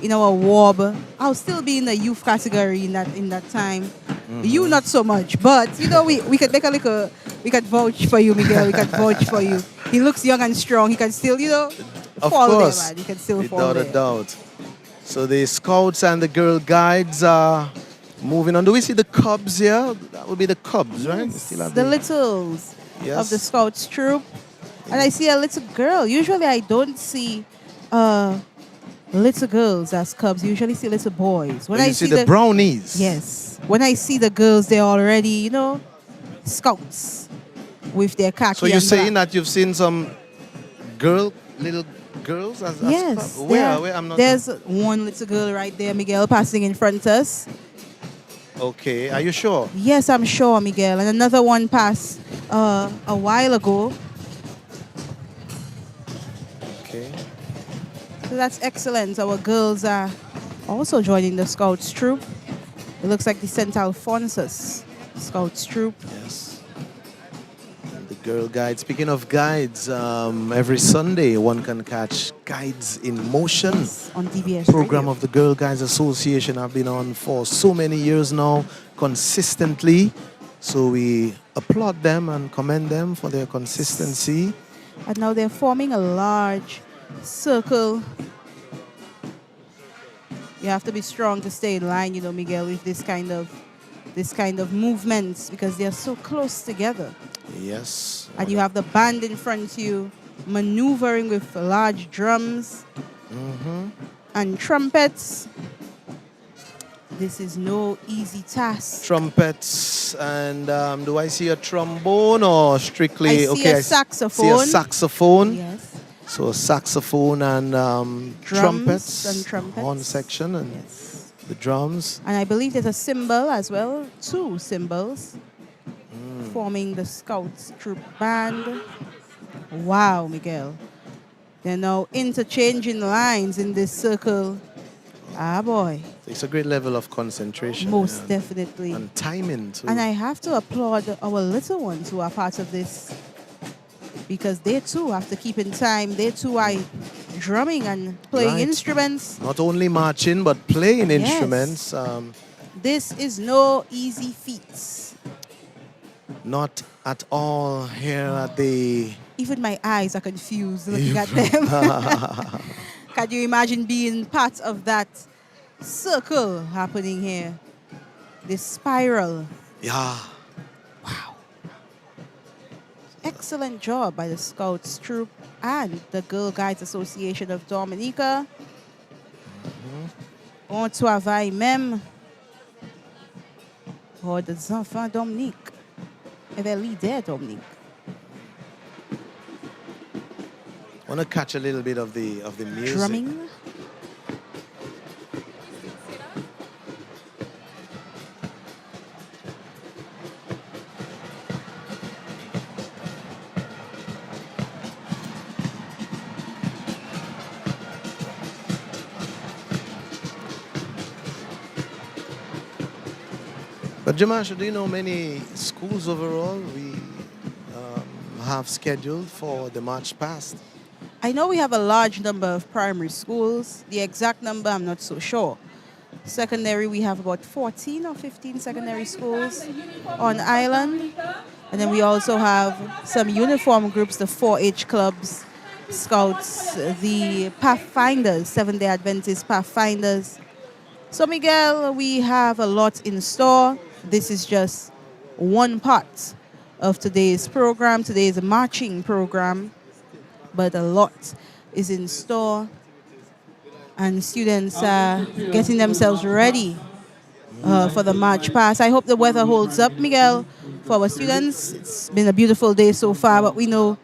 in our wob. I'll still be in the youth category in that time. You not so much, but you know, we could take a look. We could vouch for you, Miguel. We could vouch for you. He looks young and strong. He can still, you know,
Of
fall
course,
there, man. He can still fall
without
there.
a doubt. So the scouts and the girl guides are moving on. Do we see the cubs here? That would be the cubs, right? We still have
The littles
Yes.
of the scouts troop, and I see a little girl. Usually, I don't see little girls as cubs. You usually see little boys. When
Oh,
I
you see the brownies.
Yes. When I see the girls, they're already, you know, scouts with their khaki.
So you're
and
saying
black.
that you've seen some little girls as
Yes.
cubs? Where? I'm not.
There's one little girl right there, Miguel, passing in front of us.
Okay, are you sure?
Yes, I'm sure, Miguel. And another one passed a while ago.
Okay.
So that's excellent. Our girls are also joining the Scouts troop. It looks like the St. Alphonsus Scouts troop.
Yes. And the girl guide. Speaking of guides, every Sunday one can catch Guides in Motion.
On DBS
Program
Radio.
of the Girl Guides Association. I've been on for so many years now, consistently. So we applaud them and commend them for their consistency.
And now they're forming a large circle. You have to be strong to stay in line, you know, Miguel, with this kind of movements, because they are so close together.
Yes.
And you have the band in front of you, maneuvering with large drums and trumpets. This is no easy task.
Trumpets, and do I see a trombone or strictly?
I see a saxophone.
See a saxophone.
Yes.
So a saxophone and
Drums
trumpets,
and trumpets.
horn section, and the drums.
And I believe there's a cymbal as well, 2 cymbals, forming the Scouts troop band. Wow, Miguel. They're now interchanging lines in this circle. Ah, boy.
It's a great level of concentration.
Most
yeah.
definitely.
And timing too.
And I have to applaud our little ones who are part of this, because they too have to keep in time. They too are drumming and playing
Right.
instruments.
Not only marching, but playing
Yes.
instruments.
This is no easy feat.
Not at all here at the...
Even my eyes are confused looking at them. Can you imagine being part of that circle happening here? This spiral.
Yeah.
Excellent job by the Scouts troop and the Girl Guides Association of Dominica. On travail même. Pour des enfants Dominique. Avec l'idée Dominique.
I want to catch a little bit of the music.
Drumming.
But Jamash, do you know many schools overall we have scheduled for the March past?
I know we have a large number of primary schools. The exact number, I'm not so sure. Secondary, we have about 14 or 15 secondary schools on island. And then we also have some uniform groups, the 4-H clubs, Scouts, the Pathfinders, Seventh-day Adventist Pathfinders. So, Miguel, we have a lot in store. this is just one part of today's program, today's marching program, but a lot is in store, and students are getting themselves ready for the march past. I hope the weather holds up, Miguel, for our students. It's been a beautiful day so far, but we know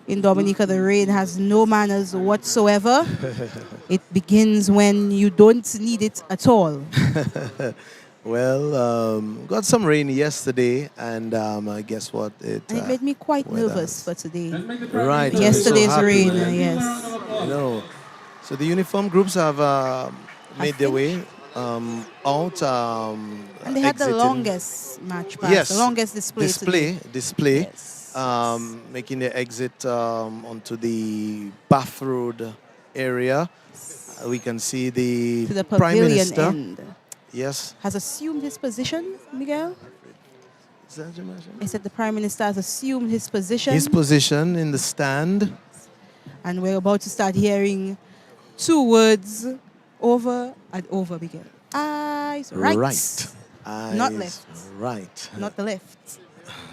in Dominica the rain has no manners whatsoever. It begins when you don't need it at all.
Well, got some rain yesterday, and guess what?
And it made me quite nervous for today.
Right.
Yesterday's
So happy,
rain,
man.
yes.
You know, so the uniform groups have made their way out.
And they had the
exiting.
longest march past,
Yes,
the longest display
display.
Yes.
Making the exit onto the Bath Road area. We can see the,
to the
Prime
pavilion
Minister.
end.
Yes.
Has assumed his position, Miguel?
Is that your measure?
I said the Prime Minister has assumed his position.
His position in the stand.
And we're about to start hearing two words over and over, Miguel. Eyes right.
Right. Eyes
Not left.
Right.
Not the left.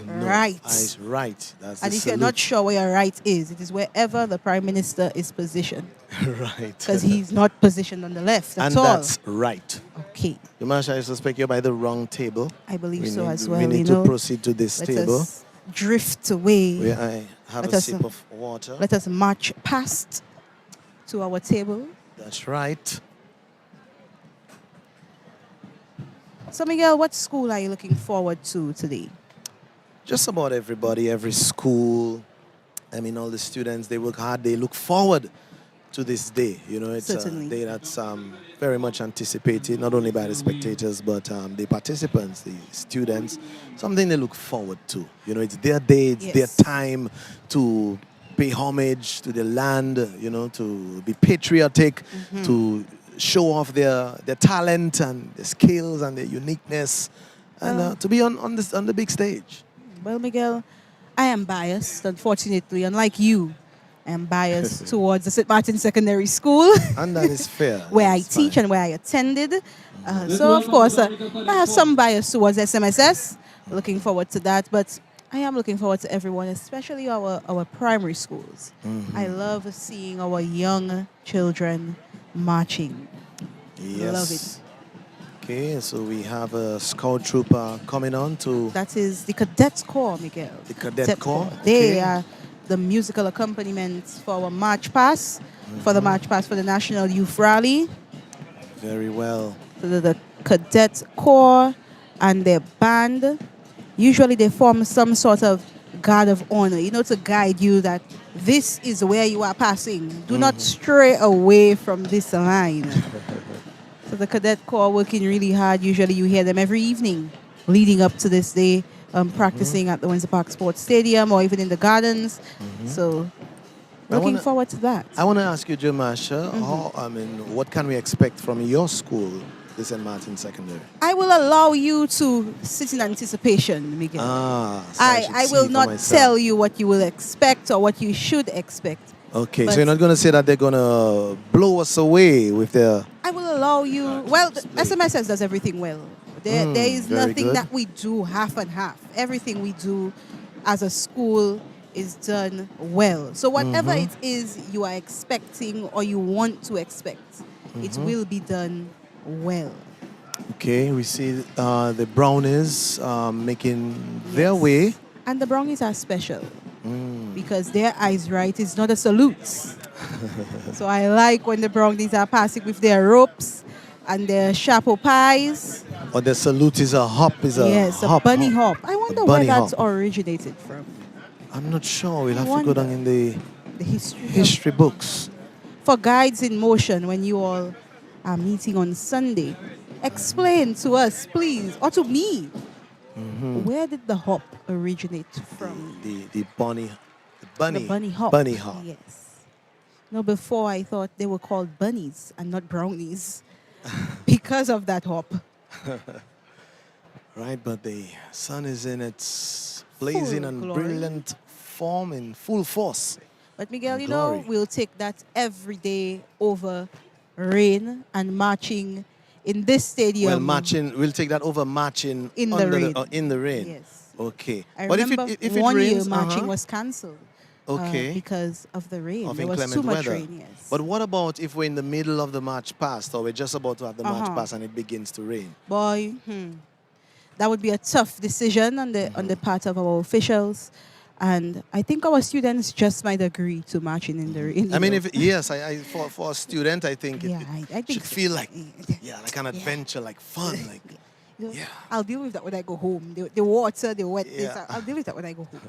No,
Right.
Eyes right. That's
And
the
if you're not sure where your right is, it is wherever the Prime Minister is positioned.
Right.
Because he's not positioned on the left at
and
all.
that's right.
Okay.
Your Marsha, I suspect you're by the wrong table.
I believe
We
so
need-
as well.
We need
you
to
know.
proceed to this
Let
table.
us drift away.
Where I have
Let
a
us-
sip of water.
Let us march past to our table.
That's right.
So, Miguel, what school are you looking forward to today?
Just about everybody, every school. I mean, all the students, they work hard. They look forward to this day. You know, it's
Certainly.
a day that's very much anticipated, not only by the spectators, but the participants, the students. Something they look forward to. You know, it's their day, it's their time to pay homage to the land, you know, to be patriotic, to show off their talent and their skills and their uniqueness, and to be on the big stage.
Well, Miguel, I am biased, unfortunately. Unlike you, I am biased towards the St. Martin Secondary School.
And that is fair.
where I teach and where I attended. So, of course, I have some bias towards SMSS. Looking forward to that. But I am looking forward to everyone, especially our primary schools. I love seeing our young children marching.
Yes.
Love it.
Okay, so we have a scout trooper coming on to
That is the Cadet Corps, Miguel.
the Cadet Corps.
They
Okay.
are the musical accompaniment for our March Pass, for the March Pass for the National Youth Rally.
Very well.
So the Cadet Corps and their band. Usually they form some sort of guard of honor, you know, to guide you that this is where you are passing. Do not stray away from this line. So the Cadet Corps working really hard. Usually you hear them every evening leading up to this day, practicing at the Windsor Park Sports Stadium or even in the gardens. So looking forward to that.
I want to ask you, Joe Masha, what can we expect from your school, the St. Martin Secondary?
I will allow you to sit in anticipation, Miguel.
So
I
should
will
see for
not
myself.
tell you what you will expect or what you should expect.
Okay,
But
so you're not going to say that they're going to blow us away with their...
I will allow you. Well, the SMSS does everything well. There is
very
nothing
good.
that we do half and half. Everything we do as a school is done well. So whatever it is you are expecting or you want to expect, it will be done well.
Okay, we see the Brownies making their way.
And the Brownies are special because their eyes right is not a salute. So I like when the Brownies are passing with their ropes and their chapeau pies.
Or the salute is a hop,
Yes, a
hop.
bunny hop. I wonder where
bunny
that's
hop.
originated from.
I'm not sure. We'll
I
have to go down
wonder.
in
The history.
history books.
For Guides in Motion, when you all are meeting on Sunday, explain to us, please, or to me, where did the hop originate from?
The bunny hop.
Bunny hop. Yes. No, before I thought they were called bunnies and not brownies because of that hop.
Right, but the sun is in its blazing
Full
and
glory.
brilliant form in full force.
But Miguel,
And
you know,
glory.
we'll take that every day over rain and marching in this stadium.
Well, marching, we'll take that over marching
In the
under
rain.
In the rain.
Yes.
Okay.
I
But
remember
if it
one
rains,
year marching was cancelled.
Okay.
Because of the rain.
Of
There was
inclement
too much
weather.
rain, yes.
But what about if we're in the middle of the march past, or we're just about to have the march
Uh-huh.
past and it begins to rain?
Boy, that would be a tough decision on the part of our officials. And I think our students just might agree to marching in the rain.
I mean, for a student, I think it,
I think
should feel like an adventure, like fun, like
I'll deal with that when I go home. The water, the wetness,
Yeah.
I'll deal with that when I go home.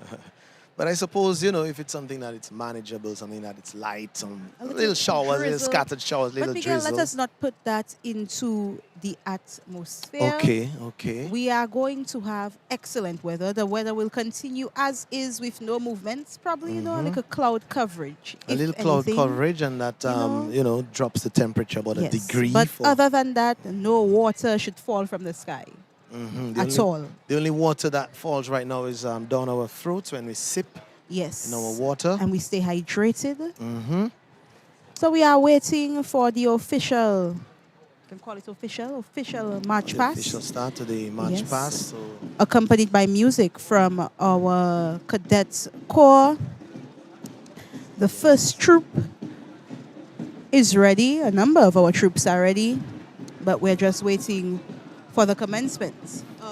But I suppose, if it's something that it's manageable, something that it's light, some
A
little showers, little
drizzle.
scattered showers, little
But Miguel,
drizzle.
let us not put that into the atmosphere.
Okay.
We are going to have excellent weather. The weather will continue as is with no movements. Probably, like a cloud coverage.
A
if
little cloud
anything.
coverage, and that, drops the temperature about a
Yes.
degree.
But other than that, no water should fall from the sky. At all.
The only water that falls right now is down our throats when we sip
Yes.
in our water.
And we stay hydrated. So we are waiting for the official, you can call it official march
The
past.
official start to the march
Yes.
past. So
Accompanied by music from our cadet corps. The first troop is ready. A number of our troops are ready. But we're just waiting for the commencement.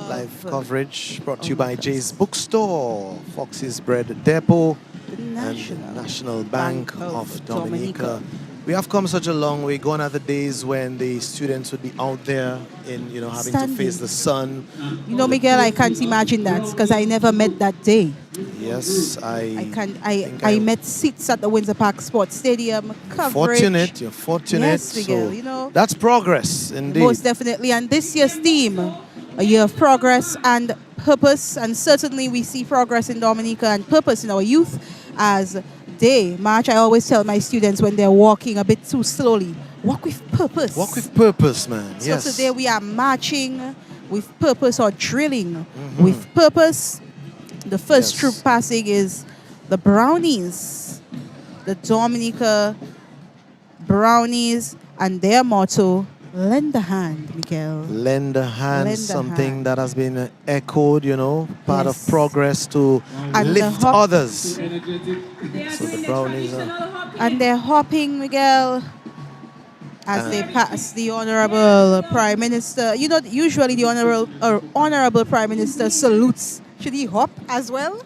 live coverage brought to you by Jay's Bookstore, Fox's Bread Depot, and the National Bank of Dominica. We have come such a long way. Gone are the days when the students would be out there in, having to
Standing.
face the sun.
Miguel, I can't imagine that because I never met that day.
Yes,
I met seats at the Windsor Park Sports Stadium. Coverage.
You're fortunate.
Yes, Miguel,
that's progress, indeed.
Most definitely. And this year's theme, a year of progress and purpose. And certainly we see progress in Dominica and purpose in our youth as they march. I always tell my students when they're walking a bit too slowly, walk with purpose.
Walk with purpose, man.
So
Yes.
today we are marching with purpose or drilling with purpose. The first troop passing is the Brownies, the Dominica Brownies, and their motto, lend a hand, Miguel.
Lend a hand,
Lend a
something
hand.
that has been echoed, part
Yes.
of progress to
And the
lift
hop-
others. So the Brownies are...
And they're hopping, Miguel, as they pass the Honorable Prime Minister. Usually the Honorable Prime Minister salutes. Should he hop as well?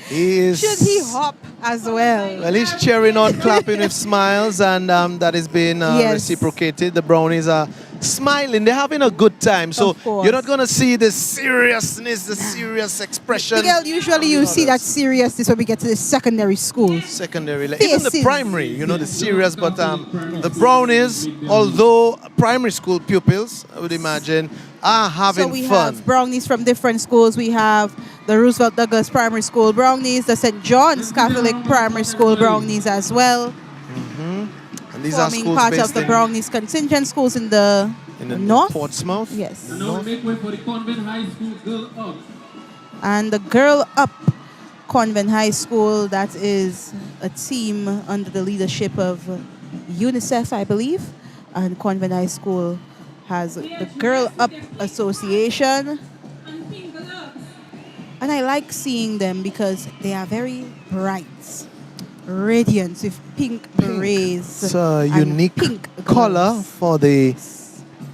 He is...
Should he hop as well?
Well, he's cheering on, clapping with smiles, and that is being reciprocated. The Brownies are smiling. They're having a good time. So
course.
you're not going to see the seriousness, the serious expression.
Miguel, usually you see that seriousness when we get to the secondary schools.
Secondary, like, even the
Faces.
primary, the serious, but the Brownies, although primary school pupils, I would imagine, are having
So we
fun.
have Brownies from different schools. We have the Roosevelt Douglas Primary School Brownies, the St. John's Catholic Primary School Brownies as well.
And these are
forming
schools
part
based
of the
in-
Brownies contingent schools in the north.
Portsmouth.
Yes.
And now we make way for the Convent High School Girl Up.
And the Girl Up Convent High School, that is a team under the leadership of UNICEF, I believe. And Convent High School has the Girl Up Association. And I like seeing them because they are very bright, radiant with pink berets.
It's a
and
unique
pink
color
gloves.
for the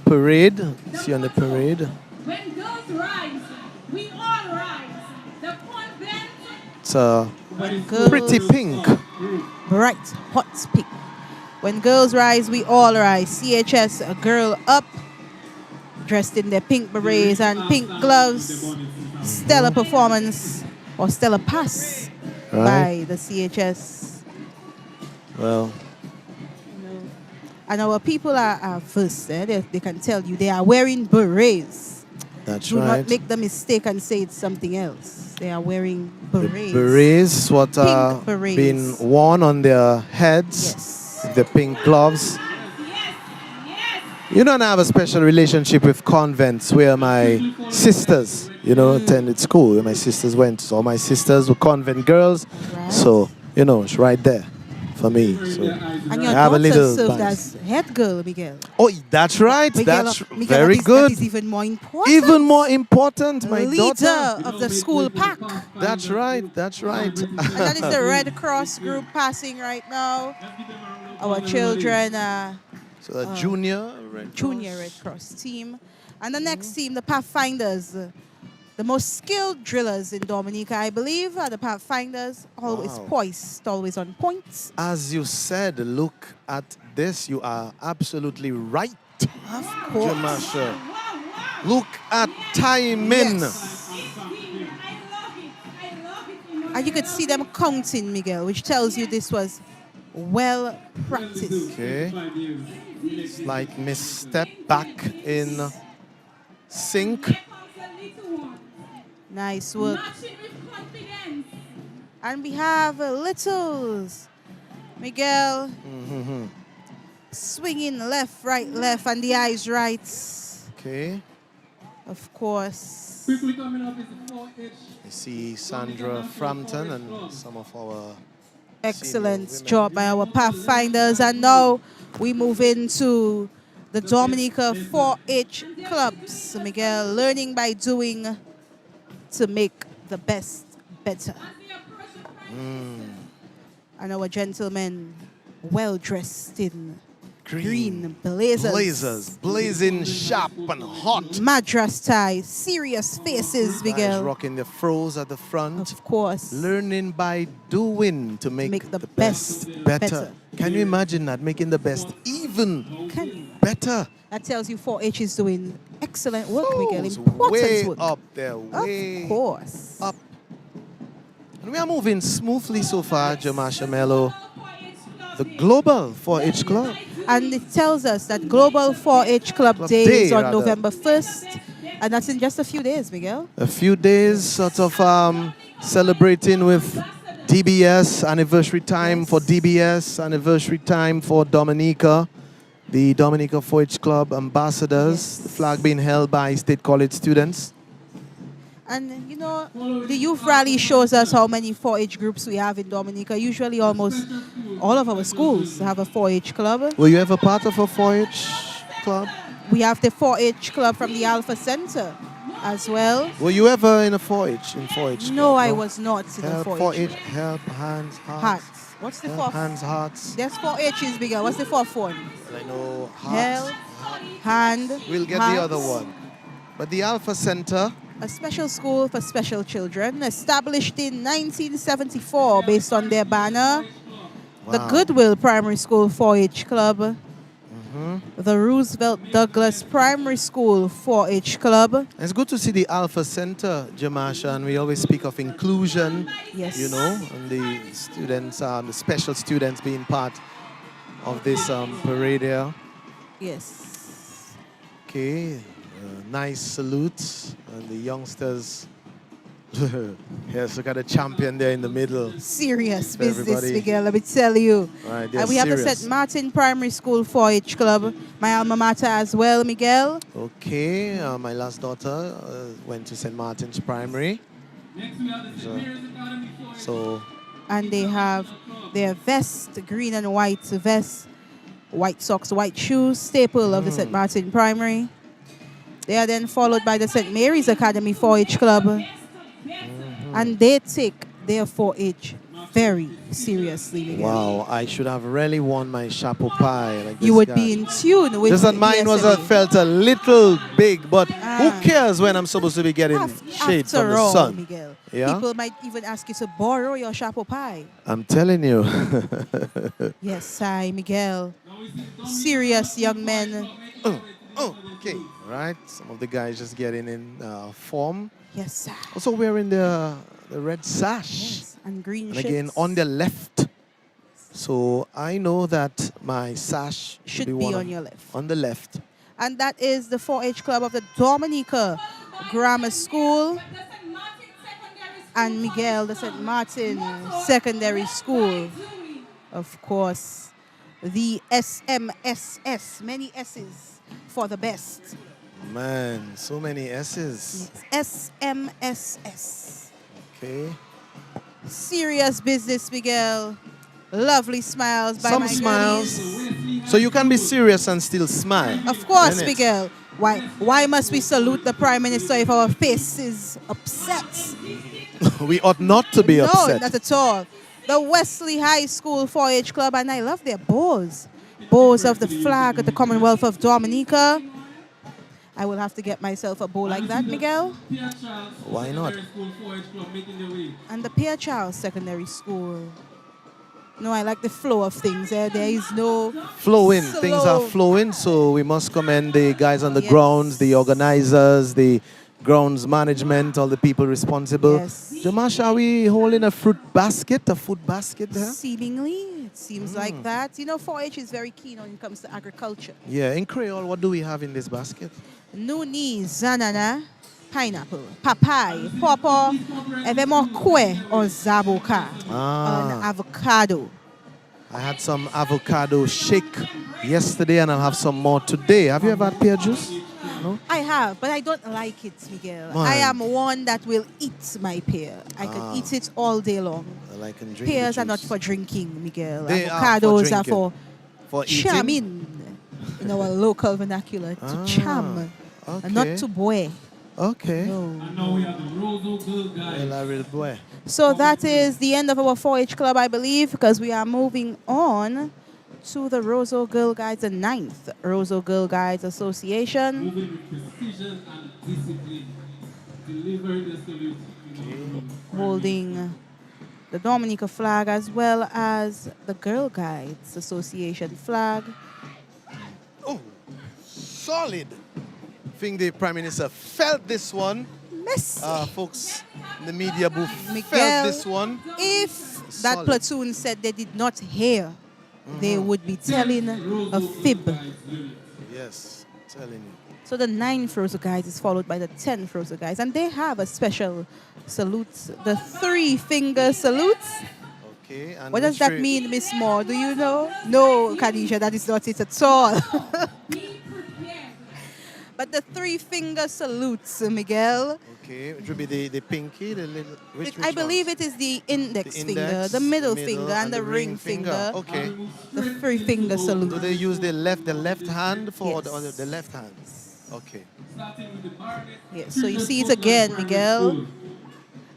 parade. See on the parade.
When girls rise, we all rise. The convent.
It's a pretty pink.
Bright, hot pink. When girls rise, we all rise. CHS, a Girl Up, dressed in their pink berets and pink gloves. Stellar performance, or stellar pass, by
Right.
the CHS.
Well,
And our people are first. They can tell you they are wearing berets.
that's
Do
right.
not make the mistake and say it's something else. They are wearing berets.
Berets, what are
Pink berets.
being worn on their heads, the pink gloves. You know, I have a special relationship with convents where my sisters, attended school, where my sisters went. So my sisters were convent girls. So, it's right there for me. So
And
I
your
have a
daughter
little
served
bias.
as head girl, Miguel.
Oh, that's right.
Miguel,
That's
Miguel,
very good.
That is even more important.
Even more important, my
Leader
daughter.
of the school pack.
That's right. That's right.
And that is the Red Cross group passing right now. Our children,
So a junior Red
junior Red Cross team. And the next team, the Pathfinders, the most skilled drillers in Dominica, I believe, are the Pathfinders. Always poised, always on point.
As you said, look at this. You are absolutely right.
Of course.
Jamasha. Look at timing.
Yes. And you could see them counting, Miguel, which tells you this was well practiced.
Okay. Slight misstep back in sync.
Nice work. And we have Littles. Miguel swinging left, right, and the eyes right.
Okay.
Of course.
Quickly coming up is the 4H.
I see Sandra Frampton and some of our
Excellent job by our Pathfinders. And now we move into the Dominica 4H clubs. Miguel, learning by doing to make the best better. And our gentlemen, well dressed in green blazers.
Blazing sharp and hot.
Madras tie, serious faces, Miguel.
Guys rocking the froze at the front.
Of course.
Learning by doing to make the best better. Can you imagine that? Making the best even better.
That tells you 4H is doing excellent work, Miguel.
It's
Important
way
work.
up there, way
of course.
up. And we are moving smoothly so far, Jamasha Mello. The Global 4H Club.
And it tells us that Global 4H Club Day is on November 1st. And that's in just a few days, Miguel.
A few days sort of celebrating with DBS, anniversary time for DBS, anniversary time for Dominica, the Dominica 4H Club ambassadors, the flag being held by State College students.
And, you know, the youth rally shows us how many 4H groups we have in Dominica. Usually almost all of our schools have a 4H club.
Were you ever part of a 4H club?
We have the 4H club from the Alpha Center as well.
Were you ever in a 4H? In 4H?
No, I was not in
Help,
a 4H.
Help, hands, hearts.
Hearts. What's the
Help,
fourth?
hands, hearts.
There's 4H's, bigger. What's the fourth one?
I know hearts.
Help, hand,
We'll get
hearts.
the other one. But the Alpha Center,
a special school for special children, established in 1974 based on their banner. The Goodwill Primary School 4H Club. The Roosevelt Douglas Primary School 4H Club.
It's good to see the Alpha Center, Jamasha, and we always speak of inclusion,
yes,
you know, and the students, the special students being part of this parade here.
Yes.
Okay, nice salute, and the youngsters. Yes, look at the champion there in the middle.
Serious business,
Everybody.
Miguel, let me tell you.
Right,
And we have the
serious.
St. Martin Primary School 4H Club, my alma mater as well, Miguel.
Okay, my last daughter went to St. Martin's Primary. So
And they have their vest, green and white vest, white socks, white shoes, staple of the St. Martin Primary. They are then followed by the St. Mary's Academy 4H Club. And they take their 4H very seriously, Miguel.
wow, I should have really worn my chapeau pie. Like
You
this
would
guy.
be in tune with
Just that mine was
DSMA.
felt a little big, but who cares when I'm supposed to be getting shade from
After
the
all,
sun?
Miguel,
Yeah?
people might even ask you to borrow your chapeau pie.
I'm telling you.
Yes, I, Miguel. Serious young men.
Okay, right. Some of the guys just getting in form.
Yes, sir.
Also wearing the red sash.
Yes, and green
And again,
shirts.
on the left. So I know that my sash
Should
be
be
one
on your left.
On the left.
And that is the 4H Club of the Dominica Grammar School. And Miguel, the St. Martin Secondary School. Of course, the SMSS, many S's for the best.
Man, so many S's.
SMSS.
Okay.
Serious business, Miguel.
Lovely smiles by
Some
my
smiles.
girlies.
So you can be serious and still smile.
Of course,
Innit?
Miguel. Why must we salute the Prime Minister if our face is upset?
We ought not to be
No,
upset.
not at all. The Wesley High School 4-H Club, and I love their bows. Bows of the flag of the Commonwealth of Dominica. I will have to get myself a bow like that, Miguel.
Why not?
And the Pierre Charles Secondary School. No, I like the flow of things. There is no
Flowing.
slow.
Things are flowing, so we must commend the guys on the
Yes.
grounds, the organizers, the grounds management, all the people responsible.
Yes.
Jamash, are we holding a fruit basket there?
Seemingly, it seems like that. You know, 4-H is very keen when it comes to agriculture.
Yeah, in Creole, what do we have in this basket?
Nuni, zanana, pineapple, papaye, pawpaw, evemo kwe or zaboka, an avocado.
I had some avocado shake yesterday and I'll have some more today. Have you ever had pear juice? No?
I have, but I don't like it, Miguel.
Man.
I am one that will eat my pear. I can eat it all day long.
Well, I can drink
Pears
the
are not
juice.
for drinking, Miguel.
They
Avocados
are
are for
for eating?
chamming in our local vernacular. To cham. And not to boy.
Okay.
No.
And now we have the Roseau Girl Guide.
Well, I will boy.
So that is the end of our 4-H club, I believe, because we are moving on to the Roseau Girl Guides, the 9th Roseau Girl Guides Association.
Moving with precision and discipline. Delivering the salute.
Holding the Dominica flag as well as the Girl Guides Association flag.
Oh, solid. I think the Prime Minister felt this one.
Miss.
Folks in the media booth
Miguel,
felt this one.
If that
Solid.
platoon said they did not hear, they would be telling a fib.
Yes, telling you.
So the 9th Roseau Guides is followed by the 10th Roseau Guides, and they have a special salute, the 3-finger salute.
Okay. And
What does
which
that
three-
mean, Miss Moore? Do you know? No, Khadija, that is not it at all. But the 3-finger salutes, Miguel.
Okay, which would be the pinky, the little. Which
I
one?
believe it is the index,
The
finger,
index,
the middle
middle,
finger, and the ring finger.
Okay.
The 3-finger salute.
Do they use the left hand for
Yes.
or the left hand? Okay.
Yes, so you see it again, Miguel.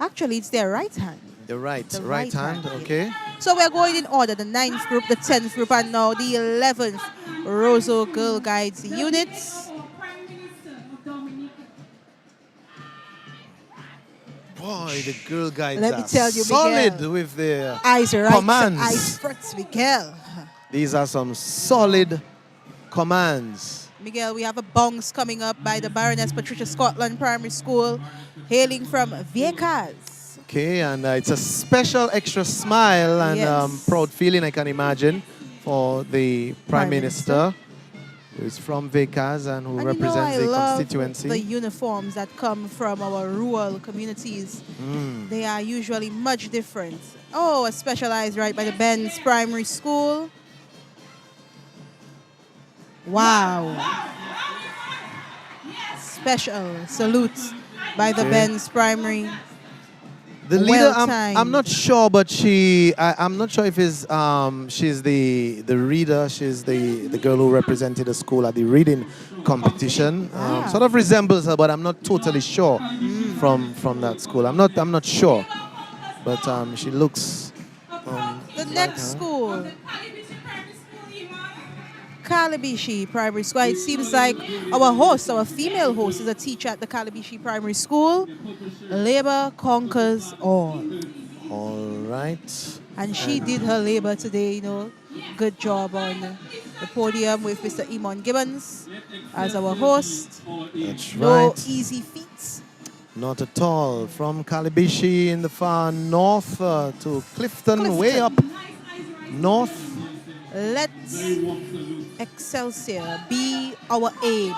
Actually, it's their right hand.
The right,
The
right hand.
yeah.
Okay.
So we're going in order, the 9th group, the 10th group, and now the 11th Roseau Girl Guides units.
Boy, the girl guides
Let me
are
tell you,
solid
Miguel.
with their
Eyes right,
commands.
eyes front, Miguel.
These are some solid commands.
Miguel, we have a bounce coming up by the Baroness Patricia Scotland Primary School, hailing from Viecas.
Okay, and it's a special extra smile and
Yes.
proud feeling, I can imagine, for the Prime Minister, who is from Viecas and who
And
represents
I
the
love
constituency.
the uniforms that come from our rural communities. They are usually much different. Oh, a specialized right by the Benz Primary School. Wow. Special salute by the
Okay.
Benz Primary.
The leader,
Well-timed.
I'm not sure, but I'm not sure if she's the reader. She's the girl who represented the school at the reading competition. Sort of resembles her, but I'm not totally sure from that school. I'm not sure, but she looks.
The next school, Calabishi Primary School. It seems like our female host, is a teacher at the Calabishi Primary School. Labor conquers all.
All right.
And she did her labor today, you know. Good job on the podium with Mr. Imon Gibbons as our host.
That's
No
right.
easy feats.
Not at all. From Calabishi in the far north to Clifton, way up north.
Let's Excelsior be our aim.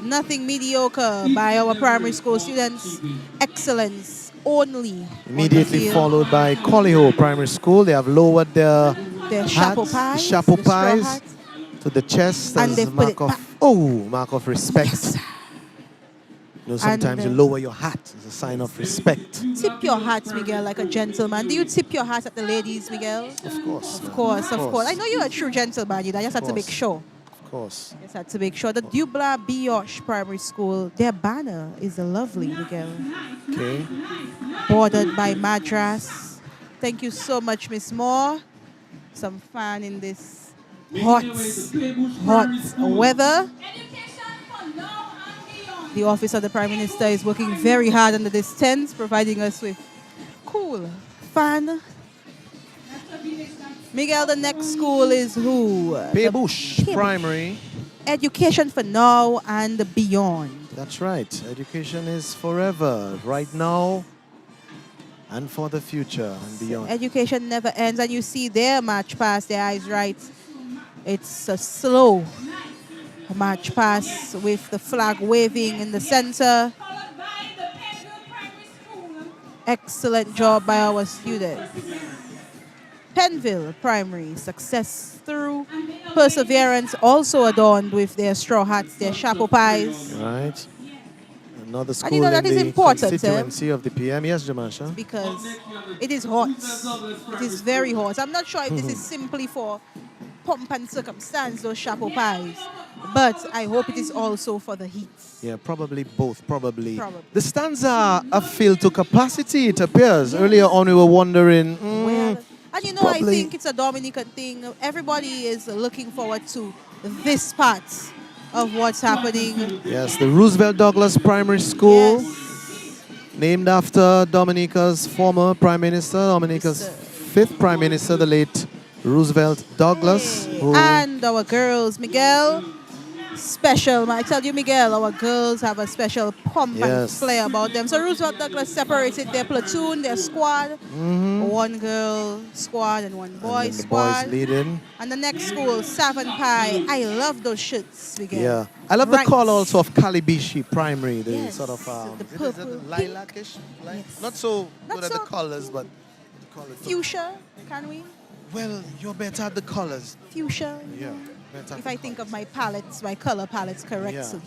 Nothing mediocre by our primary school students. Excellence only.
Immediately followed by Colliho Primary School. They have lowered their
chapeau
hats,
pies,
chapeau
the straw
pies
hats.
to the chest
And
as
they've put
mark
it
of
back.
mark of respect. You know, sometimes you lower your hat as a sign of respect.
Tip your hat, Miguel, like a gentleman. Do you tip your hat at the ladies, Miguel?
Of course.
Of course, of course. I know you're a true gentleman. You just have to make sure.
Of course.
Just had to make sure. The Dubla Bioche Primary School, their banner is lovely, Miguel.
Okay.
Bordered by Madras. Thank you so much, Miss Moore. Some fun in this hot weather. The Office of the Prime Minister is working very hard under this tent, providing us with cool, fun. Miguel, the next school is who?
Pebush Primary.
Education for now and beyond.
That's right. Education is forever, right now and for the future and beyond.
Education never ends, and you see their march past, their eyes right. It's a slow march past with the flag waving in the center. Excellent job by our students. Penville Primary, success through perseverance, also adorned with their straw hats, their chapeau pies.
Right. Another school
And you know that
in
is
the
important,
constituency of the PM. Yes, Jamasha?
Because it is hot. It is very hot. I'm not sure if this is simply for pomp and circumstance, those chapeau pies, but I hope it is also for the heat.
Yeah, probably both, probably. The stands are filled to capacity, it appears. Earlier on we were wondering,
And you know, I think it's a Dominican thing. Everybody is looking forward to this part of what's happening.
yes, the Roosevelt Douglas Primary School, named after Dominica's former Prime Minister, Dominica's fifth Prime Minister, the late Roosevelt Douglas. who-
And our girls, Miguel, special. I tell you, Miguel, our girls have a special pump and
Yes.
flair about them. So Roosevelt Douglas separated their platoon, their squad. One girl squad and one boy
and the
squad.
boys leading.
And the next school, Savon Pie. I love those shirts, Miguel.
Yeah, I love the
Right.
call also of Kalibishi Primary, the
Yes,
sort of
the
is it
purple,
lilac-ish? Not so good at the colors, but
Fuchsia, can we?
well, you're better at the colors.
Fuchsia.
Yeah, better.
If I think of my palettes, my color palettes correctly.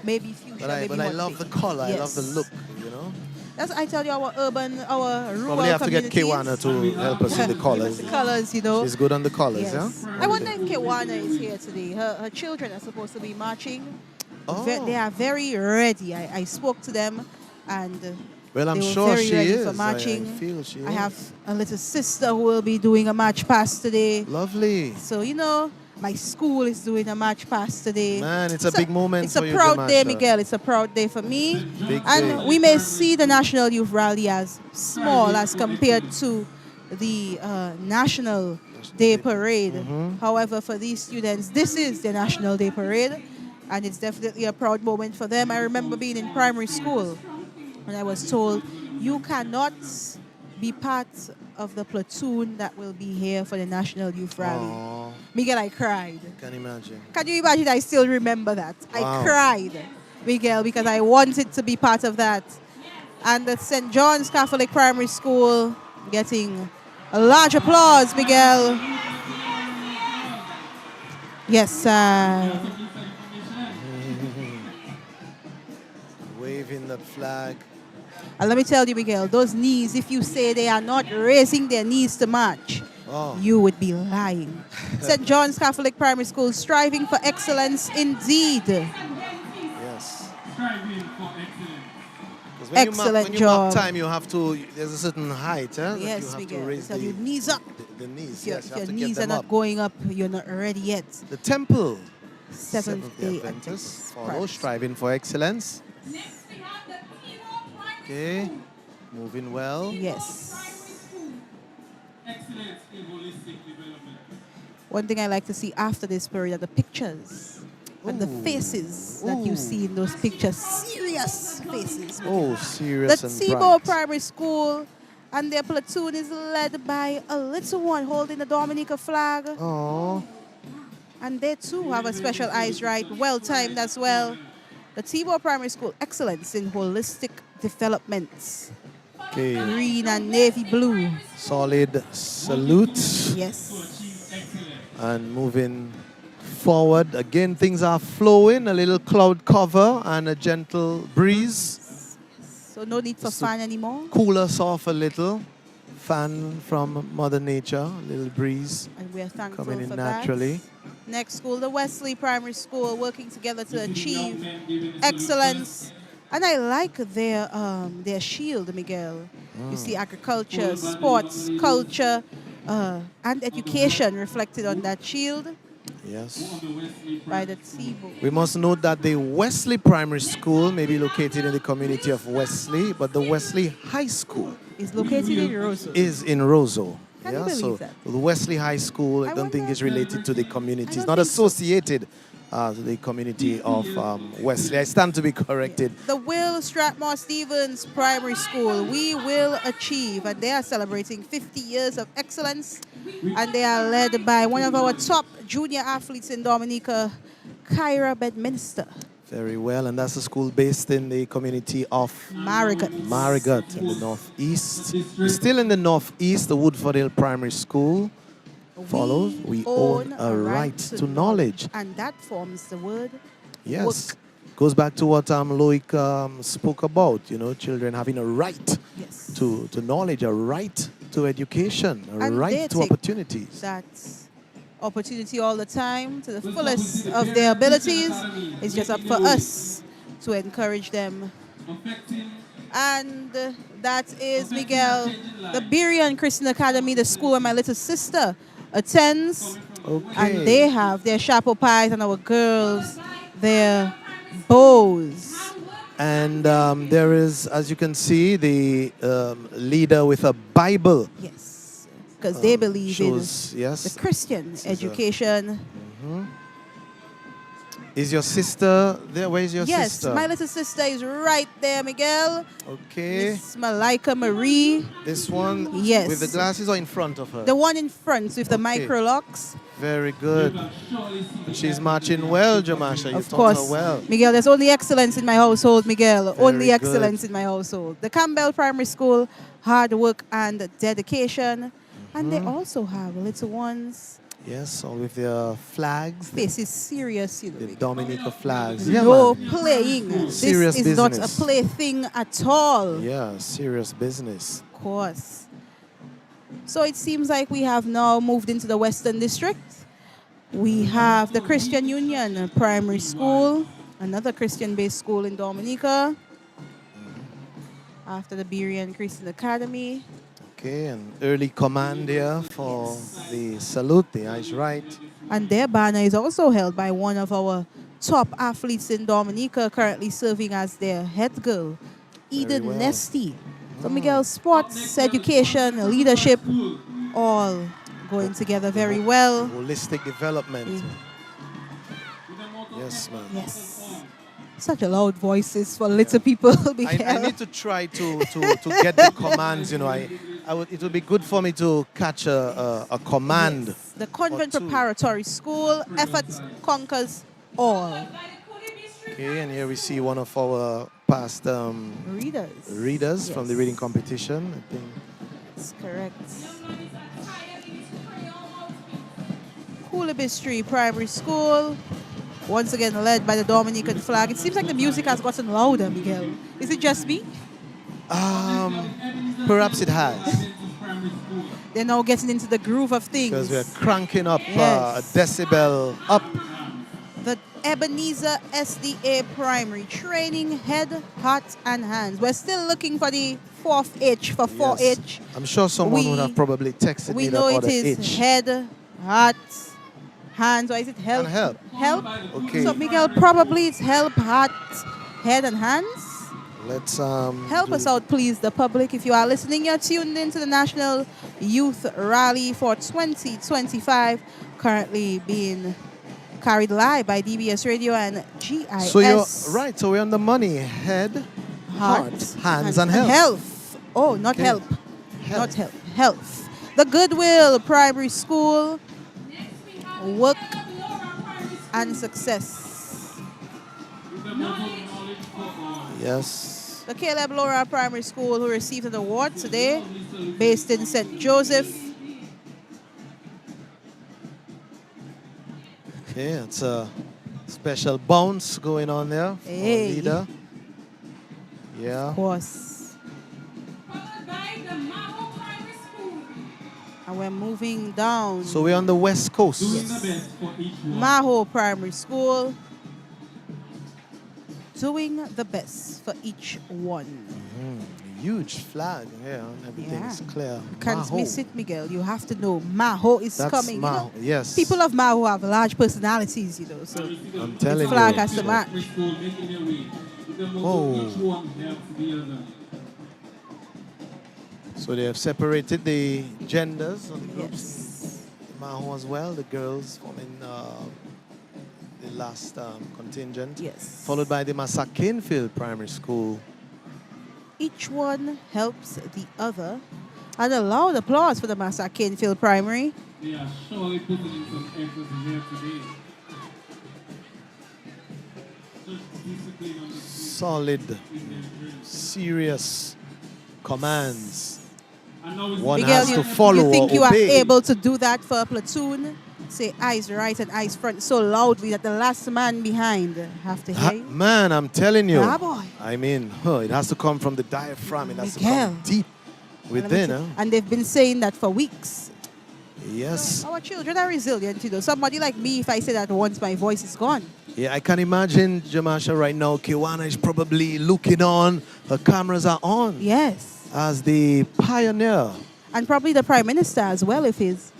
Maybe fuchsia,
But I
maybe hot
love the
pink.
color. I love the
Yes.
look. You know.
That's, I tell you, our rural
Probably have to get
communities.
Kewana to help us with the colors.
The colors, you know.
She's good on the colors,
Yes.
yeah.
I wonder if Kewana is here today. Her children are supposed to be marching. They are very ready. I spoke to them, and
Well, I'm
they were
sure
very
she
ready
is.
for marching.
I feel she
I
is.
have a little sister who will be doing a march past today.
Lovely.
So, you know, my school is doing a march past today.
Man, it's a big moment
It's
for
a
you,
proud day,
Jamasha.
Miguel. It's a proud day for me.
Big
And
day.
we may see the National Youth Rally as small as compared to the National Day Parade. However, for these students, this is the National Day Parade, and it's definitely a proud moment for them. I remember being in primary school when I was told, you cannot be part of the platoon that will be here for the National Youth Rally.
Aww,
Miguel, I cried.
can imagine.
Can you imagine? I still remember that. I
Wow.
cried, Miguel, because I wanted to be part of that. And the St. John's Catholic Primary School getting a large applause, Miguel. Yes, sir.
Waving the flag.
And let me tell you, Miguel, those knees, if you say they are not raising their knees to march, you would be lying. St. John's Catholic Primary School, striving for excellence indeed.
Yes.
Striving for excellence.
Excellent
when you
job.
mark time, you have to. There's a certain height, that
Yes,
you have
Miguel.
to raise
So your
the,
knees up.
the knees.
If your,
Yes, you
if
have
your
to
knees
get
are
them
not
up.
going up, you're not ready yet.
The temple.
Seventh-day
Adventists follow, striving for excellence. Okay, moving well.
Yes.
Excellence in holistic development.
One thing I like to see after this period are the pictures and the faces that you see in those pictures. Serious faces.
Oh, serious
The
and
T-Bow
bright.
Primary School and their platoon is led by a little one holding the Dominica flag.
Oh.
And they too have a special eyes right, well timed as well. The T-Bow Primary School, excellence in holistic development.
Okay.
Green and navy blue.
Solid salute.
Yes.
And moving forward. Again, things are flowing, a little cloud cover and a gentle breeze.
So no need for fan anymore.
Cool us off a little. Fan from Mother Nature, a little breeze
And we're thankful
coming in
for
naturally.
that. Next school, the Wesley Primary School, working together to achieve excellence. And I like their shield, Miguel. You see agriculture, sports, culture, and education reflected on that shield.
Yes.
By the Tebow.
We must note that the Wesley Primary School may be located in the community of Wesley, but the Wesley High School
is located in Roseau.
Is in Roseau.
Can you believe that?
The Wesley High School, I don't think is related to the community. It's not associated to the community of Wesley. I stand to be corrected.
The Will Strathmore Stevens Primary School, we will achieve, and they are celebrating 50 years of excellence, and they are led by one of our top junior athletes in Dominica, Kyra Bedminster.
Very well, and that's a school based in the community of
Marigot.
Marigot in the northeast. Still in the northeast, the Woodford Hill Primary School follows. We own a right to knowledge.
And that forms the word
Yes.
work.
Goes back to what Loic spoke about, children having a right to knowledge, a right to education, a
And
right
they
to
take
opportunities.
that opportunity all the time to the fullest of their abilities. It's just up for us to encourage them. And that is Miguel, the Berean Christian Academy, the school where my little sister attends.
Okay.
And they have their chapel pies and our girls, their bows.
And there is, as you can see, the leader with a Bible.
Yes, because they believe
shows,
in
yes,
the Christian education.
Is your sister there? Where is your
Yes,
sister?
my little sister is right there, Miguel.
Okay.
Miss Malika Marie.
This one?
Yes.
With the glasses or in front of her?
The one in front with the
Okay.
micro locks.
Very good. And she's marching well, Jamasha. You
Of
taught
course.
her well.
Miguel, there's only excellence in my household, Miguel. Only
Very
excellence in my household. The Campbell Primary School, hard work and dedication. And they also have little ones.
Yes, all with their flags.
This is serious,
The Dominica flags. Yeah,
no
man.
playing.
Serious
this is not a
business.
plaything at all.
Yeah, serious business.
Of course. So it seems like we have now moved into the Western District. We have the Christian Union Primary School, another Christian-based school in Dominica. After the Berean Christian Academy.
Okay, and early command here for the salute. The eyes right.
And their banner is also held by one of our top athletes in Dominica, currently serving as their head girl, Eden
well.
Nesty. So Miguel, sports, education, leadership, all going together very well.
Holistic development. Yes, man.
Yes. Such a loud voices for little people.
I need to try to get the commands. It would be good for me to catch a command.
Yes. The Convent Preparatory School, effort conquers all.
Okay, and here we see one of our past readers from the reading competition. I think
That's correct. Coolabistry Primary School, once again led by the Dominican flag. It seems like the music has gotten louder, Miguel. Is it just me?
Perhaps it has.
They're now getting into the groove of things.
Because we're cranking up
Yes.
a decibel up.
The Ebenezer SDA Primary Training, head, heart, and hands. We're still looking for the fourth H for 4H.
Yes. I'm sure someone would have probably texted
We
me
know
that
it
other
is
H.
head, heart, hands, or is it help?
And help.
Help.
Okay.
So Miguel, probably it's help, heart, head, and hands.
Let's
Help us out, please, the public. If you are listening, you're tuned into the National Youth Rally for 2025, currently being carried live by DBS Radio and GIS.
So you're right. So we're on the money. Head, heart, hands, and health.
Health. Oh, not
Okay.
help. Not help. Health. The Goodwill Primary School. Work and success.
Yes.
The Caleb Laura Primary School, who received an award today, based in St. Joseph.
Okay, it's a special bounce going on there. for our
Hey.
leader. Yeah.
Of course. And we're moving down.
So we're on the West Coast.
Doing the best for each one.
Maho Primary School. Doing the best for each one.
Huge flag here. Everything is clear.
Can't
Maho.
miss it, Miguel. You have to know Maho is
That's
coming.
Maho, yes.
People of Maho have large personalities, So
I'm telling
the flag
you.
has to match.
Oh. So they have separated the genders of the groups. Maho as well, the girls forming the last contingent.
Yes.
Followed by the Massakinfield Primary School.
Each one helps the other. And a loud applause for the Massakinfield Primary.
They are surely putting in some effort here today. Just discipline on the field.
Solid, serious commands. One
Miguel,
has to follow
you think
or
you are
obey.
able to do that for a platoon? Say eyes right and eyes front so loudly that the last man behind have to hear you.
Man, I'm telling you.
Yeah, boy.
I mean, it has to come from the diaphragm. It has to
Miguel.
come deep within. Huh?
And they've been saying that for weeks.
Yes.
Our children are resilient, Somebody like me, if I say that once, my voice is gone.
Yeah, I can imagine Jamasha right now. Kiwana is probably looking on. Her cameras are on.
Yes.
As the pioneer.
And probably the Prime Minister as well, if his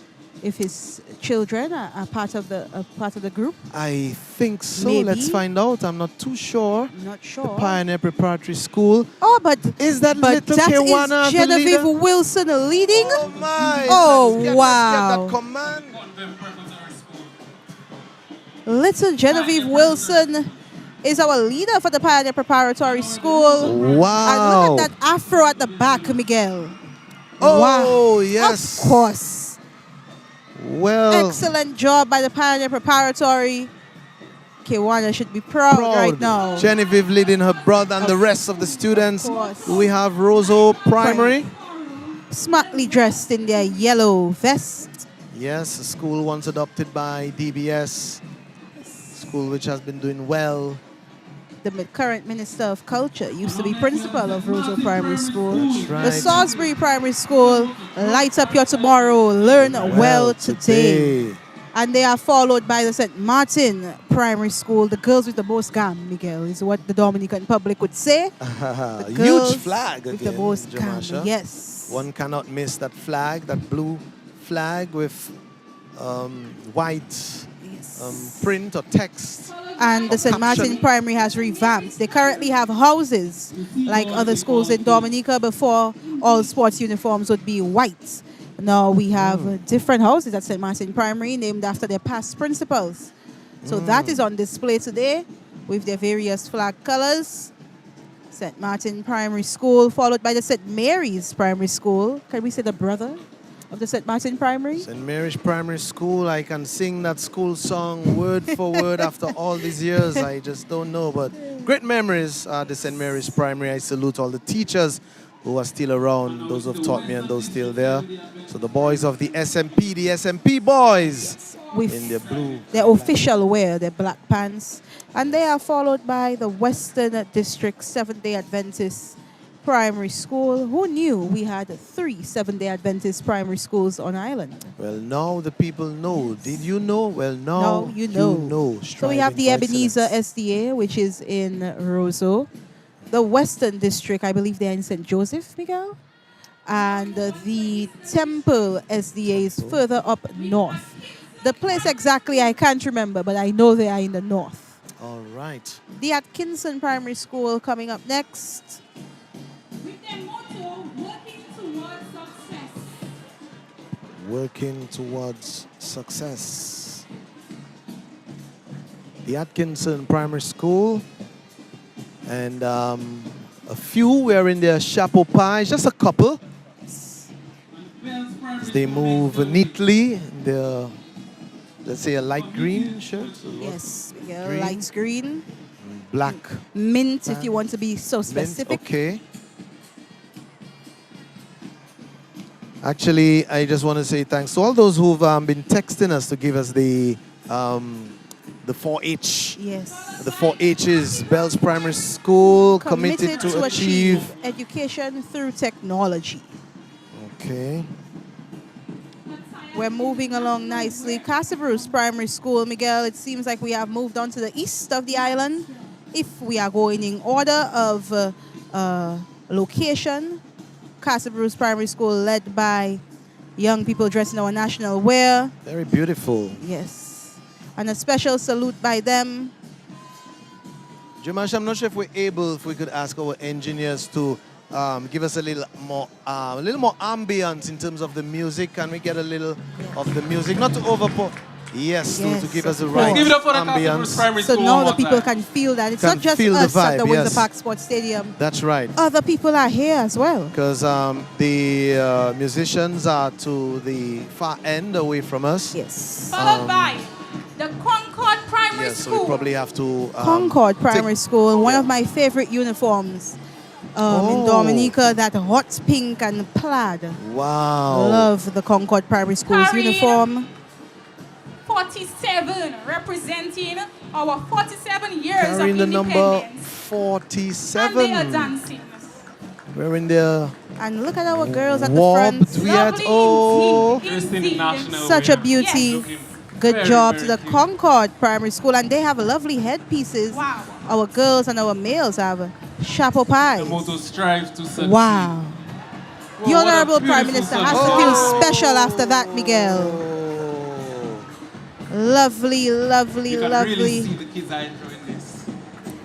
children are part of the group.
I think so.
Maybe.
Let's find out. I'm not too sure.
Not sure.
The Pioneer Preparatory School.
Oh, but
is that
but
little
that
Kiwana
is
the
Genevieve
leader?
Wilson leading.
Oh my!
Oh,
Let's
wow!
get that command.
Little Genevieve Wilson is our leader for the Pioneer Preparatory School.
Wow!
And look at that afro at the back, Miguel.
Oh,
wow.
yes.
Of course.
Well,
excellent job by the Pioneer Preparatory. Kiwana should be proud right now.
Genevieve leading her brother and the rest of the students. We have Roseau Primary.
Smartly dressed in their yellow vest.
Yes, a school once adopted by DBS. School which has been doing well.
The current Minister of Culture used to be principal of Roseau Primary School.
right.
The Salisbury Primary School, light up your tomorrow, learn well today. And they are followed by the St. Martin Primary School, the girls with the most gam, Miguel, is what the Dominican public would say. The girls
Huge flag
with
again,
the most gam,
Jamasha.
yes.
One cannot miss that flag, that blue flag with white print or text.
And the St. Martin Primary has revamped. They currently have houses like other schools in Dominica. Before, all sports uniforms would be white. Now we have different houses at St. Martin Primary named after their past principals. So that is on display today with their various flag colors. St. Martin Primary School, followed by the St. Mary's Primary School. Can we say the brother of the St. Martin Primary?
St. Mary's Primary School, I can sing that school song word for word after all these years. I just don't know, but great memories at the St. Mary's Primary. I salute all the teachers who are still around, those who have taught me and those still there. So the boys of the SMP boys in their blue.
Their official wear, their black pants. And they are followed by the Western District Seventh-day Adventist Primary School. Who knew we had 3 Seventh-day Adventist primary schools on island?
Well, now the people know. Did you know? Well, now
you know. So we have
Striving
the
for
Ebenezer SDA, which is in Roseau. The Western District, I believe they're in St. Joseph, Miguel. And the Temple SDA is further up north. The place exactly I can't remember, but I know they are in the north.
All right.
The Atkinson Primary School coming up next.
With their motto, working towards success.
Working towards success. The Atkinson Primary School. And a few were in their chapeau pies, just a couple. As they move neatly in their, let's say, a light green shirt.
Yes,
Green.
light green.
Black.
Mint, if you want to be so specific.
Mint, okay. Actually, I just want to say thanks to all those who've been texting us to give us the the 4-H.
Yes.
The 4-H's, Bells Primary School, committed to achieve.
Education through technology.
Okay.
We're moving along nicely. Casa Bruce Primary School, Miguel, it seems like we have moved on to the east of the island. If we are going in order of location, Casa Bruce Primary School led by young people dressed in our national wear.
Very beautiful.
Yes. And a special salute by them.
Jumash, I'm not sure if we could ask our engineers to give us a little more ambience in terms of the music. Can we get a little of the music? Not to overpour. Yes, to give us the right
Give it up for the
ambience.
Primary
So
School
now
one
the
more
people
time.
can feel that. It's
Can
not just
feel the
us at the
vibe,
Windsor
yes.
Park Sports Stadium.
That's right.
Other people are here as well.
Because the musicians are to the far end away from us.
Yes.
Followed by the Concord Primary
Yes, so
School.
we probably have to...
Concord Primary School, one of my favorite uniforms in Dominica, that hot pink and plaid.
Wow.
Love the Concord Primary School's
Carrying
uniform.
47, representing our 47 years
Carrying
of
the number
independence.
47.
And they are dancing.
We're in there.
And look at our girls at the
Wobbed.
front.
We had
Such a beauty. Good job to the Concord Primary School. And they have lovely headpieces.
Wow.
Our girls and our males have chapeau pies.
The motto strive to succeed.
Wow. The
Well, what a
Honorable Prime
beautiful
Minister has to
subject.
feel special after that, Miguel. Lovely, lovely,
You can
lovely.
really see the kids are enjoying this.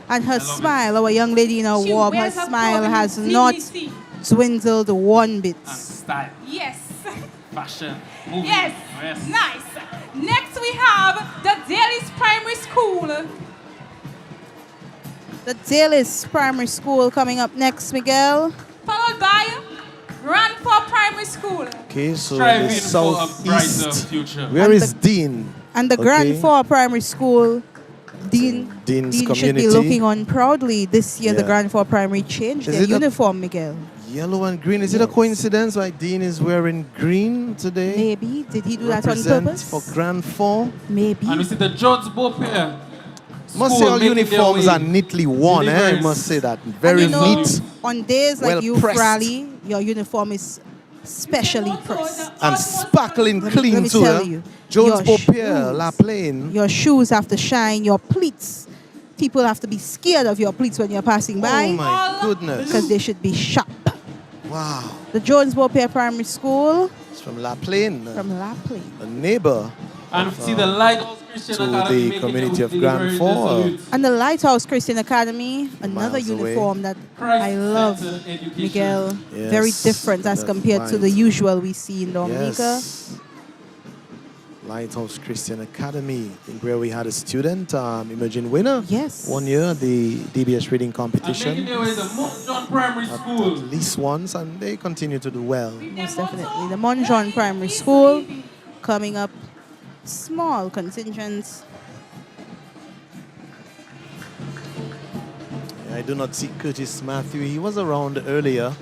And her smile, our young lady in our
She
warm, her
wears her
smile
clothing
has
with
not
dignity.
dwindled one bit.
Style,
Yes.
fashion, movie.
Yes. Nice. Next we have the Daly's Primary School.
The Dalis Primary School coming up next, Miguel.
Followed by Ranford Primary School.
Okay, so
Striving
the
for a brighter
southeast.
future.
Where is Dean?
And the
Okay.
Grand Four Primary School, Dean
Dean's
should
community.
be looking on proudly. This year, the
Yeah.
Grand Four Primary changed
Is
their
it a-
uniform, Miguel.
Yellow and green. Is it a coincidence why Dean is wearing green today?
Maybe. Did he do that on
Represent
purpose?
for Grand Four.
Maybe.
And we see the Jones Bope here.
Must say
School
all
making their
uniforms
way.
are neatly worn, I
Deliverance.
must say that.
And
Very
you know,
neat
on days like
well
youth
pressed.
rally, your uniform is specially pressed.
and sparkling clean
Let me
too.
tell
eh?
you,
Jones
your
Paupier,
shoes-
La Plaine.
Your shoes have to shine, your pleats. People have to be scared of your pleats when you're passing by.
Oh my goodness.
Because they should be sharp.
Wow.
The Jones Beaupere Primary School
It's from La Plaine.
from La Plaine.
A neighbor.
And see the Lighthouse Christian
to
Academy
the
making
community
their
of Grand
delivery
Four.
salute.
And the Lighthouse Christian Academy, another
Miles away.
uniform that
Christ
I love,
Centered Education.
Miguel.
Yes,
Very different as
that's
compared to
right.
the usual we see in Dominica.
Yes. Lighthouse Christian Academy, I think where we had a student, emerging winner.
Yes.
1 year at the DBS reading
And
competition.
making their way to Mount John Primary School.
At least once, and they continue to do well.
Most definitely. The Monjon Primary School coming up. Small contingents.
I do not see Curtis Matthew. He was around earlier,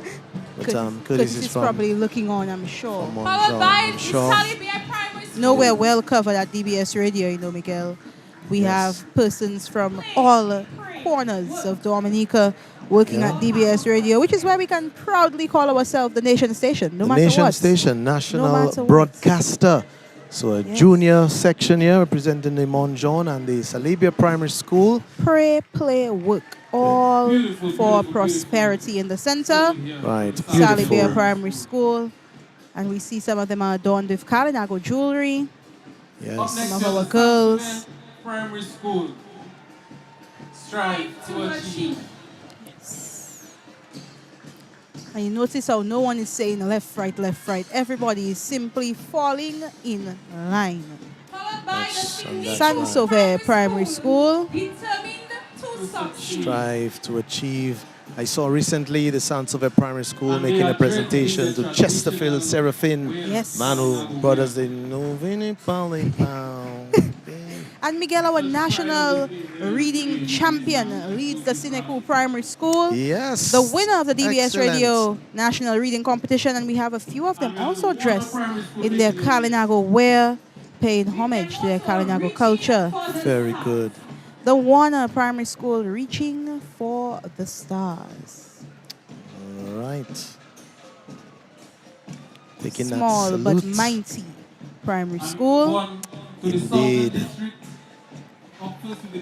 but Curtis is from
probably looking on, I'm sure.
Followed by the
sure.
Sally Bear Primary School.
No, we're well covered at DBS Radio, you know, Miguel. We
Yes.
have persons from all corners of Dominica working
Yeah.
at DBS Radio, which is why we can proudly call ourselves the nation station, no
the
matter
nation
what.
station, national
matter what.
broadcaster. So a
Yes.
junior section here representing the Mont John and the Salabia Primary School.
Pray, play, work, all for prosperity in the center.
Right,
Sally Bear
beautiful.
Primary School. And we see some of them are adorned with Kalinago jewelry.
Up
Yes.
next,
Some of
we have
our
the
girls.
Sandsman Primary School. Strive to achieve.
And you notice how no one is saying left, right, left, right. Everybody is simply falling in line.
Followed by the
Sansove Primary School.
Determined to succeed.
Strive to achieve. I saw recently the Sons of a Primary School
And
making
they
a
are great
presentation to
research
Chesterfield
tradition
Seraphim.
Yes.
Manu Brothers, they know Vinny Polly Pound.
And Miguel, our national reading champion, leads the Sineku Primary School.
Yes.
The winner of the DBS
Excellent.
Radio National Reading Competition. And we have a few of them also dressed in their Kalinago wear,
paying homage to their Kalinago culture.
Very good.
The Warner Primary School reaching for the stars.
All right. Taking
Small
that
but
salute.
mighty primary school.
Indeed.
All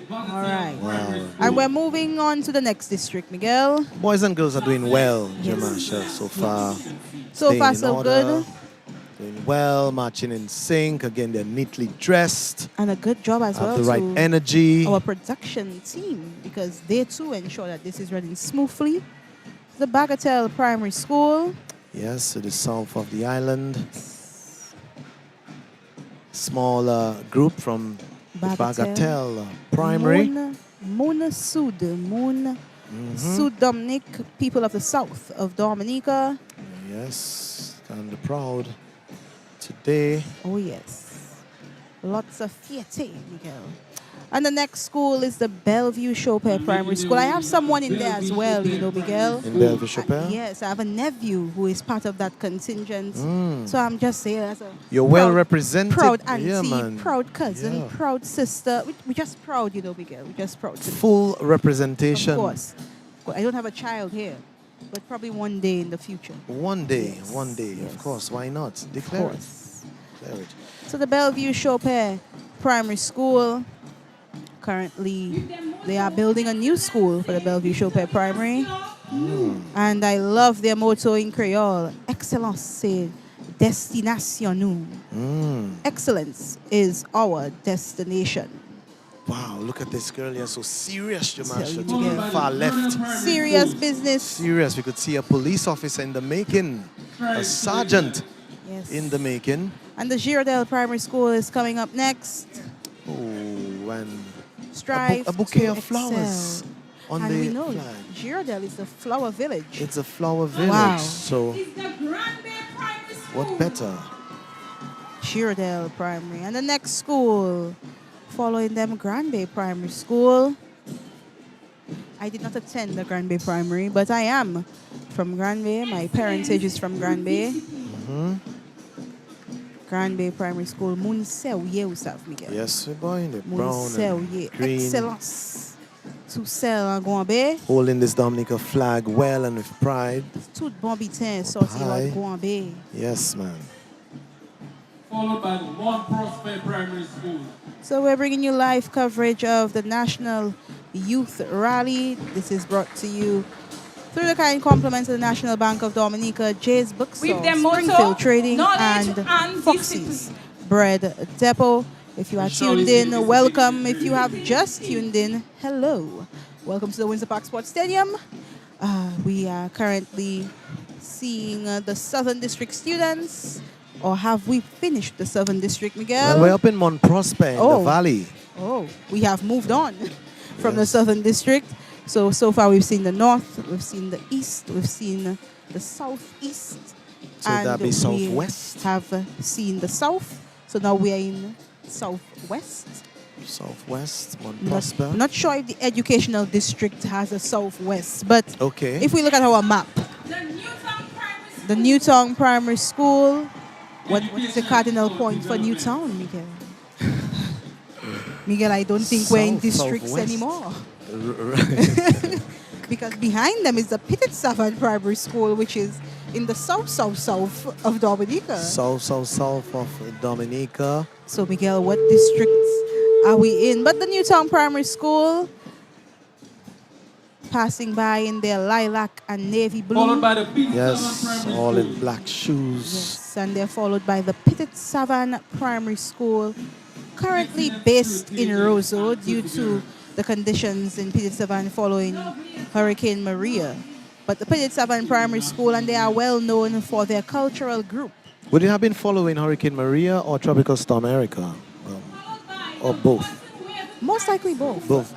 right.
Wow.
And we're moving on to the next district, Miguel.
Boys and girls are doing well, Jamasha, so far.
So
Staying
far,
in
so
order,
good.
Doing well, marching in sync. Again, they're neatly dressed.
And a good job as
Have
well
the right
to
energy.
our production team, because they too ensure that this is running smoothly. The Bagatelle Primary School.
Yes, to the south of the island. Small group from the Bagatelle Primary.
Moon Sud Dominic, people of the south of Dominica.
Yes, kind of proud today.
Oh yes, lots of fiete, Miguel. And the next school is the Bellevue Chopin Primary School. I have someone in there as well, you know, Miguel.
In Bellevue Chopin?
Yes, I have a nephew who is part of that contingent. So I'm just saying, as a
You're well represented.
proud auntie,
Yeah, man.
proud cousin,
Yeah.
proud sister. We're just proud, you know, Miguel. We're just proud.
Full representation.
Of course. I don't have a child here, but probably one day in the future.
One day, of course. Why not? Declare it. Declare it.
So the Bellevue Chopin Primary School, currently they are building a new school for the Bellevue Chopin Primary. And I love their motto in Creole, Excellence c'est destination nous. Excellence is our destination.
Wow, look at this girl here, so serious, Jamasha, to
Yeah.
the far left.
Serious business.
Serious. We could see a police officer in the making, a sergeant in the making.
And the Girardel Primary School is coming up next.
Oh, and
Strive
a bouquet
to
of flowers
excel.
on
And
the
we know
flag.
Girardel is the flower village.
It's a flower village,
Wow.
so what better?
Girardel Primary. And the next school, following them, Grand Bay Primary School. I did not attend the Grand Bay Primary, but I am from Grand Bay. My parentage is from Grand Bay. Grand Bay Primary School. Mounseouye, Ousav Miguel.
Yes, we boy, the brown
Mounseouye.
and green.
Excellence. Tout sel en Gouambé.
Holding this Dominica flag well and with pride.
Tout bon bitin sorti
Hi.
de Gouambé.
Yes, man.
Followed by the Mont Prospect Primary School.
So we're bringing you live coverage of the National Youth Rally. This is brought to you through the kind compliments of the National Bank of Dominica, Jay's Bookstore,
With their motto,
Springfield Trading,
knowledge
and
and
Foxy's Bread Depot. If you are tuned in, welcome. If you have just tuned in, hello. Welcome to the Windsor Park Sports Stadium. We are currently seeing the Southern District students. Or have we finished the Southern District, Miguel?
Well, we're up in Mont Prospect in the valley.
Oh, we have moved on from the Southern District. So far we've seen the north, we've seen the east, we've seen the southeast.
So that'd be southwest?
We have seen the south. So now we are in southwest.
Southwest, Mont Prospect.
Not sure if the educational district has a southwest, but
Okay.
if we look at our map, the Newtown Primary School, what is the cardinal point for Newtown, Miguel? Miguel, I don't think we're in districts
Southwest.
anymore.
Right.
Because behind them is the Petit Savant Primary School, which is in the south of Dominica.
South of Dominica.
So, Miguel, what districts are we in? But the Newtown Primary School, passing by in their lilac and navy blue.
Followed by the Petit
Yes,
Savant Primary
all in
School.
black shoes.
Yes, and they're followed by the Petit Savant Primary School, currently based in Roseau due to the conditions in Petit Savant following Hurricane Maria. But the Petit Savant Primary School, and they are well known for their cultural group.
Would it have been following Hurricane Maria or Tropical Storm Erica? Or both?
Most likely both.
Both.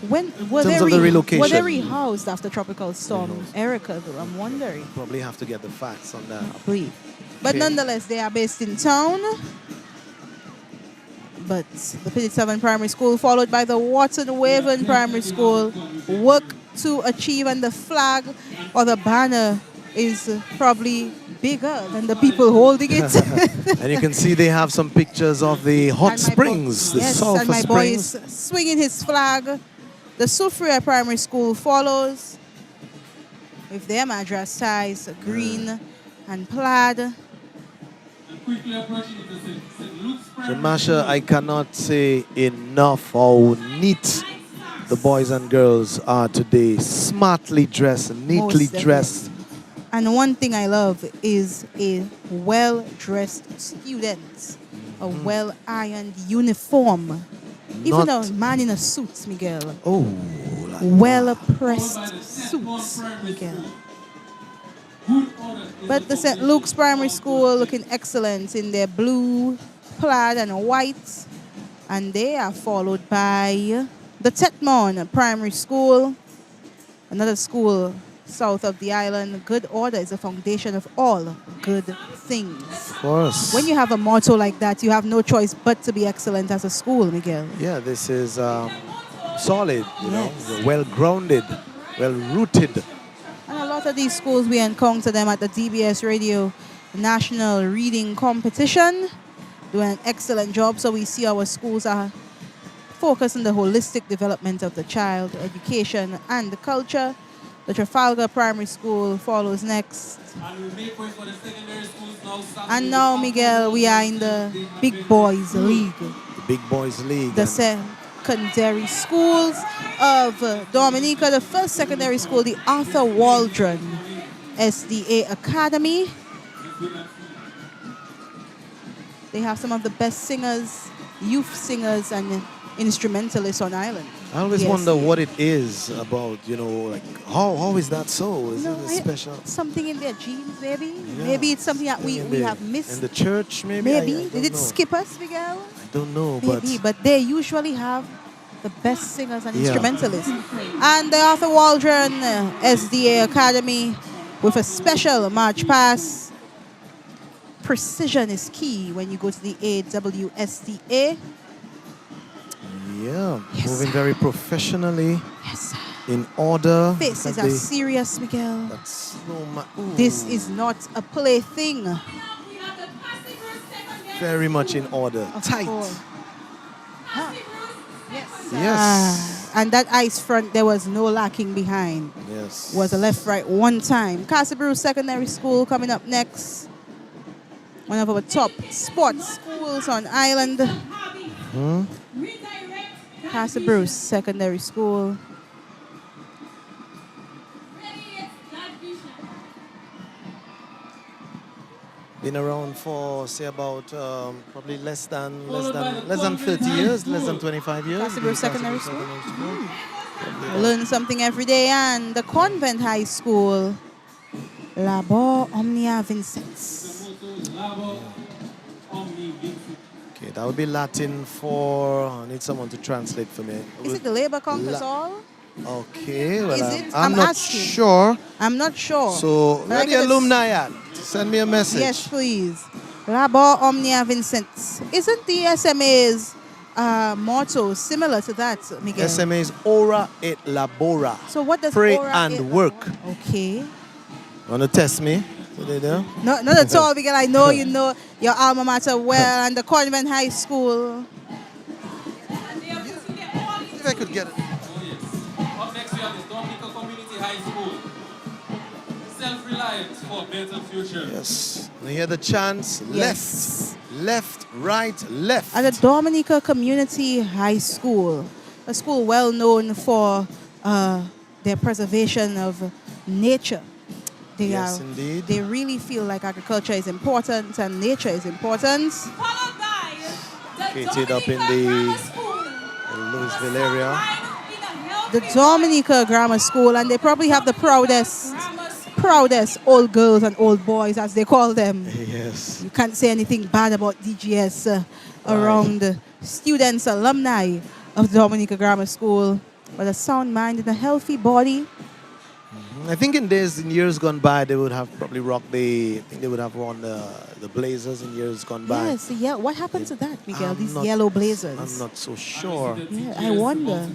When
In terms of the relocation.
were they rehoused after Tropical Storm Erica, though? I'm wondering.
Probably have to get the facts on that.
Probably. But
Okay.
nonetheless, they are based in town. But the Petit Savant Primary School, followed by the Watson Waven Primary School, work to achieve, and the flag or the banner is probably bigger than the people holding it.
And you can see they have some pictures of the hot springs, the
Yes,
sulfur
and my boy
springs.
is swinging his flag. The Sufria Primary School follows with their madras ties, green and plaid.
Quickly approaching it to St. Luke's
So,
Primary
Masha,
School.
I cannot say enough how neat the boys and girls are today. Smartly dressed, neatly
Most
dressed.
And one thing I love is a well-dressed student, a well-ironed uniform. Even
Not-
a man in a suit, Miguel.
Oh,
well-pressed suits, Miguel. But the St. Luke's Primary School looking excellent in their blue, plaid and white. And they are followed by the Tetmon Primary School, another school south of the island. Good order is the foundation of all good things.
Of course.
When you have a motto like that, you have no choice but to be excellent as a school, Miguel.
Yeah, this is solid, you know, well-grounded, well-rooted.
And a lot of these schools, we encounter them at the DBS Radio National Reading Competition, doing an excellent job. So we see our schools are focused on the holistic development of the child, education, and the culture. The Trafalgar Primary School follows next.
And we make way for the secondary schools now.
And now, Miguel, we are in the Big Boys League.
The Big Boys League.
The secondary schools of Dominica. The first secondary school, the Arthur Waldron SDA Academy. They have some of the best singers, youth singers, and instrumentalists on island.
I always
Yes.
wonder what it is about, you know, like how is that so? Is it a special?
Something in their genes, maybe?
Yeah,
Maybe it's something that we
in
have missed.
in the church, maybe.
Maybe.
I
Did
don't
it
know.
skip us, Miguel?
I don't know,
Maybe, but they usually have the best singers and
Yeah.
instrumentalists. And the Arthur Waldron SDA Academy with a special march pass. Precision is key when you go to the AWSDA.
Yeah, moving very professionally, in order.
This is
Have
a
they-
serious, Miguel.
That's no ma-
This is not a plaything.
very much in order. Tight.
Yes. And that ice front, there was no lacking behind.
Yes.
Was a left, right, one time. Casa Bruce Secondary School coming up next. One of our top sports schools on island.
Hmm?
Casa Bruce Secondary School.
Been around for say about probably less than 30 years, less than 25 years.
Casa Bruce
the
Secondary
Casa Bruce Secondary
I learn something every day. And the Convent High School. Labor Omnia Vincents.
Okay, that would be Latin for. I need someone to translate for me.
Is it the labor conquers all?
Okay, well,
Is it?
I'm not
asking.
sure.
I'm not sure.
So,
But I
where the
gotta
alumni at? Send me a message.
Yes, please. Labor Omnia Vincents. Isn't the SMA's motto similar to that, Miguel?
SMA is Ora et Labora.
So what does
Pray
Ora
and
et
work.
Okay.
Want to test me? Today there?
No, not at all, Miguel. I know you know your alma mater well and the Convent High School.
If I could get it.
Up next we have the Dominica Community High School. Self-reliance for a better future.
Yes. You hear the chants?
Yes.
Left, right, left.
At the Dominica Community High School, a school well known for their preservation of nature.
Yes, indeed.
They really feel like agriculture is important and nature is important.
Located up in the Louisville area.
The Dominica Grammar School, and they probably have the proudest old girls and old boys, as they call them.
Yes.
You can't say anything bad about DGS around the students, alumni of Dominica Grammar School. But a sound mind and a healthy body.
I think in years gone by, they would have probably rocked I think they would have worn the blazers in years gone by.
Yes, the what happened to that, Miguel?
I'm
These
not-
yellow blazers.
I'm not so sure.
Yeah, I wonder.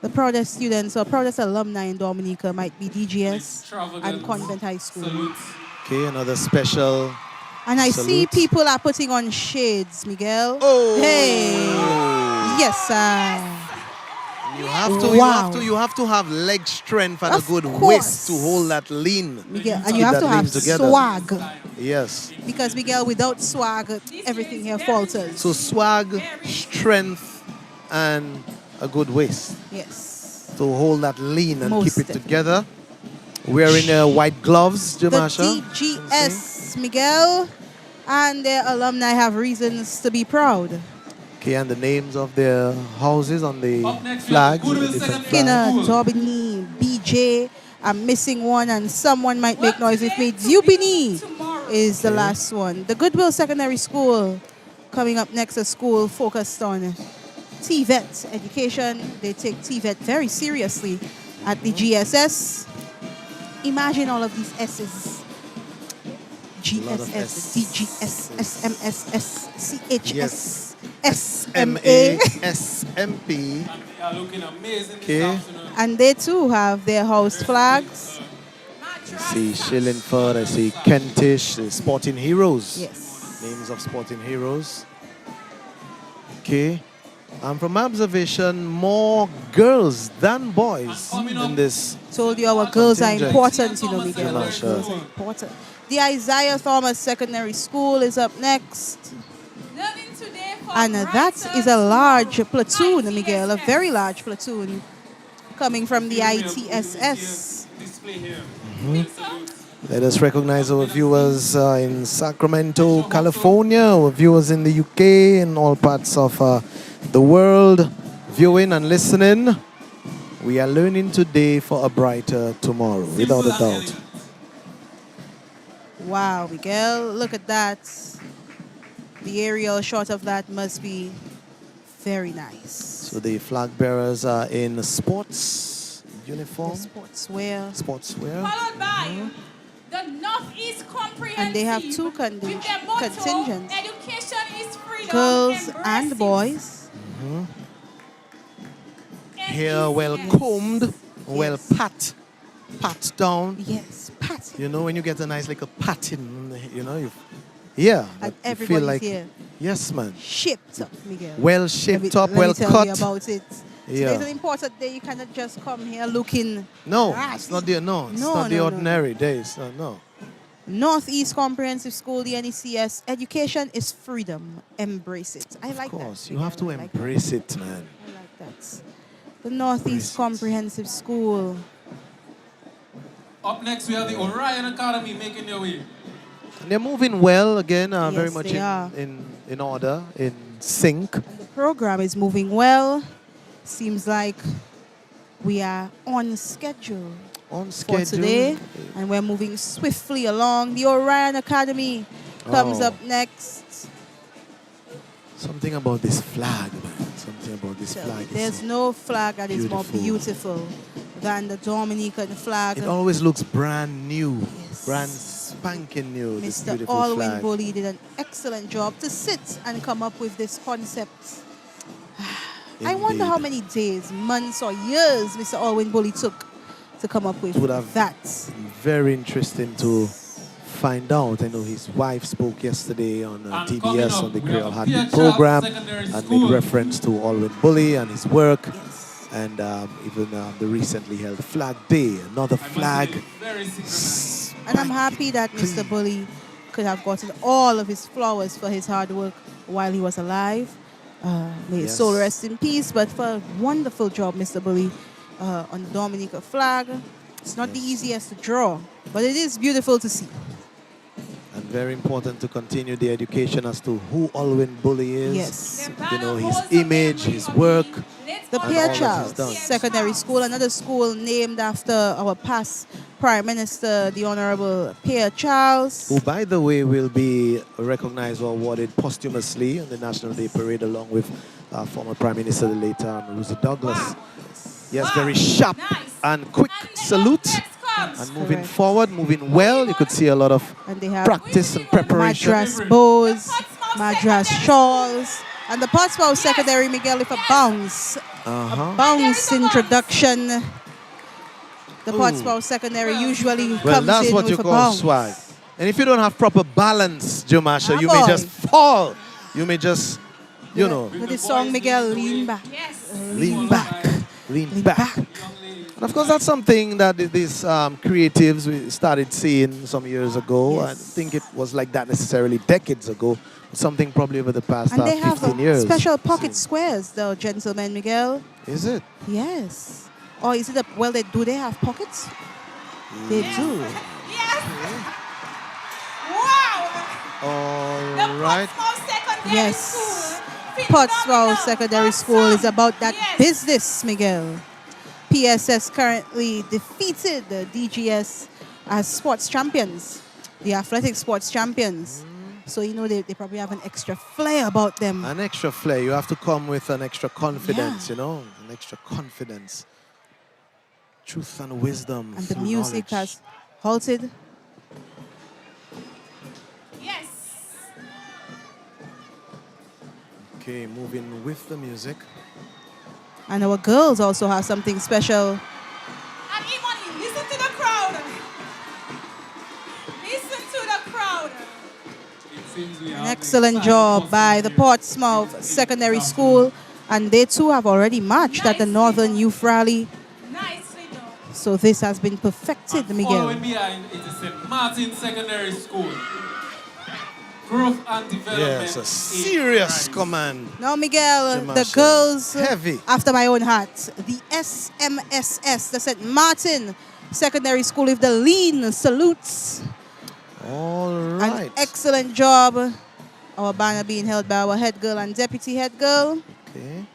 The proudest students or proudest alumni in Dominica might be DGS and Convent High School.
Okay, another special
And I see
salute.
people are putting on shades, Miguel. Oh. Hey. Yes, sir.
You have to have leg strength and a good
course.
waist to hold that lean.
Miguel, and
keep
you have
that
to have
lean together.
swag.
Yes.
Because Miguel, without swag, everything here falters.
So swag, strength, and a good waist.
Yes.
To hold that lean and
Most
keep it together. Wearing white gloves, Jamasha.
The DGS, Miguel, and their alumni have reasons to be proud.
Okay, and the names of their houses on the flags.
Skinner, Daubigny, BJ. I'm missing one, and someone might make noise with me. Dupini is the last one. The Goodwill Secondary School coming up next, a school focused on TVET education. They take TVET very seriously at the GSS. Imagine all of these S's. GSS, DGS, SMSS, CHS. SMA,
SMP.
Are looking amazing
Okay.
And they too have their house flags.
I see Shillingford, I see Kentish, the Sporting Heroes.
Yes.
Names of Sporting Heroes. Okay. And from my observation, more girls than boys in this.
Told you our girls are
contingent.
important, you know, Miguel.
Yeah,
Our
sure.
girls are important. The Isaiah Thomas Secondary School is up next. And that is a large platoon, Miguel, a very large platoon coming from the ITSS.
Let us recognize our viewers in Sacramento, California, our viewers in the UK, and all parts of the world viewing and listening. We are learning today for a brighter tomorrow, without a doubt.
Wow, Miguel, look at that. The aerial shot of that must be very nice.
So the flag bearers are in sports uniform.
Sportswear.
Sportswear.
Followed by the Northeast Comprehensive.
And they have two
with their motto,
contingents.
Education is freedom.
Girls
embrace
and
it.
boys.
Hair well combed, well pat down.
Yes, pat.
You know, when you get a nice like a patting, you know, yeah.
And
you
everybody's
feel like,
here.
yes, man.
Shaped up, Miguel.
Well shaped up,
Let
well
me tell
cut.
you about it.
Yeah.
Today's an important day. You cannot just come here looking.
No,
rash.
it's not the it's
No,
not the
no, no.
ordinary days. No.
Northeast Comprehensive School, the NECS. Education is freedom. Embrace it. I like that.
Of course, you have to embrace it, man.
I like that. The Northeast Comprehensive School.
Up next, we have the Orion Academy making their way.
And they're moving well again, very
Yes,
much
they are.
in order, in sync.
The program is moving well. Seems like we are on schedule.
On
For
schedule.
today, and we're moving swiftly along. The Orion Academy comes
Oh.
up next.
Something about this flag, man. Something about this flag. is
There's
so
no flag that is more
beautiful.
beautiful than the Dominican flag.
It always looks brand new, brand spanking new. This
Mr.
beautiful
Alwyn
flag.
Bully did an excellent job to sit and come up with this concept. I wonder how many days, months, or years Mr. Alwyn Bully took to come up with
It would have
that.
very interesting to find out. I know his wife spoke yesterday on TBS on the Creole Heartbeat program and made reference to Alwyn Bully and his work. And even the recently held Flag Day, another flag.
And I'm happy that Mr. Bully could have gotten all of his flowers for his hard work while he was alive. May his soul rest in peace. But for a wonderful job, Mr. Bully, on the Dominica flag. It's not the easiest to draw, but it is beautiful to see.
And very important to continue the education as to who Alwyn Bully is.
Yes.
You know, his image, his work.
The
and
Pierre
all that
Charles
he's done.
Secondary School, another school named after our past Prime Minister, the Honorable Pierre Charles.
Who, by the way, will be recognized or awarded posthumously on the National Day Parade along with former Prime Minister, the late Rosie Douglas. Yes, very sharp and quick salute. And moving forward, moving well. You could see a lot of
And they have
practice and preparation.
Madras bows, Madras shawls, And the Portsmouth Secondary, Miguel, with a bounce. A bounce introduction. The Portsmouth Secondary usually
Well,
comes
that's
in
what
with
you
a
call
bounce.
swag. And if you don't have proper balance, Jomasha, you may
boy.
just fall. You may just, you know,
With the song, Miguel, lean back.
lean back. Lean back. And of course, that's something that these creatives we started seeing some years ago. I don't think it was like that necessarily decades ago. Something probably over the past
And they have
15 years.
special pocket squares, though, gentlemen, Miguel.
Is it?
Yes. Or is it a, well, do they have pockets? They do.
All right.
Yes. Portsmouth Secondary School is about that business, Miguel. PSS currently defeated the DGS as sports champions, the athletic sports champions. So, you know, they probably have an extra flair about them.
An extra flair. You have to come with an extra confidence, you know, an extra confidence. Truth and wisdom.
And the
through
music
knowledge.
has halted.
Okay, moving with the music.
And our girls also have something special.
And Imani, listen to the crowd. Listen to the crowd.
An excellent job by the Portsmouth Secondary School. And they too have already marched at the Northern Youth Rally.
Nicely done.
So this has been perfected, Miguel.
Following behind, it is St. Martin Secondary School. Growth and development.
Yes, a serious command.
Now, Miguel, the
Jamasha.
girls
Heavy.
after my own heart. The SMSS, the St. Martin Secondary School with the lean salutes.
All right.
An excellent job. Our banner being held by our head girl and deputy head girl.
Okay.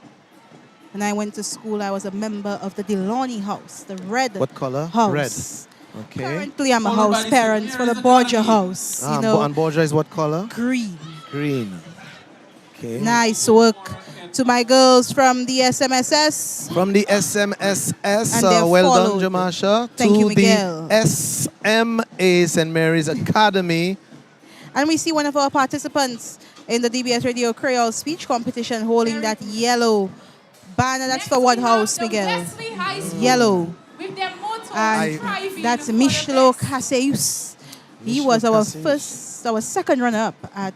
When I went to school, I was a member of the Deloney House, the red
What color?
house.
Red. Okay.
Currently, I'm a house parent for the Borgia House. You know,
and Borgia is what color?
green.
Green. Okay.
Nice work to my girls from the SMSS.
From the SMSS,
And they're
well
followed.
done, Jamasha.
Thank
to
you, Miguel.
the SMA St. Mary's Academy.
And we see one of our participants in the DBS Radio Creole speech competition holding that yellow banner. That's for what house, Miguel? Yellow.
With their motto,
And
striving
that's
for the
Michelo
best.
Caseus. He
Michelo
was our
Caseus.
our second runner-up at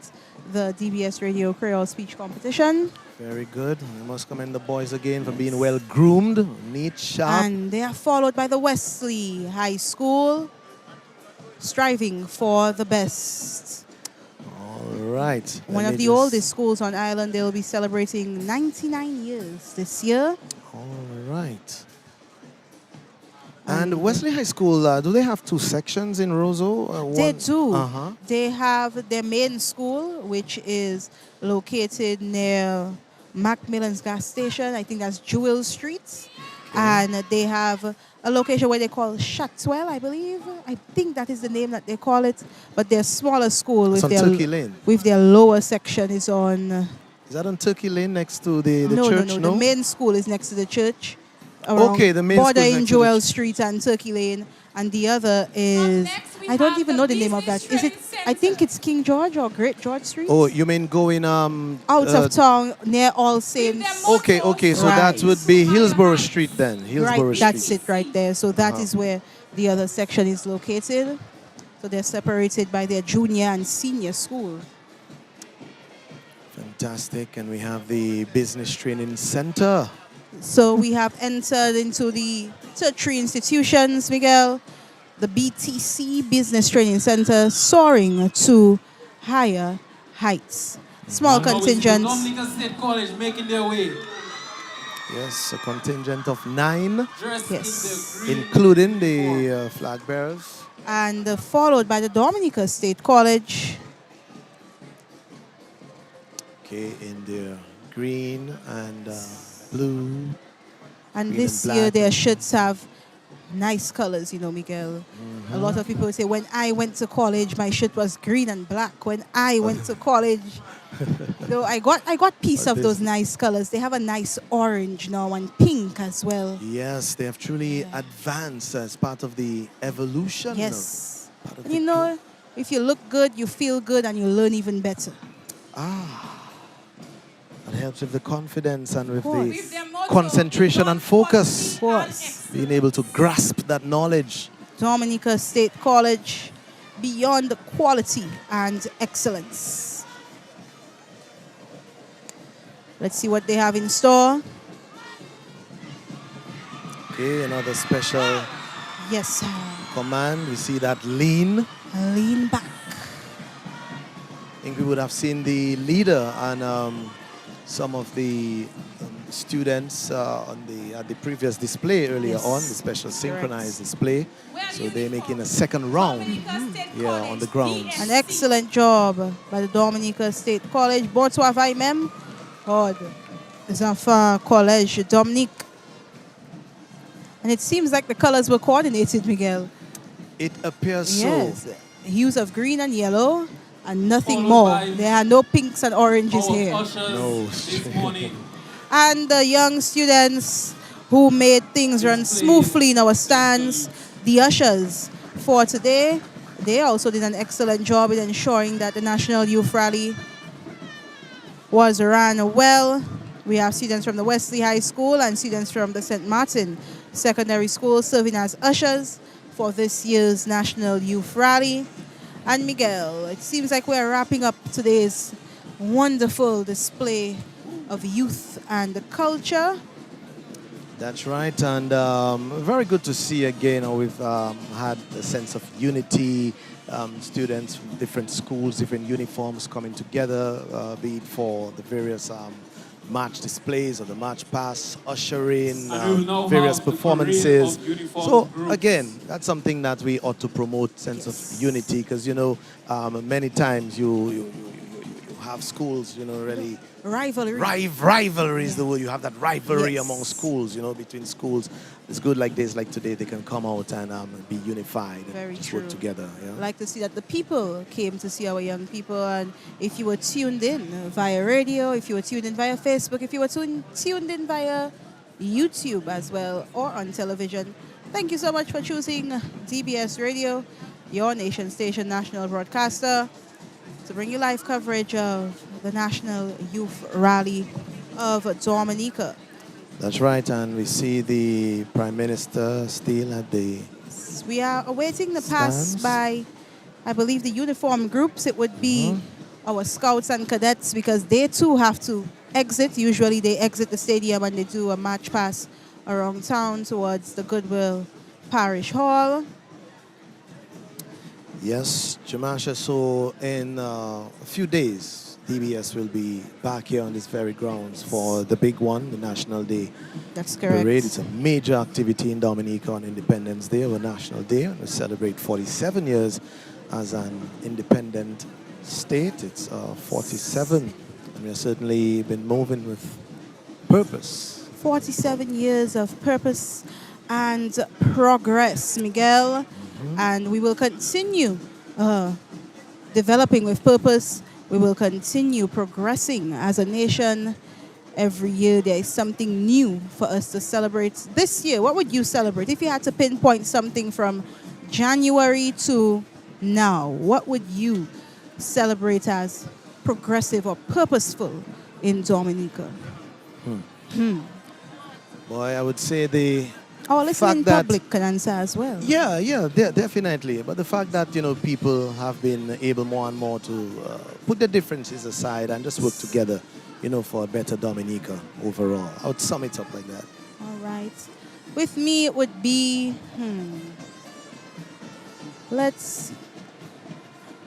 the DBS Radio Creole speech competition.
Very good. We must commend the boys again for being well groomed, neat, sharp.
And they are followed by the Wesley High School, striving for the best.
All right.
One of the oldest schools on island. They will be celebrating 99 years this year.
All right. And Wesley High School, do they have two sections in Roseau?
They
One-
do.
Uh-huh.
They have their main school, which is located near Macmillan's gas station. I think that's Jewel Street. And they have a location where they call Shatwell, I believe. I think that is the name that they call it. But their smaller school
It's
with
on
their
Turkey Lane.
with their lower section is on.
Is that on Turkey Lane next to the
no,
church?
no. The main school is next to the church. around
Okay, the main school is
bordering
next to the
Joel Street and Turkey Lane, and the other is I don't even know the name of that. Is it? I think it's King George or Great George Street.
Oh, you mean going
Out of town near All Saints.
Okay, okay, so that would be Hillsborough Street then. Hillsborough
Right,
Street.
that's it right there. So that is where the other section is located. So they're separated by their junior and senior school.
Fantastic, and we have the Business Training Center.
So we have entered into the tertiary institutions, Miguel. The BTC Business Training Center soaring to higher heights. Small contingents.
Dominica State College making their way.
Yes, a contingent of 9,
Yes.
including the flag bearers.
And followed by the Dominica State College.
Okay, in their green and blue.
And
green
this
and
year
black.
their shirts have nice colors, you know, Miguel. A lot of people say, when I went to college, my shirt was green and black. When I went to college, so I got piece of those nice colors. They have a nice orange now and pink as well.
Yes, they have truly advanced as part of the evolution.
Yes. And you know, if you look good, you feel good, and you learn even better.
That helps with the confidence and with
With
the
their motto,
concentration and focus.
Of course.
Being able to grasp that knowledge.
Dominica State College, beyond quality and excellence. Let's see what they have in store.
Okay, another special
Yes, sir.
command. We see that lean.
Lean back.
I think we would have seen the leader and some of the students at the previous display earlier
Yes.
on, the special synchronized display.
Well,
So they're making a second round here on the grounds.
An excellent job by the Dominica State College. Bonsoir, même. God, les enfants collège Dominique. And it seems like the colors were coordinated, Miguel.
It appears
Yes.
so.
Hues of green and yellow and nothing
Followed
more.
by
There are no pinks and oranges
Our
here.
ushers
No.
this morning.
And the young students who made things run smoothly in our stands, the ushers for today, they also did an excellent job in ensuring that the National Youth Rally was run well. We have students from the Wesley High School and students from the St. Martin Secondary School serving as ushers for this year's National Youth Rally. And Miguel, it seems like we're wrapping up today's wonderful display of youth and culture.
That's right, and very good to see again how we've had a sense of unity, students from different schools, different uniforms coming together, be it for the various march displays or the march past, ushering,
And we will now
various
have the
performances.
parade of uniformed
So
groups.
again, that's something that we ought to promote, sense of unity, because you know many times you have schools, you know, really
Rivalry.
rivalry is the word. You have that rivalry
Yes.
among schools, you know, between schools. It's good like days like today, they can come out and be unified
Very
and just
true.
work together. Yeah?
I like to see that the people came to see our young people. And if you were tuned in via radio, if you were tuned in via Facebook, if you were tuned in via YouTube as well or on television, thank you so much for choosing DBS Radio, your nation station national broadcaster, to bring you live coverage of the National Youth Rally of Dominica.
That's right, and we see the Prime Minister still at the...
We are awaiting the pass
Stands.
by, I believe, the uniform groups. It would be our scouts and cadets because they too have to exit. Usually they exit the stadium and they do a march pass around town towards the Goodwill Parish Hall.
Yes, Jamasha, so in a few days, DBS will be back here on this very grounds for the big one, the National Day
That's correct.
Parade. It's a major activity in Dominica on Independence Day, our National Day. We celebrate 47 years as an independent state. It's 47, and we've certainly been moving with purpose.
47 years of purpose and progress, Miguel. And we will continue developing with purpose. We will continue progressing as a nation. Every year there is something new for us to celebrate. This year, what would you celebrate? If you had to pinpoint something from January to now, what would you celebrate as progressive or purposeful in Dominica?
Boy, I would say the
Our listening
fact that
public can answer as well.
Yeah, definitely. But the fact that, you know, people have been able more and more to put their differences aside and just work together, you know, for a better Dominica overall. I would sum it up like that.
All right. With me, it would be,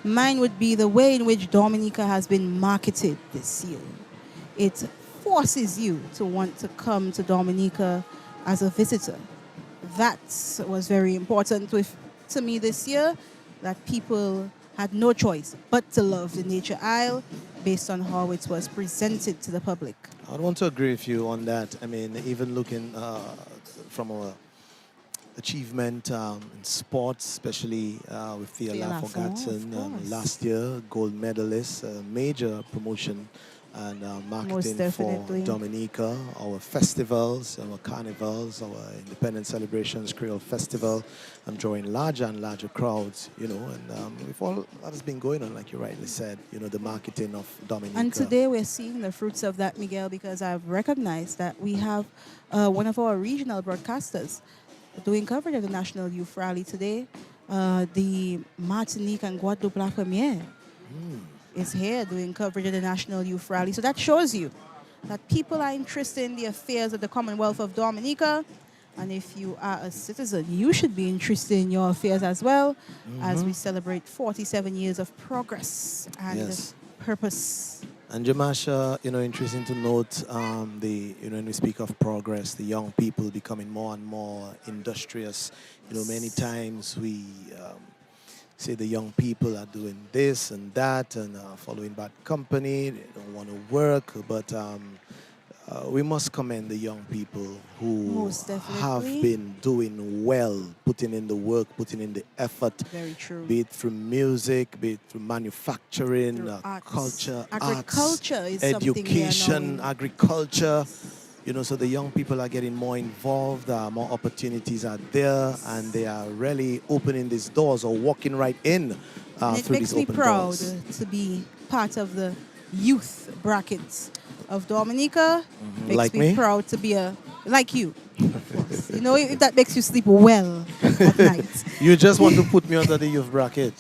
mine would be the way in which Dominica has been marketed this year. It forces you to want to come to Dominica as a visitor. That was very important to me this year, that people had no choice but to love the Nature Isle based on how it was presented to the public.
I would want to agree with you on that. I mean, even looking from our achievement in sports, especially with Thea
Thea
Lafont
Lafont, of course.
last year, gold medalist, a major promotion and
Most
marketing
definitely.
for Dominica, our festivals, our carnivals, our independence celebrations, Creole Festival. I'm drawing larger and larger crowds, you know, and with all that has been going on, like you rightly said, you know, the marketing of Dominica.
And today we're seeing the fruits of that, Miguel, because I've recognized that we have one of our regional broadcasters doing coverage of the National Youth Rally today. The Martinique and Guadeloupe La Première is here doing coverage of the National Youth Rally. So that shows you that people are interested in the affairs of the Commonwealth of Dominica. And if you are a citizen, you should be interested in your affairs as well, as we celebrate 47 years of progress and purpose.
And Jamasha, you know, interesting to note when we speak of progress, the young people becoming more and more industrious. You know, many times we say the young people are doing this and that and following bad company, they don't want to work, but we must commend the young people who have been doing well, putting in the work, putting in the effort.
Very true.
Be it through music, be it through manufacturing, culture,
agriculture
arts,
is something we are
education,
now-
agriculture. You know, so the young people are getting more involved, more opportunities are there, and they are really opening these doors or walking right in
And it
through
makes
these
me
open
proud
doors.
to be part of the youth brackets of Dominica. Makes
Like
me
me?
proud to be like you. You know, if that makes you sleep well at night.
You just want to put me under the youth bracket.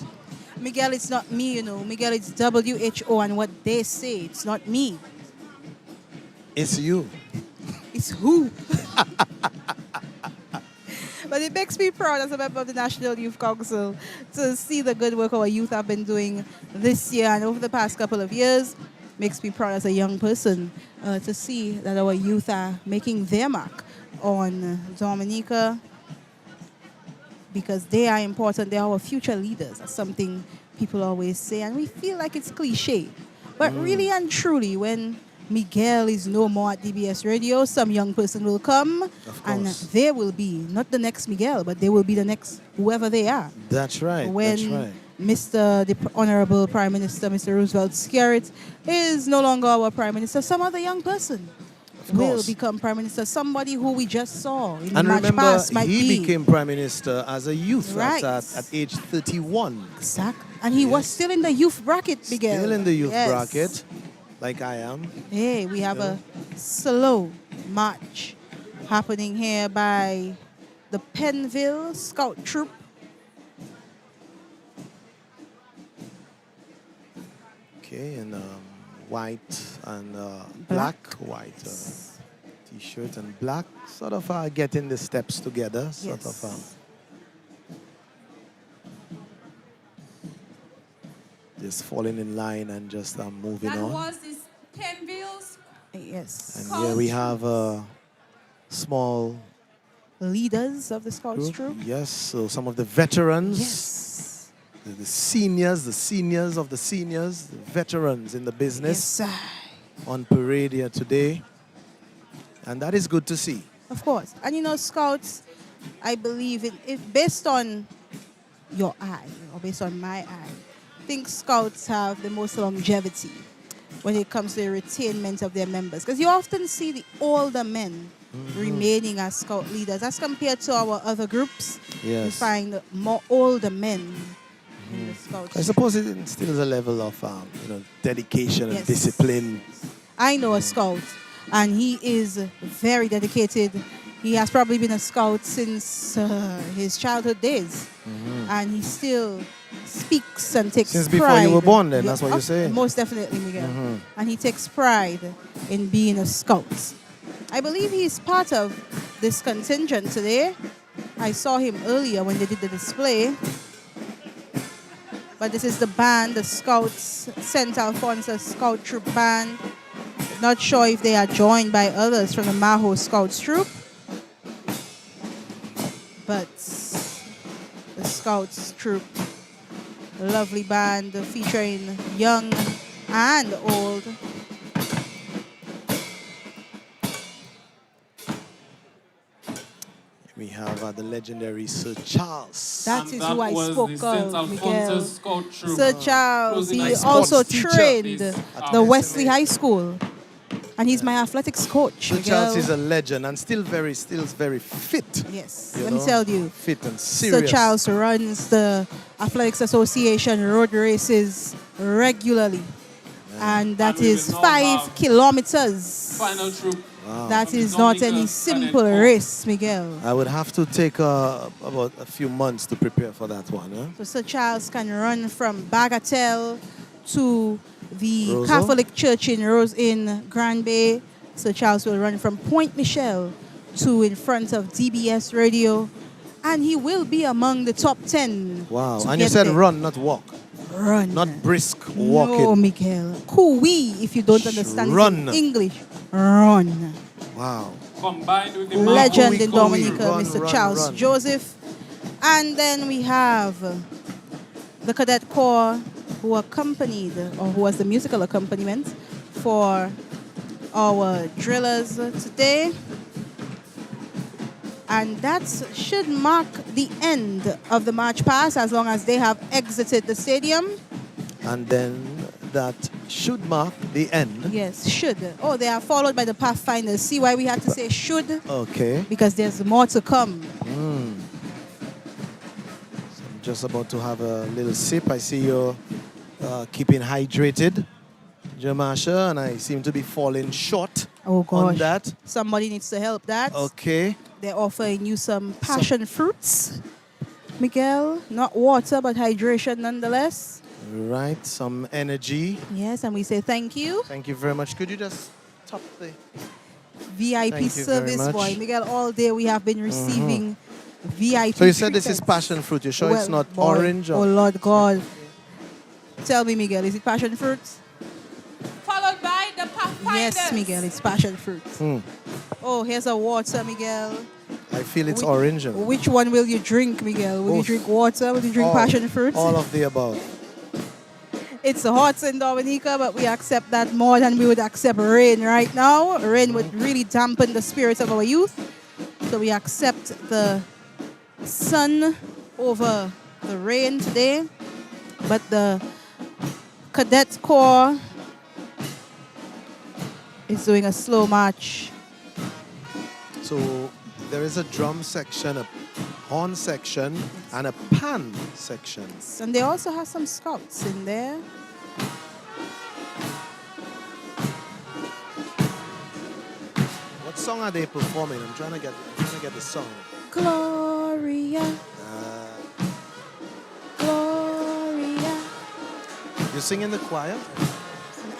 Miguel, it's not me, you know. Miguel, it's WHO and what they say. It's not me.
It's you.
It's who? But it makes me proud as a member of the National Youth Council to see the good work our youth have been doing this year and over the past couple of years. Makes me proud as a young person to see that our youth are making their mark on Dominica, because they are important. They are our future leaders. That's something people always say, and we feel like it's cliche. But really and truly, when Miguel is no more at DBS Radio, some young person will come, and they will be not the next Miguel, but they will be the next whoever they are.
That's right.
When
that's right.
the Honorable Prime Minister, Mr. Roosevelt Skerrit, is no longer our Prime Minister, some other young person will become Prime Minister. Somebody who we just saw in the
And
March
remember,
past might
he
be.
became Prime Minister as a youth
Right.
at age 31.
Exactly. And he was still in the youth bracket, Miguel.
Still in the youth
Yes.
bracket, like I am.
Hey, we have a slow march happening here by the Penville Scout Troop.
Okay, and white and black. White t-shirt and black. Sort of getting the steps together. Sort of just falling in line and just moving
That
on.
was this Penville's.
Yes.
And here we have small
leaders of the Scouts
group.
troop.
Yes, so some of the veterans.
Yes.
The seniors of the seniors, the veterans in the business.
Yes,
on parade here today. And that is good to see.
Of course. And you know, Scouts, I believe it based on your eye, or based on my eye, I think Scouts have the most longevity when it comes to the retainment of their members. Because you often see the older men remaining as Scout leaders as compared to our other groups.
Yes.
You find more older men in the Scouts.
I suppose it instills a level of dedication and discipline.
I know a Scout, and he is very dedicated. He has probably been a Scout since his childhood days. And he still speaks and takes
Since
pride.
before you were born then, that's what you're saying?
Most definitely, Miguel. And he takes pride in being a Scout. I believe he's part of this contingent today. I saw him earlier when they did the display. But this is the band, the Scouts, St. Alphonsus Scout Troop Band. Not sure if they are joined by others from the Maho Scouts Troop. But the Scouts Troop, a lovely band featuring young and old.
We have the legendary Sir Charles.
That is who I spoke of, Miguel.
Scout troop.
Sir Charles,
Closing
he
night
also
sports teacher
trained
at
the Wesley High School. And he's my athletics coach,
Sir
Miguel.
Charles is a legend and still very fit.
Yes,
you
let me
know,
tell you.
Fit and serious.
Sir Charles runs the Athletics Association road races regularly. And that
we
is
will now
5
have
kilometers.
Final troop.
That is not any simple race, Miguel.
I would have to take about a few months to prepare for that one. Huh?
So Sir Charles can run from Bagatelle to the
Roseau?
Catholic Church in Grand Bay. Sir Charles will run from Point Michelle to in front of DBS Radio. And he will be among the top 10.
Wow.
to
And you
get
said
there.
run, not walk.
Run.
Not brisk walking.
No, Miguel. Cooey, if you don't understand
Run.
English. Run.
Wow.
Combined with the
Legend
Marco
in
Wico.
Dominica,
Run,
Mr.
run,
Charles
run.
Joseph. And then we have the Cadet Corps who accompanied, or who was the musical accompaniment for our drillers today. And that should mark the end of the march past as long as they have exited the stadium.
And then that should mark the end.
Yes, should. Oh, they are followed by the Pathfinders. See why we had to say should?
Okay.
Because there's more to come.
So I'm just about to have a little sip. I see you're keeping hydrated, Jamasha, and I seem to be falling short
Oh, gosh.
on that.
Somebody needs to help that.
Okay.
They're offering you some passion fruits, Miguel. Not water, but hydration nonetheless.
Right, some energy.
Yes, and we say thank you.
Thank you very much. Could you just top the
VIP
Thank you very
service
much.
boy. Miguel, all day we have been receiving VIP
So you said this is
treatments.
passion fruit. You sure it's
Well,
not
boy.
orange?
Oh,
Or?
Lord God. Tell me, Miguel, is it passion fruits?
Followed by the Pathfinders.
Yes, Miguel, it's passion fruit.
Hmm.
Oh, here's a water, Miguel.
I feel it's orange.
Which one will you drink, Miguel? Will you
Both.
drink water? Will you drink
All-
passion fruit?
All of the above.
It's hot in Dominica, but we accept that more than we would accept rain right now. Rain would really dampen the spirits of our youth. So we accept the sun over the rain today. But the Cadet Corps is doing a slow march.
So there is a drum section, a horn section, and a pan section.
And they also have some scouts in there.
What song are they performing? I'm trying to get the song.
Gloria, Gloria.
You sing in the choir?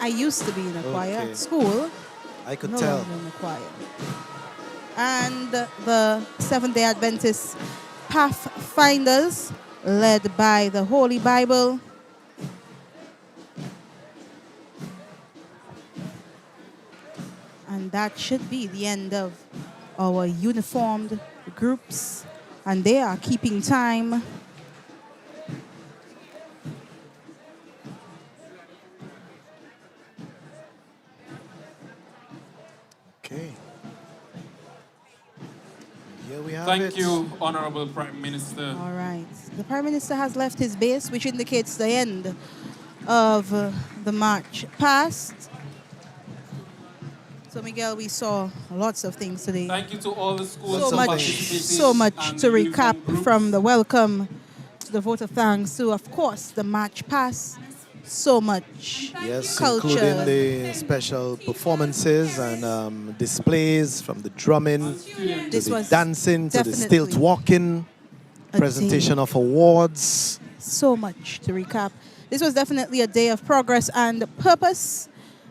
I used to be in a choir
Okay.
at school.
I could
No
tell.
longer in the choir. And the Seventh-day Adventist Pathfinders, led by the Holy Bible. And that should be the end of our uniformed groups. And they are keeping time.
Okay. Here we have
Thank
it.
you, Honorable Prime Minister.
All right. The Prime Minister has left his base, which indicates the end of the march past. So, Miguel, we saw lots of things today.
Thank you to all the schools
So
who
much,
participated
so much
and
to
the uniform
recap
groups.
from the welcome to the vote of thanks to, of course, the march past. So much
Yes,
culture.
including the special performances and displays from the drumming to
This
the
was
dancing to the stilt
definitely
walking,
a
presentation
day.
of awards.
So much to recap. This was definitely a day of progress and purpose.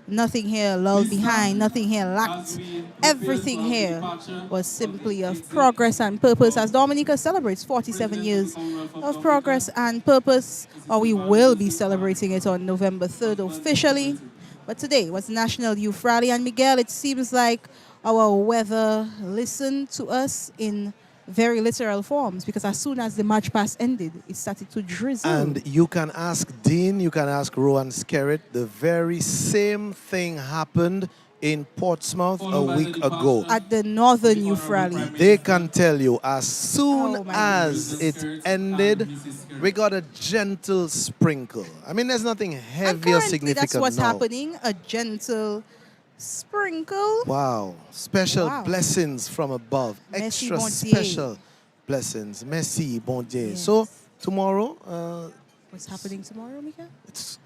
Nothing here lulled behind, nothing here lacked. Everything here was simply of progress and purpose as Dominica celebrates 47 years of progress and purpose, or we will be celebrating it on November 3rd officially. But today was National Youth Rally, and Miguel, it seems like our weather listened to us in very literal forms, because as soon as the march past ended, it started to drizzle.
And you can ask Dean, you can ask Rowan Skerritt, the very same thing happened in Portsmouth a week ago.
At the Northern Youth Rally.
They can tell you as soon
Oh, my
as it ended, we got a gentle sprinkle. I mean, there's nothing heavy or significant
That's what's
now.
happening. A gentle sprinkle.
Wow. Special
Wow.
blessings from above.
Merci,
Extra
bon Dieu.
special blessings. Merci, bon Dieu.
Yes.
So, tomorrow,
What's happening tomorrow, Mika?
it's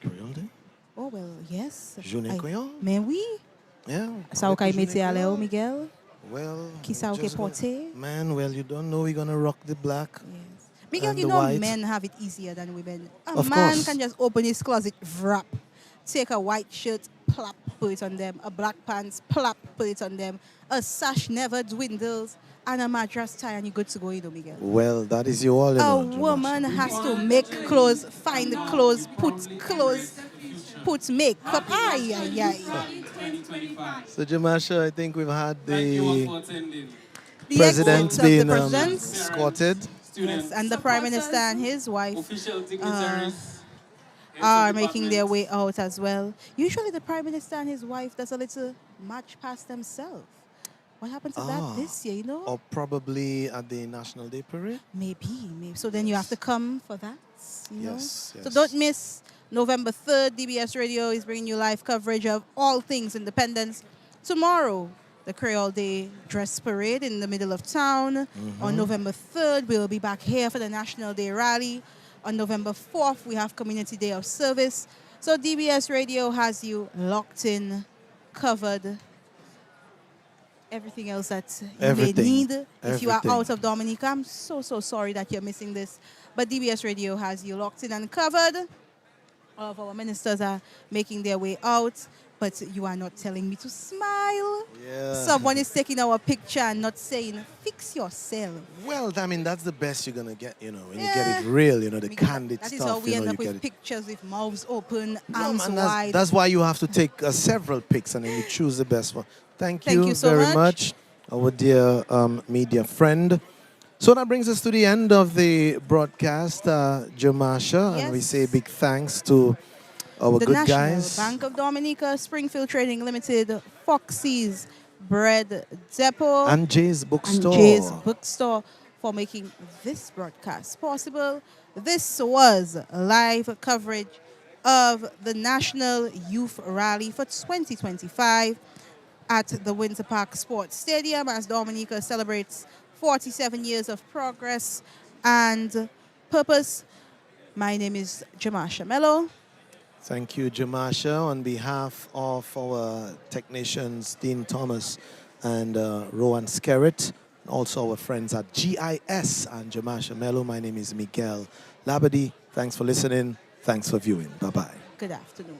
Creole Day.
Oh, well, yes.
Journée Créole.
Mais oui.
Yeah.
Ça ou kay
Journée
mette à l'air, Miguel?
Well,
Qui ça ou kay
just gonna-
porter?
Man, well, you don't know we're going to rock the black.
Miguel,
and
you
the
know
white.
men have it easier than women. A
Of
man
course.
can just open his closet, wrap, take a white shirt, plop, put it on them. A black pants, plop, put it on them. A sash never dwindles. And a mattress tie, and you're good to go, you know, Miguel.
Well, that is you all. You
A
know,
woman has to make clothes, find the clothes, put makeup. Ay, ay, ay.
So, Jamasha, I think we've had
Thank you all
the
for attending.
The
president
exit of the
being
president.
escorted.
Yes, and the Prime Minister and his wife
Official dignitaries.
are making their way out as well. Usually the Prime Minister and his wife does a little march past themselves. What happened to that this year, you know?
Or probably at the National Day Parade.
Maybe. So then you have to come for that, you know?
Yes,
So
yes.
don't miss November 3rd. DBS Radio is bringing you live coverage of all things independence. Tomorrow, the Creole Day Dress Parade in the middle of town. On November 3rd, we'll be back here for the National Day Rally. On November 4th, we have Community Day of Service. So DBS Radio has you locked in, covered. Everything else that you
Everything.
may need. If you are
Everything.
out of Dominica, I'm so sorry that you're missing this. But DBS Radio has you locked in and covered. All of our ministers are making their way out, but you are not telling me to smile.
Yeah.
Someone is taking our picture and not saying, fix yourself.
Well, I mean, that's the best you're going to get, you know, when you get it real, you know, the candid
That
stuff.
is how we
you
end
know,
up
you
with
get it.
pictures with mouths open,
No,
arms
man,
wide.
that's why you have to take several pics and then you choose the best one. Thank you
so
very
much.
much, our dear media friend. So that brings us to the end of the broadcast, Jamasha, and we say big thanks to our
The
good
National
guys.
Bank of Dominica, Springfield Trading Limited, Foxy's Bread Depot,
And Jay's Bookstore.
and Jay's Bookstore for making this broadcast possible. This was live coverage of the National Youth Rally for 2025 at the Winter Park Sports Stadium as Dominica celebrates 47 years of progress and purpose. My name is Jamasha Mello.
Thank you, Jamasha. On behalf of our technicians, Dean Thomas and Rowan Skerritt, and also our friends at GIS and Jamasha Mello, my name is Miguel Labadie. Thanks for listening. Thanks for viewing. Bye-bye.
Good afternoon.